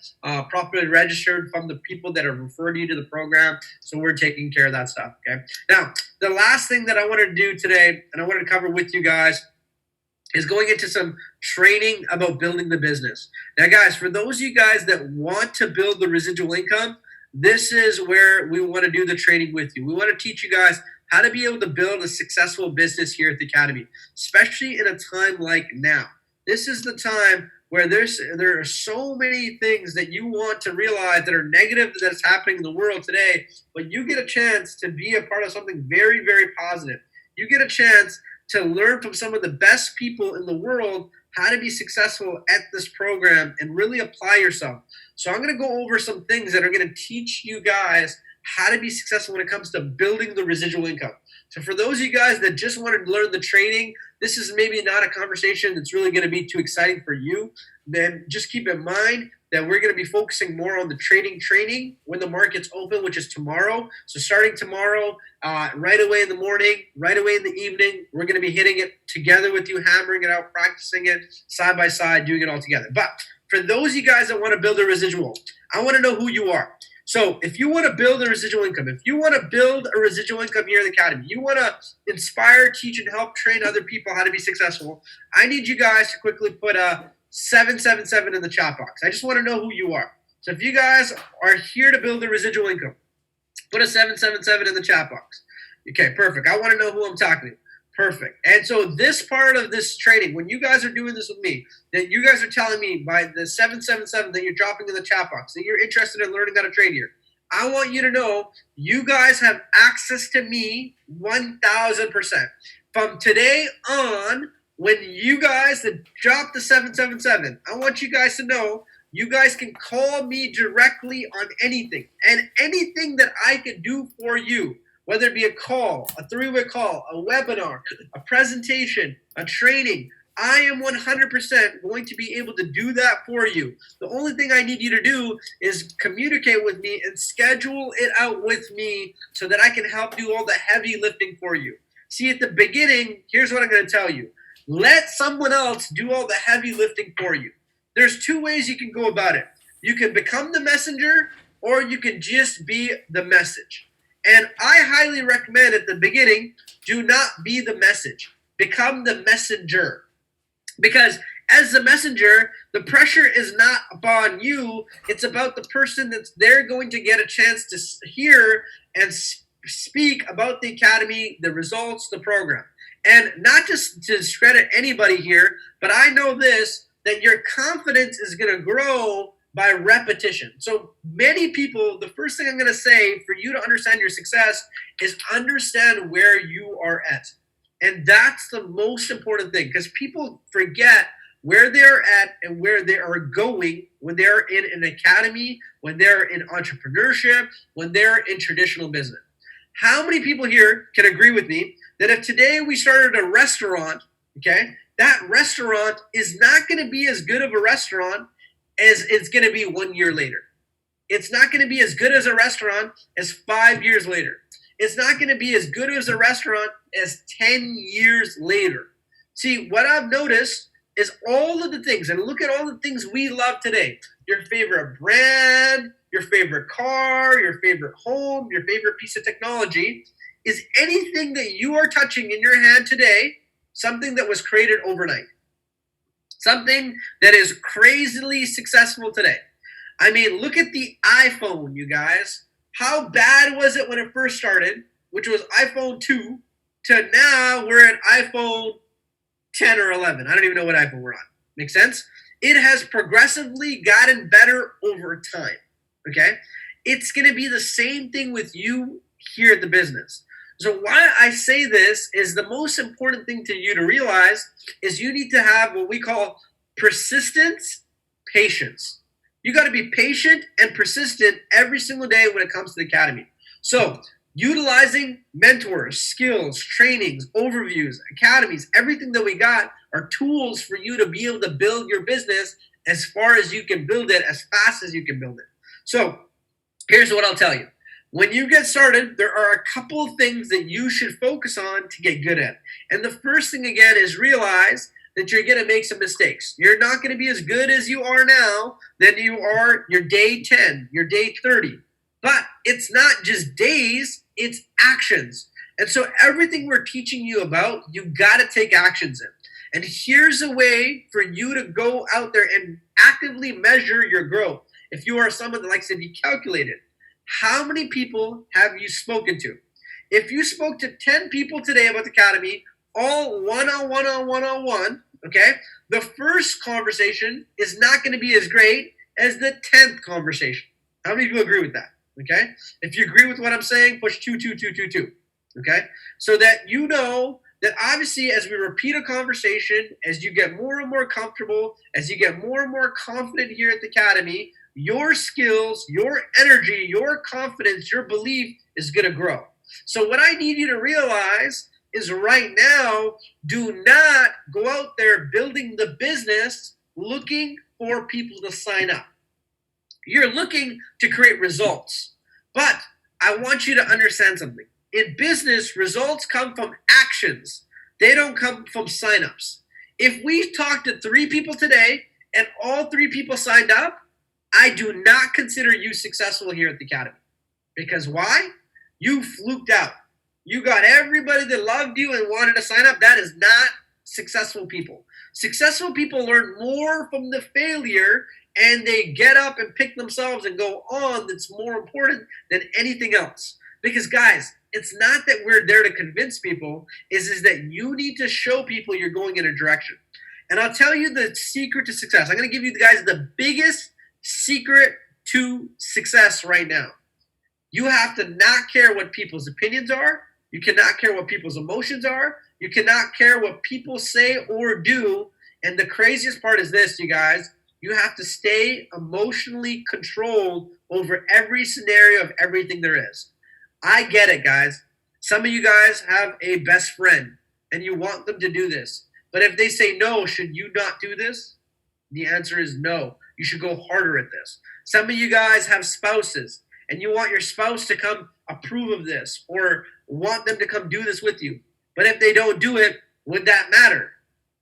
properly registered from the people that have referred you to the program. So we're taking care of that stuff. Okay. Now, the last thing that I wanted to do today, and I wanted to cover with you guys, is going into some training about building the business. Now, guys, for those of you guys that want to build the residual income, this is where we want to do the training with you. We want to teach you guys how to be able to build a successful business here at the Academy, especially in a time like now. This is the time where there are so many things that you want to realize that are negative that's happening in the world today, but you get a chance to be a part of something very, very positive. You get a chance to learn from some of the best people in the world how to be successful at this program and really apply yourself. So I'm going to go over some things that are going to teach you guys how to be successful when it comes to building the residual income. So for those of you guys that just want to learn the training, this is maybe not a conversation that's really going to be too exciting for you. Then just keep in mind that we're going to be focusing more on the training when the market's open, which is tomorrow. So starting tomorrow, right away in the morning, right away in the evening, we're going to be hitting it together with you, hammering it out, practicing it side by side, doing it all together. But for those of you guys that want to build a residual, I want to know who you are. So if you want to build a residual income, if you want to build a residual income here at the Academy, you want to inspire, teach, and help train other people how to be successful, I need you guys to quickly put a 777 in the chat box. I just want to know who you are. So if you guys are here to build a residual income, put a 777 in the chat box. Okay, perfect. I want to know who I'm talking to. Perfect. And so this part of this training, when you guys are doing this with me, that you guys are telling me by the 777 that you're dropping in the chat box, that you're interested in learning how to trade here, I want you to know you guys have access to me 1,000%. From today on, when you guys that drop the 777, I want you guys to know you guys can call me directly on anything. And anything that I can do for you, whether it be a call, a three-way call, a webinar, a presentation, a training, I am 100% going to be able to do that for you. The only thing I need you to do is communicate with me and schedule it out with me so that I can help do all the heavy lifting for you. See, at the beginning, here's what I'm going to tell you. Let someone else do all the heavy lifting for you. There's two ways you can go about it. You can become the messenger, or you can just be the message. And I highly recommend at the beginning, do not be the message. Become the messenger. Because as the messenger, the pressure is not upon you. It's about the person that's there going to get a chance to hear and speak about the Academy, the results, the program. And not just to discredit anybody here, but I know this, that your confidence is going to grow by repetition. So many people, the first thing I'm going to say for you to understand your success is understand where you are at. And that's the most important thing, because people forget where they're at and where they are going when they're in an academy, when they're in entrepreneurship, when they're in traditional business. How many people here can agree with me that if today we started a restaurant, okay, that restaurant is not going to be as good of a restaurant as it's going to be 1 year later. It's not going to be as good as a restaurant as 5 years later. It's not going to be as good as a restaurant as 10 years later. See, what I've noticed is all of the things, and look at all the things we love today. Your favorite brand, your favorite car, your favorite home, your favorite piece of technology is anything that you are touching in your hand today, something that was created overnight. Something that is crazily successful today. I mean, look at the iPhone, you guys. How bad was it when it first started, which was iPhone 2, to now we're at iPhone 10 or 11. I don't even know what iPhone we're on. Make sense? It has progressively gotten better over time, okay? It's going to be the same thing with you here at the business. So why I say this is the most important thing to you to realize is you need to have what we call persistence, patience. You got to be patient and persistent every single day when it comes to the Academy. So utilizing mentors, skills, trainings, overviews, academies, everything that we got are tools for you to be able to build your business as far as you can build it, as fast as you can build it. So Here's what I'll tell you. When you get started, there are a couple of things that you should focus on to get good at. And the first thing, again, is realize that you're going to make some mistakes. You're not going to be as good as you are now than you are your day 10, your day 30. But it's not just days, it's actions. And so everything we're teaching you about, you got to take actions in. And here's a way for you to go out there and actively measure your growth. If you are someone that likes to be calculated, how many people have you spoken to? If you spoke to 10 people today about the Academy, all one-on-one, okay, the first conversation is not going to be as great as the 10th conversation. How many people agree with that? Okay? If you agree with what I'm saying, push 2. Okay? So that you know that obviously as we repeat a conversation, as you get more and more comfortable, as you get more and more confident here at the Academy, your skills, your energy, your confidence, your belief is going to grow. So what I need you to realize is right now, do not go out there building the business looking for people to sign up. You're looking to create results. But I want you to understand something. In business, results come from actions. They don't come from signups. If we talked to 3 people today and all 3 people signed up, I do not consider you successful here at the Academy. Because why? You fluked out. You got everybody that loved you and wanted to sign up. That is not successful people. Successful people learn more from the failure and they get up and pick themselves and go on. That's more important than anything else. Because guys, it's not that we're there to convince people, is that you need to show people you're going in a direction. And I'll tell you the secret to success. I'm going to give you guys the biggest secret to success right now. You have to not care what people's opinions are. You cannot care what people's emotions are. You cannot care what people say or do. And the craziest part is this, you guys. You have to stay emotionally controlled over every scenario of everything there is. I get it, guys. Some of you guys have a best friend and you want them to do this. But if they say no, should you not do this? The answer is no. You should go harder at this. Some of you guys have spouses and you want your spouse to come approve of this or want them to come do this with you. But if they don't do it, would that matter?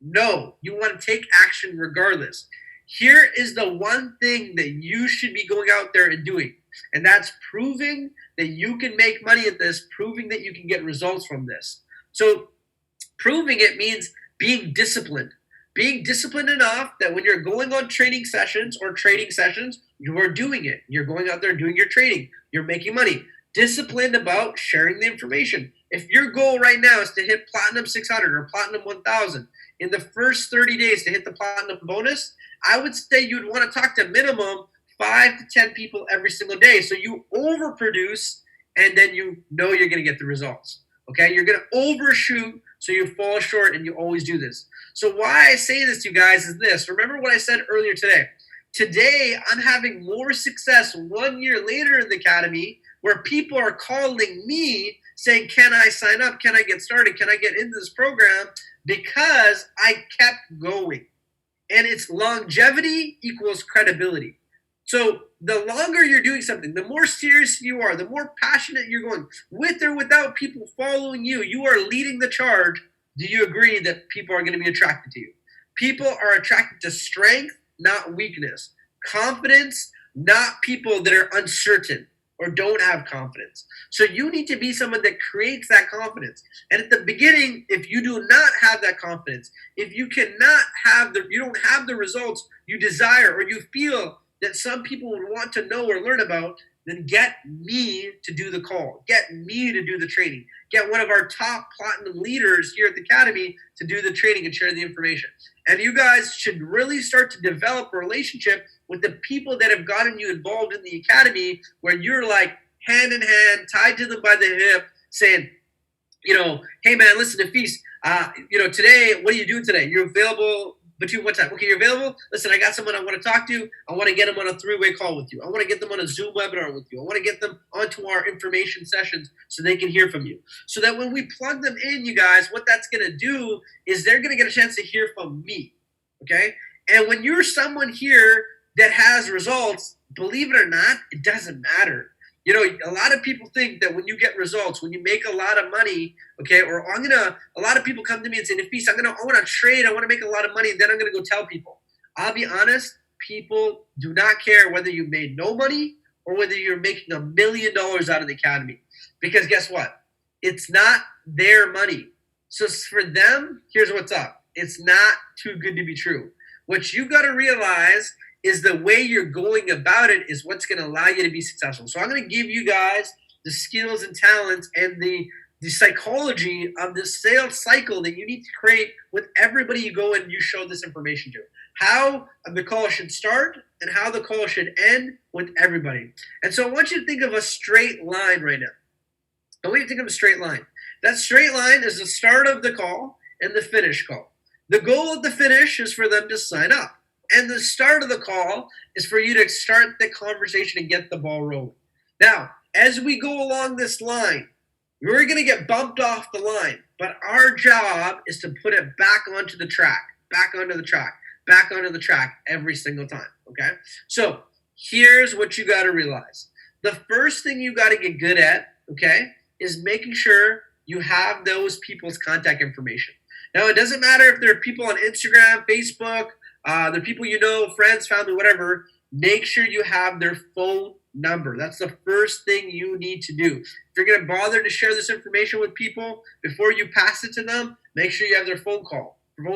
No. You want to take action regardless. Here is the one thing that you should be going out there and doing. And that's proving that you can make money at this, proving that you can get results from this. So proving it means being disciplined. Being disciplined enough that when you're going on training sessions or trading sessions, you are doing it. You're going out there and doing your trading. You're making money. Disciplined about sharing the information. If your goal right now is to hit Platinum 600 or Platinum 1000 in the first 30 days to hit the Platinum bonus, I would say you'd want to talk to minimum 5 to 10 people every single day. So you overproduce and then you know you're going to get the results. Okay? You're going to overshoot so you fall short, and you always do this. So why I say this to you guys is this. Remember what I said earlier today. Today, I'm having more success 1 year later in the Academy where people are calling me saying, can I sign up? Can I get started? Can I get into this program? Because I kept going. And it's longevity equals credibility. So the longer you're doing something, the more serious you are, the more passionate you're going, with or without people following you, you are leading the charge. Do you agree that people are going to be attracted to you? People are attracted to strength, not weakness. Confidence, not people that are uncertain or don't have confidence. So you need to be someone that creates that confidence. And at the beginning, if you do not have that confidence, if you cannot have you don't have the results you desire or you feel that some people would want to know or learn about, then get me to do the call. Get me to do the training. Get one of our top platinum leaders here at the Academy to do the training and share the information. And you guys should really start to develop a relationship with the people that have gotten you involved in the Academy, where you're like hand in hand, tied to them by the hip, saying, hey man, listen to Feast. Today, what are you doing today? You're available between what time? Okay, you're available? Listen, I got someone I want to talk to. I want to get them on a 3-way call with you. I want to get them on a Zoom webinar with you. I want to get them onto our information sessions so they can hear from you. So that when we plug them in, you guys, what that's going to do is they're going to get a chance to hear from me, okay? And when you're someone here that has results, believe it or not, it doesn't matter. You know, a lot of people think that when you get results, when you make a lot of money, okay, or a lot of people come to me and say, Nafis, I want to trade, I want to make a lot of money, and then I'm going to go tell people. I'll be honest, people do not care whether you made no money or whether you're making $1 million out of the academy. Because guess what? It's not their money. So for them, here's what's up. It's not too good to be true. What you got to realize is the way you're going about it is what's going to allow you to be successful. So I'm going to give you guys the skills and talents and the psychology of the sales cycle that you need to create with everybody you go and you show this information to. How the call should start and how the call should end with everybody. And so I want you to think of a straight line right now. I want you to think of a straight line. That straight line is the start of the call and the finish call. The goal of the finish is for them to sign up. And the start of the call is for you to start the conversation and get the ball rolling. Now, as we go along this line, we're going to get bumped off the line. But our job is to put it back onto the track, back onto the track, back onto the track every single time, okay? So here's what you got to realize. The first thing you got to get good at, okay, is making sure you have those people's contact information. Now, it doesn't matter if they're people on Instagram, Facebook, they're people you know, friends, family, whatever. Make sure you have their phone number. That's the first thing you need to do. If you're going to bother to share this information with people before you pass it to them, make sure you have their phone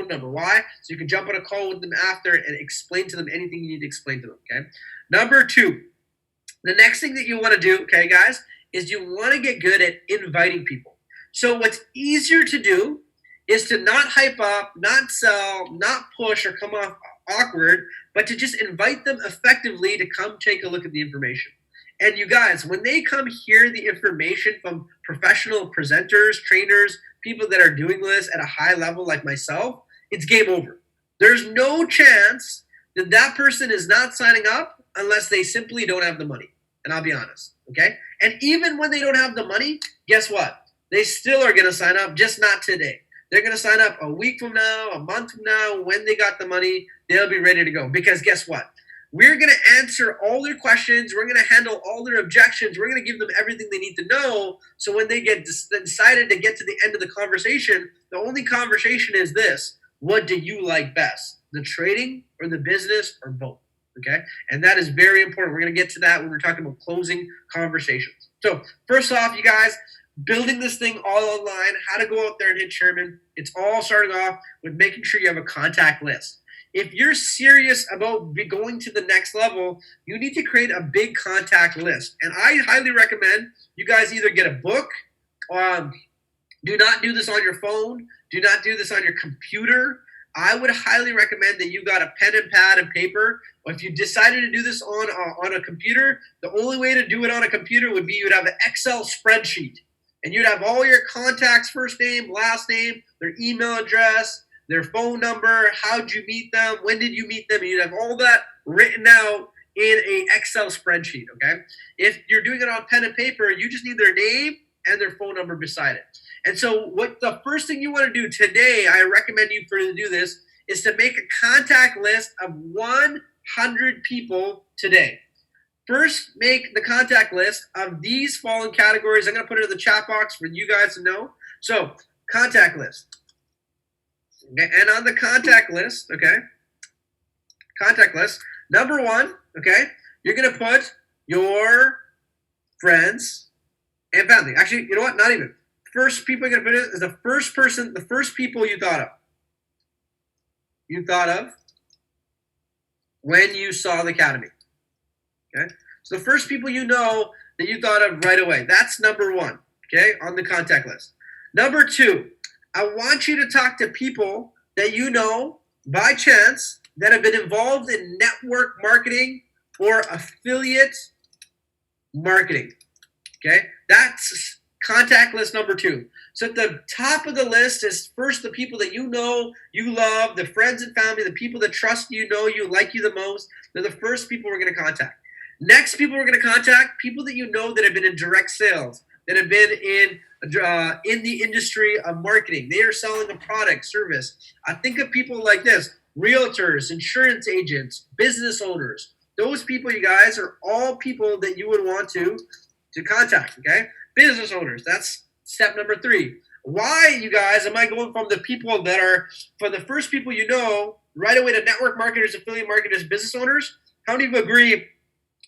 number. Why? So you can jump on a call with them after and explain to them anything you need to explain to them, okay? Number two, the next thing that you want to do, okay, guys, is you want to get good at inviting people. So what's easier to do is to not hype up, not sell, not push or come off awkward, but to just invite them effectively to come take a look at the information. And you guys, when they come hear the information from professional presenters, trainers, people that are doing this at a high level like myself, it's game over. There's no chance that that person is not signing up unless they simply don't have the money. And I'll be honest, okay? And even when they don't have the money, guess what? They still are going to sign up, just not today. They're going to sign up a week from now, a month from now. When they got the money, they'll be ready to go. Because guess what? We're going to answer all their questions. We're going to handle all their objections. We're going to give them everything they need to know. So when they get decided to get to the end of the conversation, the only conversation is this: what do you like best? The trading or the business or both? Okay? And that is very important. We're going to get to that when we're talking about closing conversations. So first off, you guys, building this thing all online, how to go out there and hit Sherman. It's all starting off with making sure you have a contact list. If you're serious about going to the next level, you need to create a big contact list. And I highly recommend you guys either get a book. Do not do this on your phone. Do not do this on your computer. I would highly recommend that you got a pen and pad and paper. Or if you decided to do this on a computer, the only way to do it on a computer would be you'd have an Excel spreadsheet. And you'd have all your contacts, first name, last name, their email address, their phone number, how'd you meet them, when did you meet them, and you'd have all that written out in an Excel spreadsheet, okay? If you're doing it on pen and paper, you just need their name and their phone number beside it. And so what the first thing you want to do today, I recommend you to do this, is to make a contact list of 100 people today. First, make the contact list of these following categories. I'm going to put it in the chat box for you guys to know. So, contact list. Okay, and on the contact list, okay, number one, okay, you're going to put your friends and family. Actually, you know what? Not even. First people you're going to put in is the first people you thought of. You thought of when you saw the academy. Okay, so the first people you know that you thought of right away. That's number one, okay, on the contact list. Number two, I want you to talk to people that you know by chance that have been involved in network marketing or affiliate marketing, okay? That's contact list number two. So at the top of the list is first the people that you know, you love, the friends and family, the people that trust you, know you, like you the most. They're the first people we're going to contact. Next people we're going to contact, people that you know that have been in direct sales, that have been in the industry of marketing. They are selling a product, service. I think of people like this: realtors, insurance agents, business owners. Those people, you guys, are all people that you would want to to contact, okay? Business owners, that's step number 3. Why, you guys, am I going from the people that are, from the first people you know, right away to network marketers, affiliate marketers, business owners? How many of you agree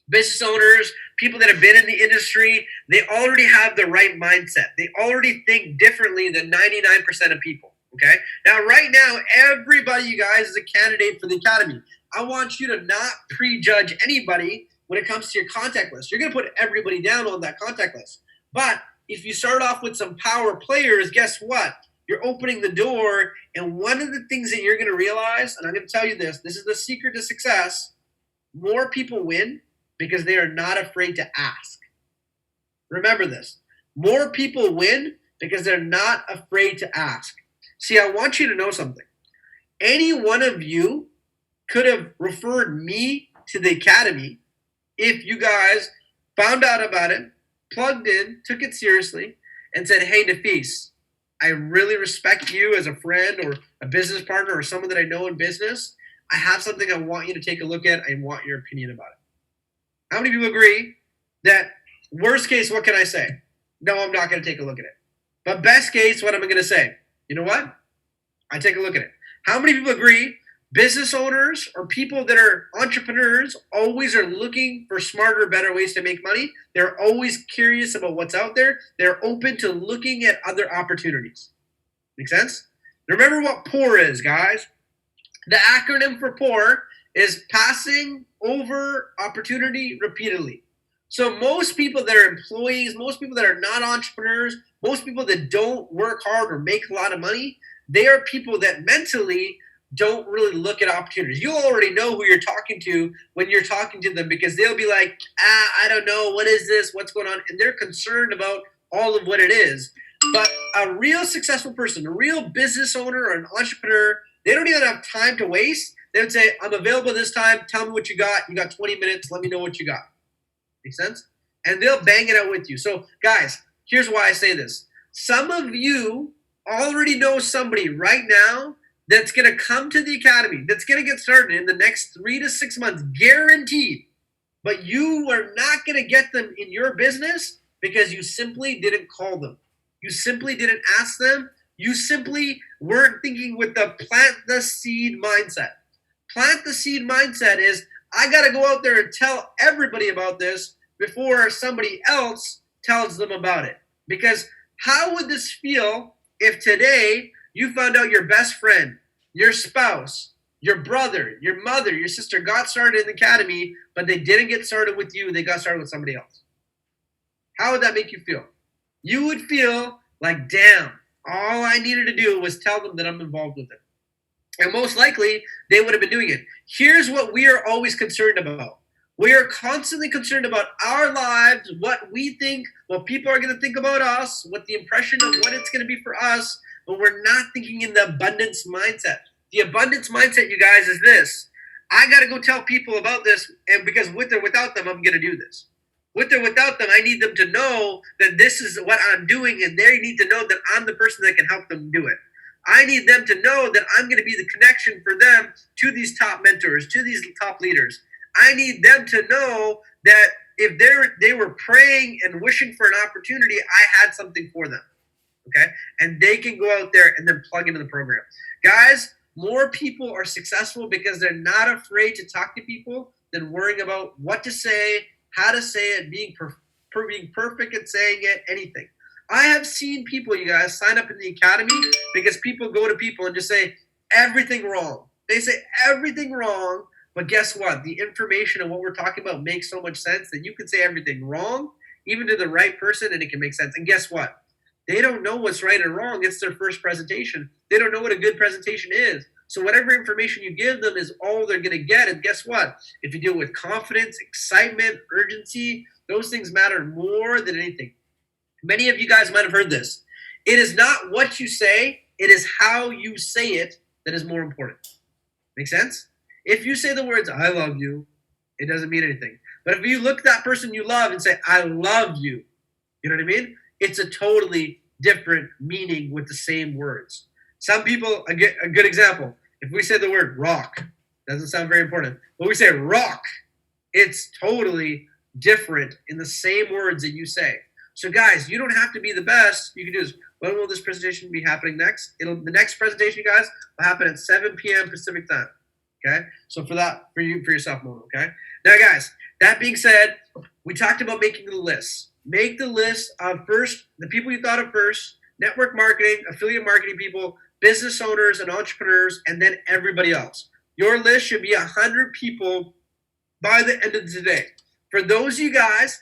business owners, people that have been in the industry, they already have the right mindset. They already think differently than 99% of people, okay? Now, right now, everybody, you guys, is a candidate for the Academy. I want you to not prejudge anybody when it comes to your contact list. You're going to put everybody down on that contact list. But if you start off with some power players, guess what? You're opening the door, and one of the things that you're going to realize, and I'm going to tell you this is the secret to success, more people win because they are not afraid to ask. Remember this. More people win because they're not afraid to ask. See, I want you to know something. Any one of you could have referred me to the Academy if you guys found out about it, plugged in, took it seriously, and said, hey, Nafis, I really respect you as a friend or a business partner or someone that I know in business. I have something I want you to take a look at. I want your opinion about it. How many people agree that worst case, what can I say? No, I'm not going to take a look at it. But best case, what am I going to say? You know what? I take a look at it. How many people agree business owners or people that are entrepreneurs always are looking for smarter, better ways to make money? They're always curious about what's out there. They're open to looking at other opportunities. Make sense? Remember what POUR is, guys. The acronym for POUR is passing over opportunity repeatedly. So most people that are employees, most people that are not entrepreneurs, most people that don't work hard or make a lot of money, they are people that mentally don't really look at opportunities. You already know who you're talking to when you're talking to them because they'll be like, I don't know, what is this, what's going on? And they're concerned about all of what it is. But a real successful person, a real business owner or an entrepreneur, they don't even have time to waste. They would say, I'm available this time. Tell me what you got. You got 20 minutes. Let me know what you got. Make sense? And they'll bang it out with you. So, guys, here's why I say this. Some of you already know somebody right now that's going to come to the Academy, that's going to get started in the next 3 to 6 months, guaranteed. But you are not going to get them in your business because you simply didn't call them. You simply didn't ask them. You simply weren't thinking with the plant the seed mindset. Plant the seed mindset is, I got to go out there and tell everybody about this before somebody else tells them about it. Because how would this feel if today you found out your best friend, your spouse, your brother, your mother, your sister got started in the Academy, but they didn't get started with you, they got started with somebody else? How would that make you feel? You would feel like, damn, all I needed to do was tell them that I'm involved with it. And most likely, they would have been doing it. Here's what we are always concerned about. We are constantly concerned about our lives, what we think, what people are going to think about us, what the impression of what it's going to be for us, but we're not thinking in the abundance mindset. The abundance mindset, you guys, is this. I got to go tell people about this, and because with or without them, I'm going to do this. With or without them, I need them to know that this is what I'm doing, and they need to know that I'm the person that can help them do it. I need them to know that I'm going to be the connection for them to these top mentors, to these top leaders. I need them to know that if they were praying and wishing for an opportunity, I had something for them, okay? And they can go out there and then plug into the program. Guys, more people are successful because they're not afraid to talk to people than worrying about what to say, how to say it, being perfect at saying it, anything. I have seen people, you guys, sign up in the Academy because people go to people and just say everything wrong. They say everything wrong, but guess what? The information and what we're talking about makes so much sense that you can say everything wrong, even to the right person, and it can make sense. And guess what? They don't know what's right or wrong. It's their first presentation. They don't know what a good presentation is. So whatever information you give them is all they're going to get. And guess what? If you do it with confidence, excitement, urgency, those things matter more than anything. Many of you guys might have heard this. It is not what you say, it is how you say it that is more important. Make sense? If you say the words, I love you, it doesn't mean anything. But if you look at that person you love and say, I love you, you know what I mean? It's a totally different meaning with the same words. Some people, a good example, if we say the word rock, doesn't sound very important, but we say rock, it's totally different in the same words that you say. So guys, you don't have to be the best. You can do this. When will this presentation be happening next? The next presentation, you guys, will happen at 7 p.m. Pacific time. Okay? So for yourself, Mona, okay? Now, guys, that being said, we talked about making the list. Make the list of first, the people you thought of first, network marketing, affiliate marketing people, business owners and entrepreneurs, and then everybody else. Your list should be 100 people by the end of the day. For those of you guys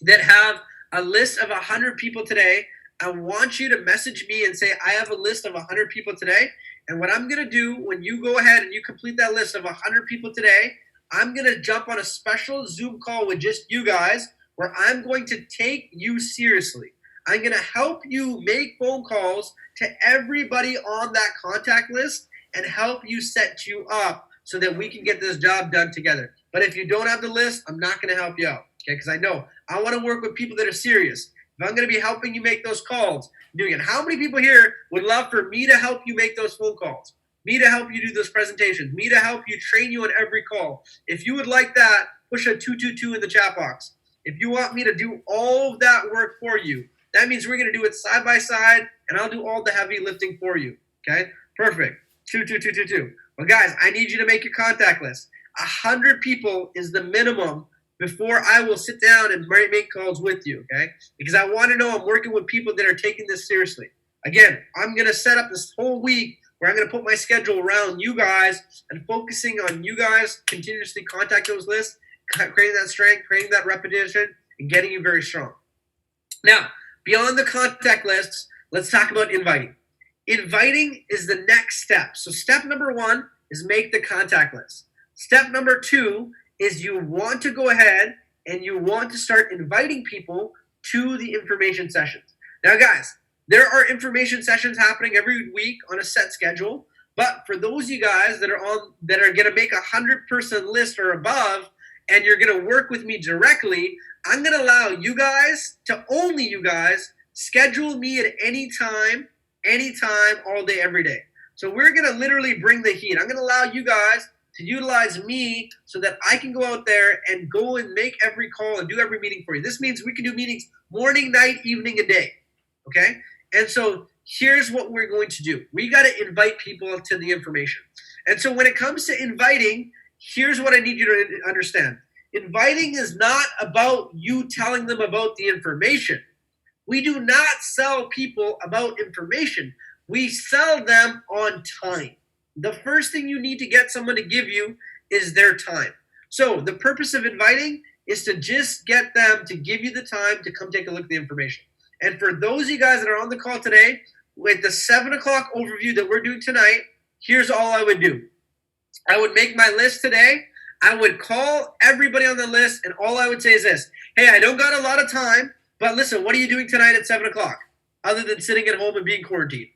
that have a list of 100 people today, I want you to message me and say, I have a list of 100 people today. And what I'm going to do when you go ahead and you complete that list of 100 people today, I'm going to jump on a special Zoom call with just you guys where I'm going to take you seriously. I'm going to help you make phone calls to everybody on that contact list and help you set you up so that we can get this job done together. But if you don't have the list, I'm not going to help you out, okay? Because I know I want to work with people that are serious. If I'm going to be helping you make those calls, doing it. How many people here would love for me to help you make those phone calls? Me to help you do those presentations? Me to help you train you on every call? If you would like that, push a 222 in the chat box. If you want me to do all of that work for you, that means we're going to do it side by side, and I'll do all the heavy lifting for you, okay? Perfect. 22222. Well, guys, I need you to make your contact list. 100 people is the minimum before I will sit down and make calls with you, okay? Because I want to know I'm working with people that are taking this seriously. Again, I'm going to set up this whole week where I'm going to put my schedule around you guys and focusing on you guys, continuously contact those lists, creating that strength, creating that repetition, and getting you very strong. Now, beyond the contact lists, let's talk about inviting. Inviting is the next step. So step number 1 is make the contact list. Step number 2 is you want to go ahead and you want to start inviting people to the information sessions. Now, guys, there are information sessions happening every week on a set schedule. But for those of you guys that are going to make a 100-person list or above, and you're going to work with me directly, I'm going to allow you guys to only you guys schedule me at any time, all day, every day. So we're going to literally bring the heat. I'm going to allow you guys to utilize me so that I can go out there and go and make every call and do every meeting for you. This means we can do meetings morning, night, evening, and day. Okay? And so here's what we're going to do. We got to invite people to the information. And so when it comes to inviting, here's what I need you to understand. Inviting is not about you telling them about the information. We do not sell people about information. We sell them on time. The first thing you need to get someone to give you is their time. So the purpose of inviting is to just get them to give you the time to come take a look at the information. And for those of you guys that are on the call today, with the 7 o'clock overview that we're doing tonight, here's all I would do. I would make my list today. I would call everybody on the list, and all I would say is this. Hey, I don't got a lot of time, but listen, what are you doing tonight at 7 o'clock other than sitting at home and being quarantined?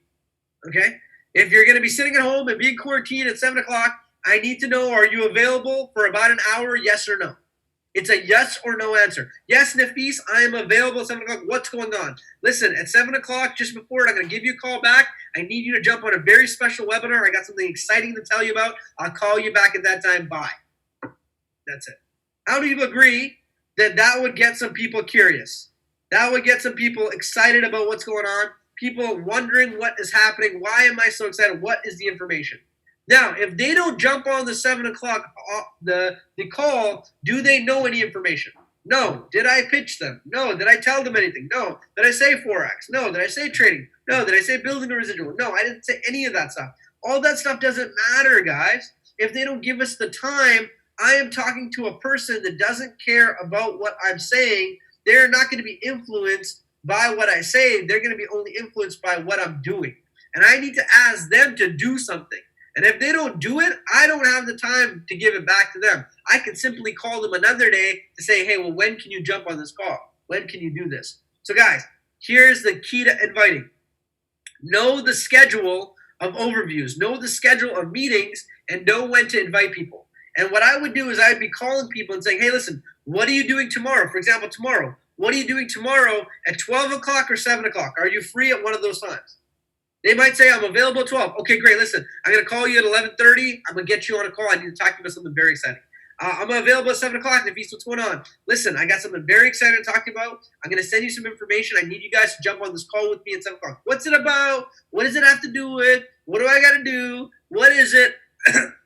Okay? If you're going to be sitting at home and being quarantined at 7 o'clock, I need to know, are you available for about an hour, yes or no? It's a yes or no answer. Yes, Nafis, I am available at 7 o'clock. What's going on? Listen, at 7 o'clock, just before it, I'm going to give you a call back. I need you to jump on a very special webinar. I got something exciting to tell you about. I'll call you back at that time. Bye. That's it. How do you agree that that would get some people curious? That would get some people excited about what's going on. People wondering what is happening. Why am I so excited? What is the information? Now, if they don't jump on the 7 o'clock the call, do they know any information? No. Did I pitch them? No. Did I tell them anything? No. Did I say Forex? No. Did I say trading? No. Did I say building a residual? No, I didn't say any of that stuff. All that stuff doesn't matter, guys. If they don't give us the time, I am talking to a person that doesn't care about what I'm saying. They're not going to be influenced by what I say. They're going to be only influenced by what I'm doing. And I need to ask them to do something. And if they don't do it, I don't have the time to give it back to them. I can simply call them another day to say, hey, well, when can you jump on this call? When can you do this? So guys, here's the key to inviting. Know the schedule of overviews. Know the schedule of meetings and know when to invite people. And what I would do is I'd be calling people and saying, hey, listen, what are you doing tomorrow? For example, tomorrow. What are you doing tomorrow at 12 o'clock or 7 o'clock? Are you free at one of those times? They might say, I'm available at 12. Okay, great. Listen, I'm going to call you at 11:30. I'm going to get you on a call. I need to talk to you about something very exciting. I'm available at 7 o'clock. Nafis, what's going on? Listen, I got something very exciting to talk to you about. I'm going to send you some information. I need you guys to jump on this call with me at 7 o'clock. What's it about? What does it have to do with? What do I got to do? What is it?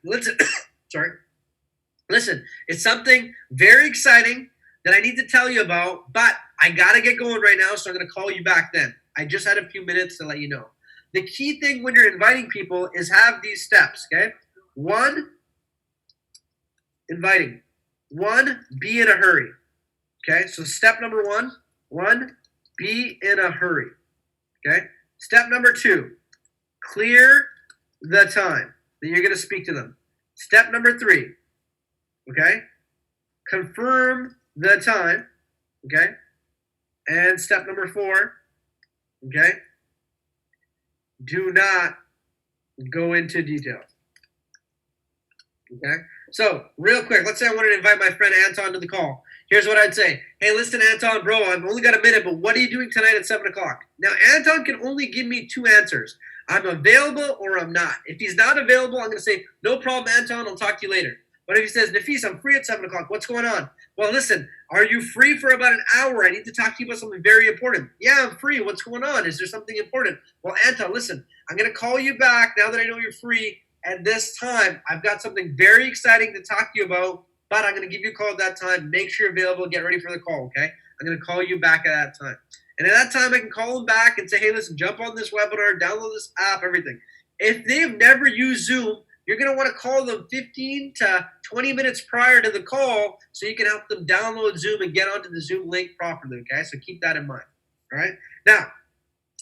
Listen, sorry. Listen, it's something very exciting that I need to tell you about, but I got to get going right now, so I'm going to call you back then. I just had a few minutes to let you know. The key thing when you're inviting people is have these steps, okay? 1, inviting. 1, be in a hurry, okay? So step number 1, be in a hurry, okay? Step number 2, clear the time that you're going to speak to them. Step number 3, okay? Confirm the time, okay? And step number 4, okay? Do not go into detail, okay? So, real quick, let's say I wanted to invite my friend Anton to the call. Here's what I'd say. Hey, listen, Anton, bro, I've only got a minute, but what are you doing tonight at 7 o'clock? Now, Anton can only give me 2 answers. I'm available or I'm not. If he's not available, I'm going to say, no problem, Anton, I'll talk to you later. But if he says, Nafis, I'm free at 7 o'clock, what's going on? Well, listen, are you free for about an hour? I need to talk to you about something very important. Yeah, I'm free. What's going on? Is there something important? Well, Anton, listen, I'm going to call you back now that I know you're free. At this time, I've got something very exciting to talk to you about, but I'm going to give you a call at that time. Make sure you're available. Get ready for the call, okay? I'm going to call you back at that time. And at that time, I can call them back and say, hey, listen, jump on this webinar, download this app, everything. If they've never used Zoom, you're going to want to call them 15 to 20 minutes prior to the call so you can help them download Zoom and get onto the Zoom link properly, okay? So keep that in mind, all right? Now,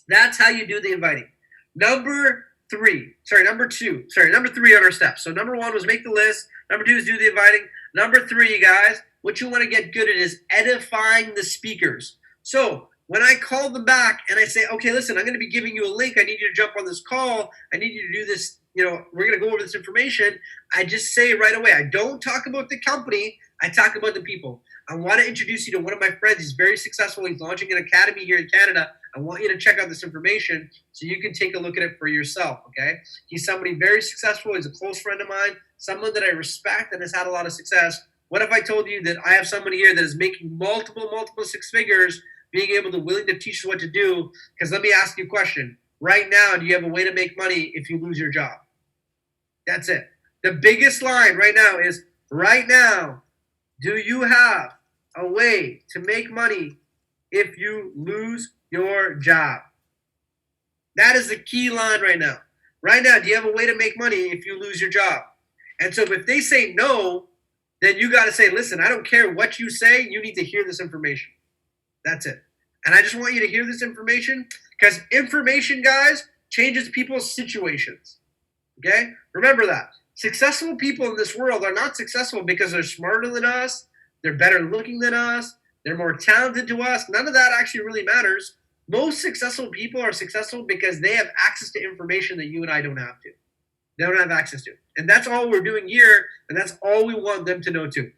that's how you do the inviting. Number 3 on our steps. So number 1 was make the list. Number 2 is do the inviting. Number 3, guys, what you want to get good at is edifying the speakers. So when I call them back and I say, okay, listen, I'm going to be giving you a link. I need you to jump on this call. I need you to do this. You know, we're going to go over this information. I just say right away, I don't talk about the company. I talk about the people. I want to introduce you to one of my friends. He's very successful. He's launching an academy here in Canada. I want you to check out this information so you can take a look at it for yourself, okay? He's somebody very successful. He's a close friend of mine, someone that I respect and has had a lot of success. What if I told you that I have somebody here that is making multiple 6 figures, being able to willing to teach you what to do? Because let me ask you a question. Right now, do you have a way to make money if you lose your job? That's it. The biggest line right now is, right now, do you have a way to make money if you lose your job? That is the key line right now. Right now, do you have a way to make money if you lose your job? And so if they say no, then you got to say, listen, I don't care what you say. You need to hear this information. That's it. And I just want you to hear this information because information, guys, changes people's situations. Okay? Remember that. Successful people in this world are not successful because they're smarter than us, they're better looking than us, they're more talented to us. None of that actually really matters. Most successful people are successful because they have access to information that you and I don't have to. They don't have access to. And that's all we're doing here, and that's all we want them to know too.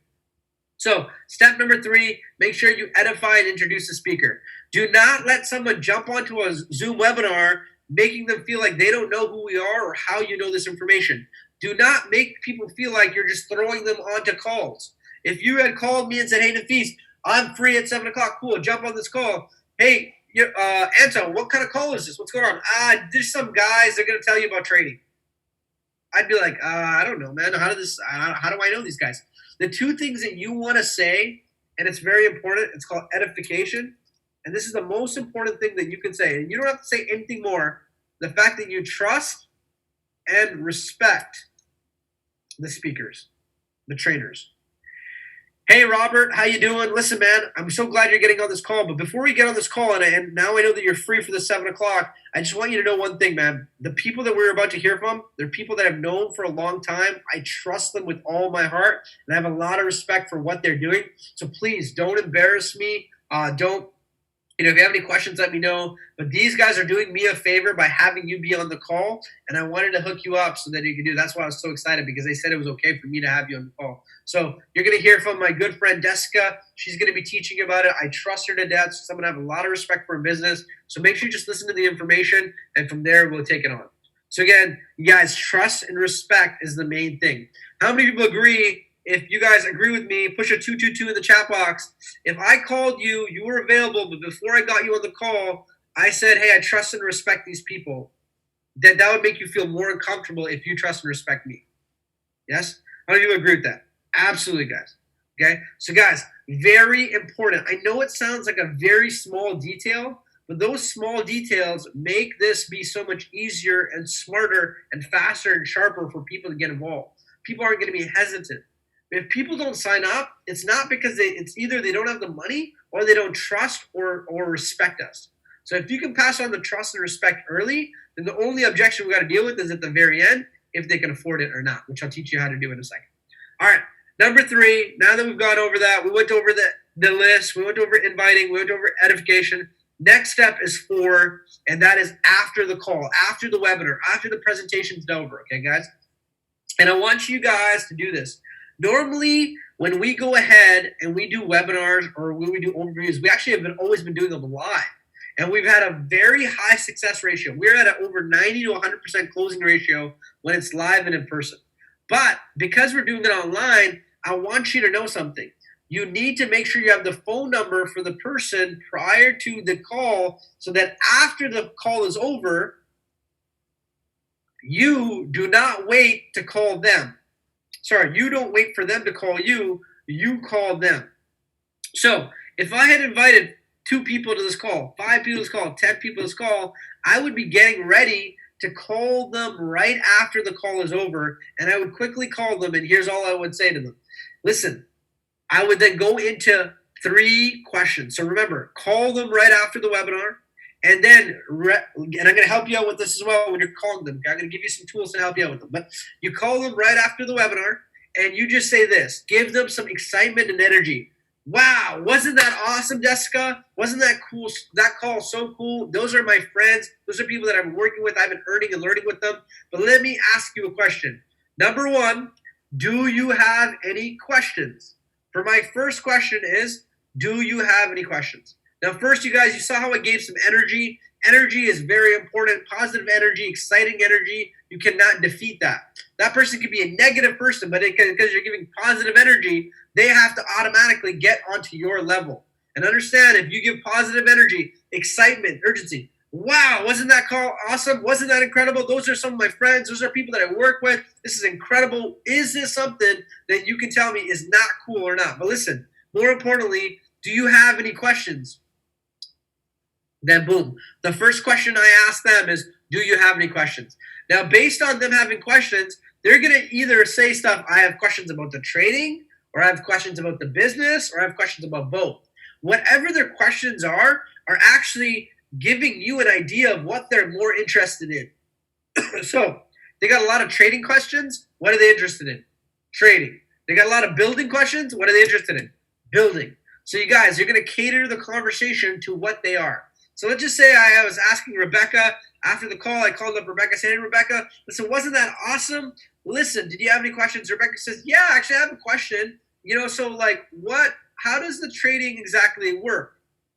So, step number 3, make sure you edify and introduce the speaker. Do not let someone jump onto a Zoom webinar making them feel like they don't know who we are or how you know this information. Do not make people feel like you're just throwing them onto calls. If you had called me and said, hey, Nafis, I'm free at 7 o'clock, cool, jump on this call. Hey, Anton, what kind of call is this? What's going on? There's some guys, they're going to tell you about trading. I'd be like, I don't know, man. How do I know these guys? The 2 things that you want to say, and it's very important, it's called edification. And this is the most important thing that you can say. And you don't have to say anything more. The fact that you trust and respect the speakers, the trainers. Hey, Robert, how you doing? Listen, man, I'm so glad you're getting on this call. But before we get on this call, and now I know that you're free for the 7 o'clock, I just want you to know one thing, man. The people that we're about to hear from, they're people that I've known for a long time. I trust them with all my heart, and I have a lot of respect for what they're doing. So please don't embarrass me. If you have any questions, let me know. But these guys are doing me a favor by having you be on the call, and I wanted to hook you up so that you could do. That's why I was so excited, because they said it was okay for me to have you on the call. So you're going to hear from my good friend Jessica. She's going to be teaching about it. I trust her to death. So someone I have a lot of respect for in business. So make sure you just listen to the information, and from there we'll take it on. So again, you guys, trust and respect is the main thing. How many people agree if you guys agree with me, push a 222 in the chat box. If I called you, you were available, but before I got you on the call, I said, hey, I trust and respect these people. That would make you feel more uncomfortable if you trust and respect me. Yes? How many of you agree with that? Absolutely, guys. Okay? So, guys, very important. I know it sounds like a very small detail, but those small details make this be so much easier and smarter and faster and sharper for people to get involved. People aren't going to be hesitant. If people don't sign up, it's not because it's either they don't have the money or they don't trust or respect us. So if you can pass on the trust and respect early, then the only objection we got to deal with is at the very end, if they can afford it or not, which I'll teach you how to do in a second. All right, number 3, now that we've gone over that, we went over the list, we went over inviting, we went over edification. Next step is 4, and that is after the call, after the webinar, after the presentation's over, okay, guys? And I want you guys to do this. Normally, when we go ahead and we do webinars or when we do overviews, we actually have always been doing them live. And we've had a very high success ratio. We're at an over 90 to 100% closing ratio when it's live and in person. But because we're doing it online, I want you to know something. You need to make sure you have the phone number for the person prior to the call so that after the call is over, you do not wait to call them. Sorry, you don't wait for them to call you. You call them. So if I had invited 2 people to this call, 5 people to this call, 10 people to this call, I would be getting ready to call them right after the call is over, and I would quickly call them, and here's all I would say to them. Listen, I would then go into 3 questions. So remember, call them right after the webinar, and then, and I'm going to help you out with this as well when you're calling them. I'm going to give you some tools to help you out with them. But you call them right after the webinar, and you just say this. Give them some excitement and energy. Wow, wasn't that awesome, Jessica? Wasn't that cool? That call so cool. Those are my friends. Those are people that I'm working with. I've been earning and learning with them. But let me ask you a question. Number 1, do you have any questions? For my first question is, do you have any questions? Now, first, you guys, you saw how I gave some energy. Energy is very important. Positive energy, exciting energy. You cannot defeat that. That person could be a negative person, but because you're giving positive energy, they have to automatically get onto your level. And understand, if you give positive energy, excitement, urgency, wow, wasn't that call awesome? Wasn't that incredible? Those are some of my friends. Those are people that I work with. This is incredible. Is this something that you can tell me is not cool or not? But listen, more importantly, do you have any questions? Then boom. The first question I ask them is, do you have any questions? Now, based on them having questions, they're going to either say stuff, I have questions about the trading, or I have questions about the business, or I have questions about both. Whatever their questions are actually giving you an idea of what they're more interested in. So they got a lot of trading questions. What are they interested in? Trading. They got a lot of building questions. What are they interested in? Building. So you guys, you're going to cater the conversation to what they are. So let's just say I was asking Rebecca after the call. I called up Rebecca, said, hey, Rebecca, listen, wasn't that awesome? Listen, did you have any questions? Rebecca says, yeah, actually, I have a question. So like how does the trading exactly work?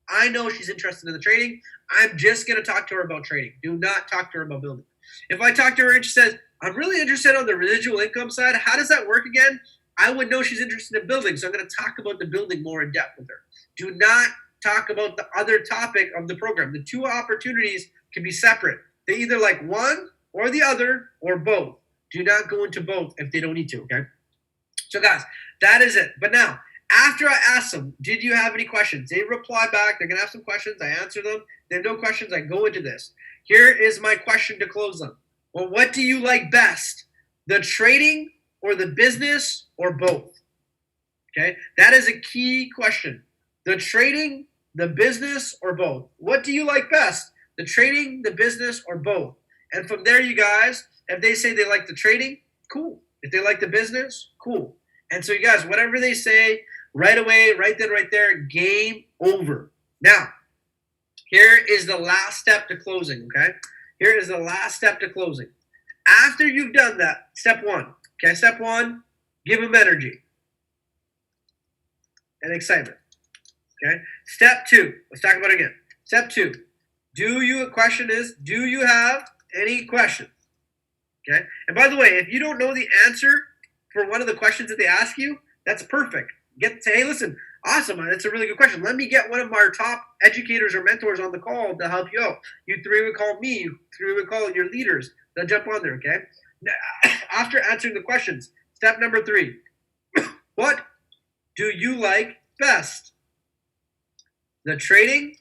I know she's interested in the trading. I'm just going to talk to her about trading. Do not talk to her about building. If I talk to her and she says, I'm really interested on the residual income side, how does that work again? I would know she's interested in building, so I'm going to talk about the building more in depth with her. Do not talk about the other topic of the program. The 2 opportunities can be separate. They either like one or the other or both. Do not go into both if they don't need to, okay? So guys, that is it. But now, after I ask them, did you have any questions? They reply back. They're going to have some questions. I answer them. They have no questions. I go into this. Here is my question to close them. Well, what do you like best? The trading or the business or both? Okay, that is a key question. The trading, the business, or both? What do you like best? The trading, the business, or both? And from there, you guys, if they say they like the trading, cool. If they like the business, cool. And so you guys, whatever they say, right away, right then, right there, game over. Now, here is the last step to closing, okay? Here is the last step to closing. After you've done that, step 1, okay? Step 1, give them energy and excitement, okay? Step 2, let's talk about it again. Step 2, do you have any questions? Okay? And by the way, if you don't know the answer, for one of the questions that they ask you, that's perfect. Say, hey, listen, awesome, that's a really good question. Let me get one of our top educators or mentors on the call to help you out. You three would call me. You three would call your leaders. They'll jump on there, okay? Now, after answering the questions, step number 3. What do you like best? The trading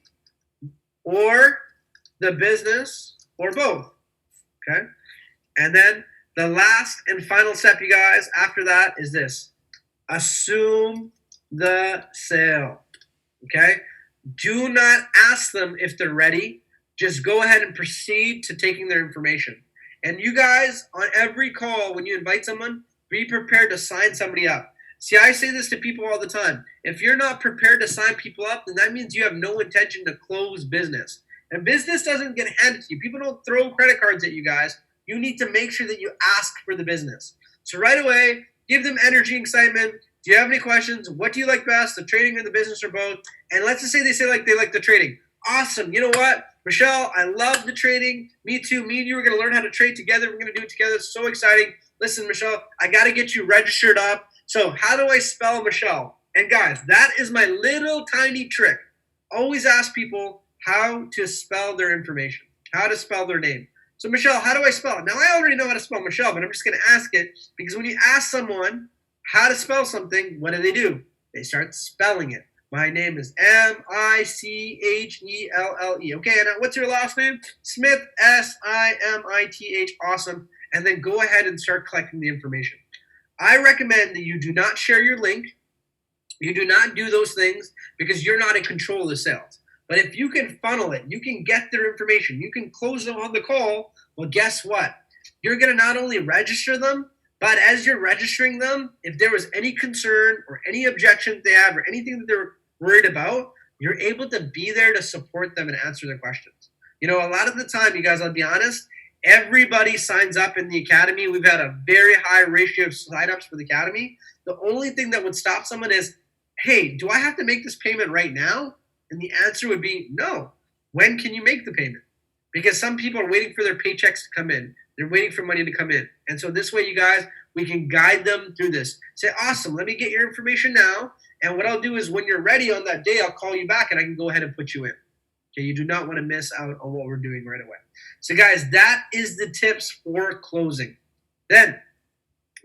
or the business or both, okay? And then the last and final step, you guys, after that is this. Assume the sale, okay? Do not ask them if they're ready. Just go ahead and proceed to taking their information. And you guys, on every call, when you invite someone, be prepared to sign somebody up. See, I say this to people all the time. If you're not prepared to sign people up, then that means you have no intention to close business. And business doesn't get handed to you. People don't throw credit cards at you guys. You need to make sure that you ask for the business. So right away, give them energy, excitement. Do you have any questions? What do you like best, the trading or the business or both? And let's just say they like the trading. Awesome. You know what? Michelle, I love the trading. Me too. Me and you are going to learn how to trade together. We're going to do it together. It's so exciting. Listen, Michelle, I got to get you registered up. So how do I spell Michelle? And guys, that is my little tiny trick. Always ask people how to spell their information, how to spell their name. So Michelle, how do I spell it? Now I already know how to spell Michelle, but I'm just going to ask it because when you ask someone how to spell something, what do? They start spelling it. My name is Michelle. Okay, and what's your last name? Smith, Simith. Awesome. And then go ahead and start collecting the information. I recommend that you do not share your link. You do not do those things because you're not in control of the sales. But if you can funnel it, you can get their information, you can close them on the call, well, guess what? You're going to not only register them, but as you're registering them, if there was any concern or any objection they have or anything that they're worried about, you're able to be there to support them and answer their questions. You know, a lot of the time, you guys, I'll be honest, everybody signs up in the academy. We've had a very high ratio of signups for the academy. The only thing that would stop someone is, hey, do I have to make this payment right now? And the answer would be no. When can you make the payment? Because some people are waiting for their paychecks to come in. They're waiting for money to come in. And so this way, you guys, we can guide them through this. Say, awesome, let me get your information now. And what I'll do is when you're ready on that day, I'll call you back and I can go ahead and put you in. Okay, you do not want to miss out on what we're doing right away. So guys, that is the tips for closing. Then,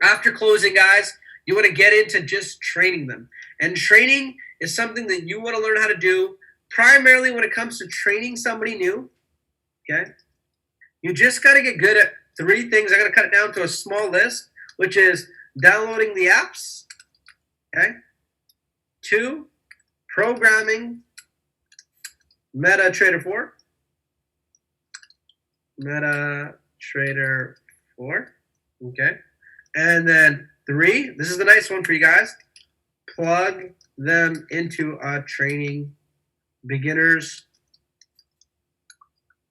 after closing, guys, you want to get into just training them. And training is something that you want to learn how to do primarily when it comes to training somebody new. Okay, you just got to get good at 3 things. I'm going to cut it down to a small list, which is downloading the apps. Okay, 2, programming MetaTrader 4. MetaTrader 4. Okay, and then 3. This is the nice one for you guys. Plug them into a training, beginners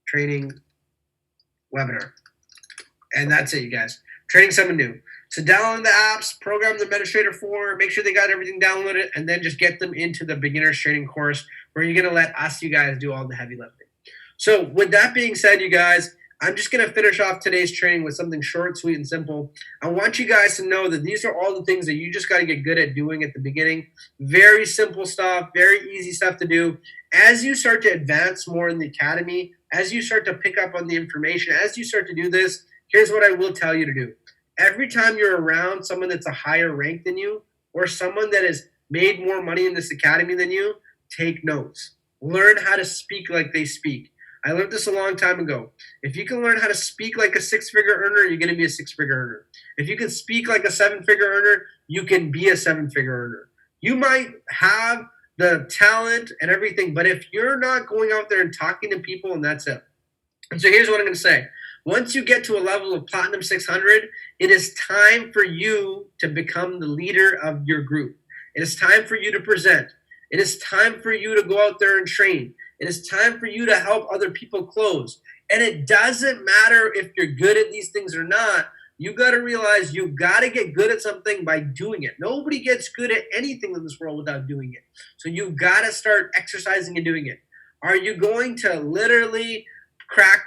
training webinar. And that's it, you guys. Training someone new. So download the apps, program the MetaTrader 4, make sure they got everything downloaded, and then just get them into the beginners training course where you're going to let us, you guys, do all the heavy lifting. So with that being said, you guys, I'm just going to finish off today's training with something short, sweet, and simple. I want you guys to know that these are all the things that you just got to get good at doing at the beginning. Very simple stuff, very easy stuff to do. As you start to advance more in the academy, as you start to pick up on the information, as you start to do this, here's what I will tell you to do. Every time you're around someone that's a higher rank than you or someone that has made more money in this academy than you, take notes. Learn how to speak like they speak. I learned this a long time ago. If you can learn how to speak like a 6-figure earner, you're going to be a 6-figure earner. If you can speak like a 7-figure earner, you can be a 7-figure earner. You might have the talent and everything, but if you're not going out there and talking to people, and that's it. And so here's what I'm going to say. Once you get to a level of Platinum 600, it is time for you to become the leader of your group. It is time for you to present. It is time for you to go out there and train. It is time for you to help other people close. And it doesn't matter if you're good at these things or not. You got to realize you got to get good at something by doing it. Nobody gets good at anything in this world without doing it. So you got to start exercising and doing it. Are you going to literally crack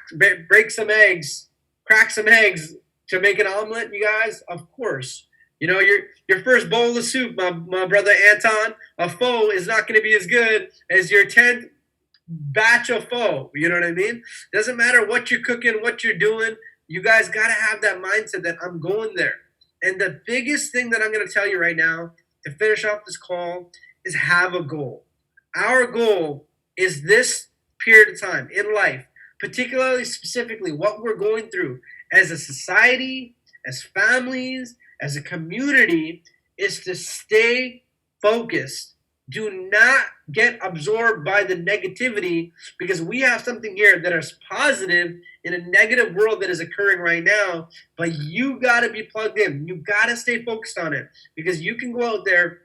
some eggs to make an omelet, you guys? Of course. You know, your first bowl of soup, my brother Anton, a pho is not going to be as good as your 10th batch of pho. You know what I mean? Doesn't matter what you're cooking, what you're doing. You guys got to have that mindset that I'm going there. And the biggest thing that I'm going to tell you right now to finish off this call is have a goal. Our goal is this period of time in life, particularly specifically what we're going through as a society, as families, as a community, is to stay focused. Do not get absorbed by the negativity, because we have something here that is positive in a negative world that is occurring right now. But you got to be plugged in. You got to stay focused on it, because you can go out there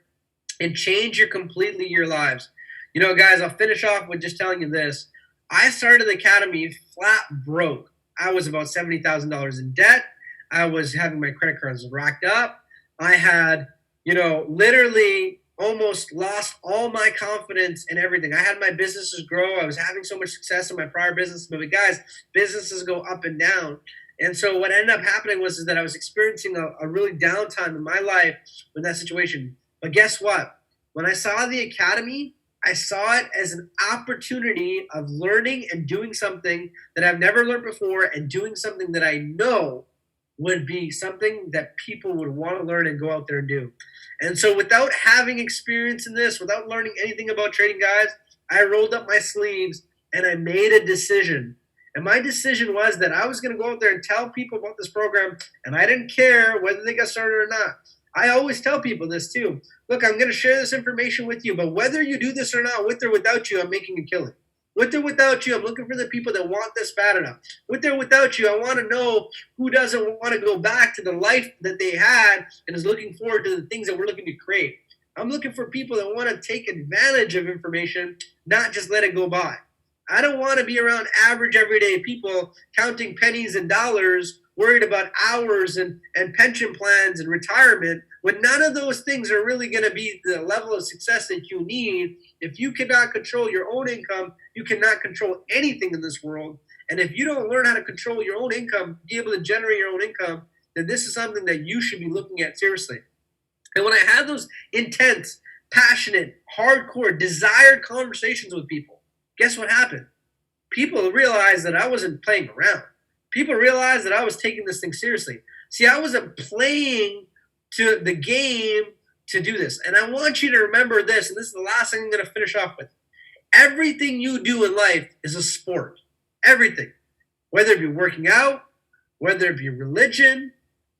and change your lives. You know, guys, I'll finish off with just telling you this. I started the academy flat broke. I was about $70,000 in debt. I was having my credit cards racked up. I had, literally almost lost all my confidence in everything. I had my businesses grow. I was having so much success in my prior business. But guys, businesses go up and down. And so what ended up happening was that I was experiencing a really downtime in my life with that situation. But guess what? When I saw the academy, I saw it as an opportunity of learning and doing something that I've never learned before, and doing something that I know would be something that people would want to learn and go out there and do. And so without having experience in this, without learning anything about trading, guys, I rolled up my sleeves and I made a decision. And my decision was that I was going to go out there and tell people about this program, and I didn't care whether they got started or not. I always tell people this too. Look, I'm going to share this information with you, but whether you do this or not, with or without you, I'm making a killing. With or without you, I'm looking for the people that want this bad enough. With or without you, I want to know who doesn't want to go back to the life that they had and is looking forward to the things that we're looking to create. I'm looking for people that want to take advantage of information, not just let it go by. I don't want to be around average, everyday people counting pennies and dollars, worried about hours and pension plans and retirement, when none of those things are really going to be the level of success that you need. If you cannot control your own income, you cannot control anything in this world. And if you don't learn how to control your own income, be able to generate your own income, then this is something that you should be looking at seriously. And when I had those intense, passionate, hardcore, desired conversations with people, guess what happened? People realized that I wasn't playing around. People realized that I was taking this thing seriously. See, I wasn't playing to the game to do this. And I want you to remember this, and this is the last thing I'm going to finish off with. Everything you do in life is a sport. Everything. Whether it be working out, whether it be religion,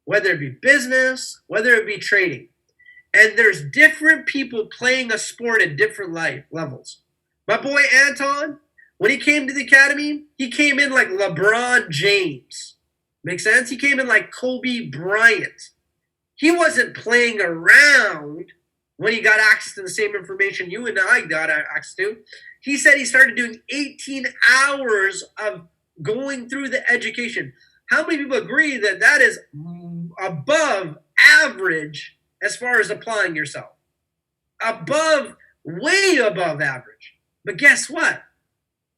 whether it be business, whether it be trading. And there's different people playing a sport at different life levels. My boy Anton, when he came to the academy, he came in like LeBron James. Make sense? He came in like Kobe Bryant. He wasn't playing around when he got access to the same information you and I got access to. He said he started doing 18 hours of going through the education. How many people agree that that is above average as far as applying yourself? Way above average. But guess what?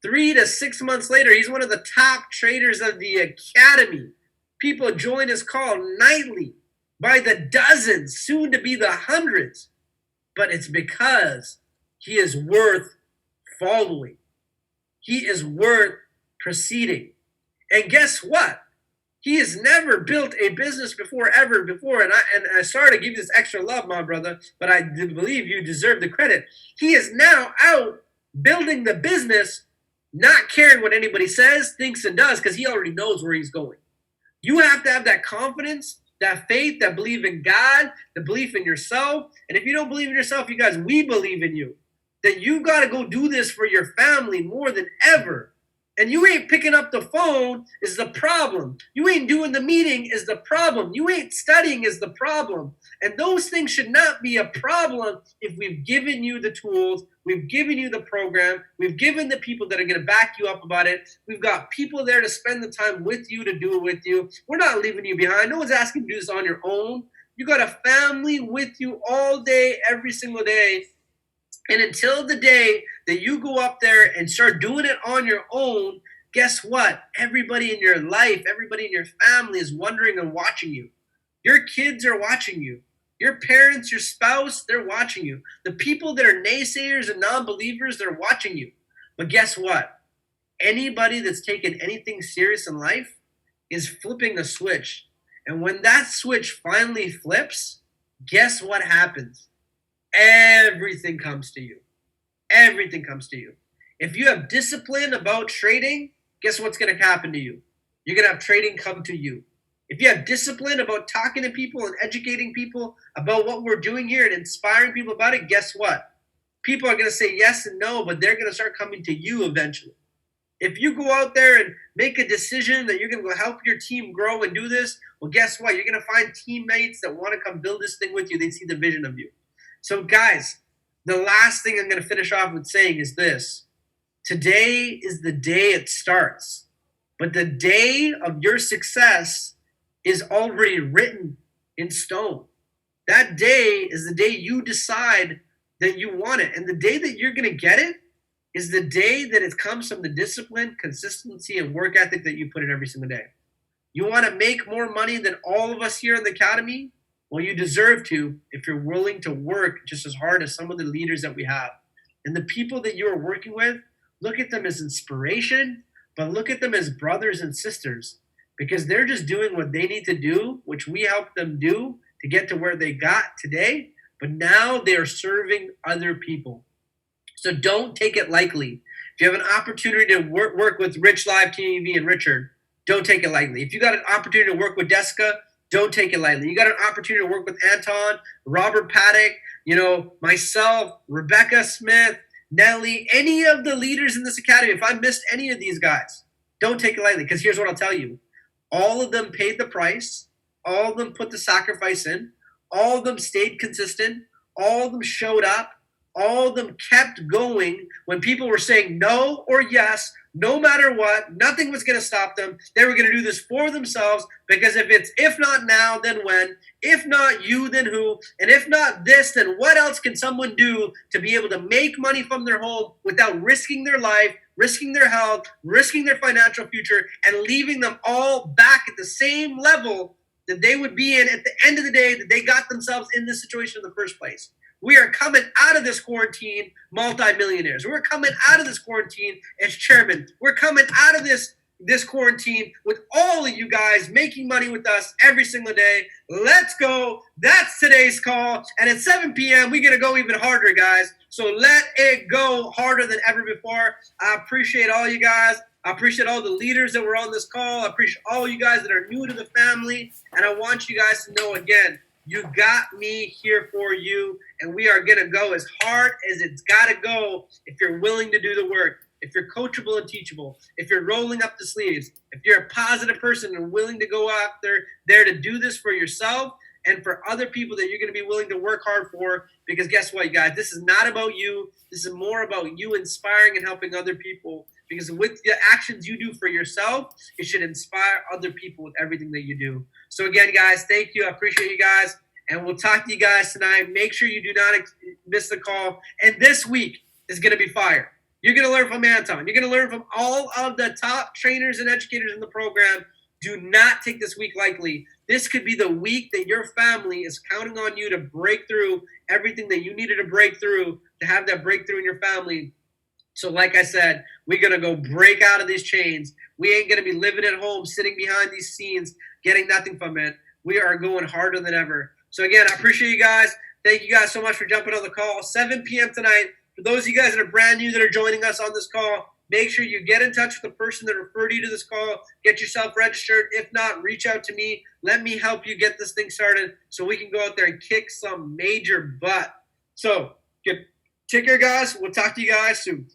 3 to 6 months later, he's one of the top traders of the academy. People join his call nightly by the dozens, soon to be the hundreds. But it's because he is worth following. He is worth proceeding. And guess what? He has never built a business before. And I sorry to give you this extra love, my brother, but I do believe you deserve the credit. He is now out building the business, not caring what anybody says, thinks, and does, because he already knows where he's going. You have to have that confidence, that faith, that belief in God, the belief in yourself. And if you don't believe in yourself, you guys, we believe in you. That you got to go do this for your family more than ever. And you ain't picking up the phone is the problem. You ain't doing the meeting is the problem. You ain't studying is the problem. And those things should not be a problem if we've given you the tools, we've given you the program, we've given the people that are going to back you up about it. We've got people there to spend the time with you, to do it with you. We're not leaving you behind. No one's asking you to do this on your own. You got a family with you all day, every single day. And until the day that you go up there and start doing it on your own, guess what? Everybody in your life, everybody in your family is wondering and watching you. Your kids are watching you. Your parents, your spouse, they're watching you. The people that are naysayers and non-believers, they're watching you. But guess what? Anybody that's taken anything serious in life is flipping a switch. And when that switch finally flips, guess what happens? Everything comes to you. Everything comes to you. If you have discipline about trading, guess what's going to happen to you? You're going to have trading come to you. If you have discipline about talking to people and educating people about what we're doing here and inspiring people about it, guess what? People are going to say yes and no, but they're going to start coming to you eventually. If you go out there and make a decision that you're going to go help your team grow and do this, well, guess what? You're going to find teammates that want to come build this thing with you. They see the vision of you. So, guys, the last thing I'm going to finish off with saying is this. Today is the day it starts. But the day of your success is already written in stone. That day is the day you decide that you want it. And the day that you're going to get it is the day that it comes from the discipline, consistency, and work ethic that you put in every single day. You want to make more money than all of us here in the academy? Well, you deserve to if you're willing to work just as hard as some of the leaders that we have. And the people that you are working with, look at them as inspiration, but look at them as brothers and sisters, because they're just doing what they need to do, which we helped them do to get to where they got today. But now they are serving other people. So don't take it lightly. If you have an opportunity to work with Rich Live TV and Richard, don't take it lightly. If you got an opportunity to work with Jessica, don't take it lightly. You got an opportunity to work with Anton, Robert Paddock, myself, Rebecca Smith, Nelly, any of the leaders in this academy. If I missed any of these guys, don't take it lightly, because here's what I'll tell you. All of them paid the price. All of them put the sacrifice in. All of them stayed consistent. All of them showed up. All of them kept going when people were saying no or yes, no matter what. Nothing was going to stop them. They were going to do this for themselves, because if not now, then when? If not you, then who? And if not this, then what else can someone do to be able to make money from their home without risking their life, risking their health, risking their financial future, and leaving them all back at the same level that they would be in at the end of the day that they got themselves in this situation in the first place? We are coming out of this quarantine multimillionaires. We're coming out of this quarantine as chairman. We're coming out of this quarantine with all of you guys making money with us every single day. Let's go. That's today's call. And at 7 p.m., we're going to go even harder, guys. So let it go harder than ever before. I appreciate all you guys. I appreciate all the leaders that were on this call. I appreciate all you guys that are new to the family. And I want you guys to know, again, you got me here for you, and we are going to go as hard as it's got to go if you're willing to do the work, if you're coachable and teachable, if you're rolling up the sleeves, if you're a positive person and willing to go out there to do this for yourself and for other people that you're going to be willing to work hard for. Because guess what, you guys? This is not about you. This is more about you inspiring and helping other people. Because with the actions you do for yourself, it should inspire other people with everything that you do. So again, guys, thank you. I appreciate you guys. And we'll talk to you guys tonight. Make sure you do not miss the call. And this week is going to be fire. You're going to learn from Anton. You're going to learn from all of the top trainers and educators in the program. Do not take this week lightly. This could be the week that your family is counting on you to break through everything that you needed to break through, to have that breakthrough in your family. So like I said, we're going to go break out of these chains. We ain't going to be living at home, sitting behind these scenes, getting nothing from it. We are going harder than ever. So again, I appreciate you guys. Thank you guys so much for jumping on the call. 7 p.m. tonight. For those of you guys that are brand new that are joining us on this call, make sure you get in touch with the person that referred you to this call. Get yourself registered. If not, reach out to me. Let me help you get this thing started so we can go out there and kick some major butt. So, take care, guys. We'll talk to you guys soon.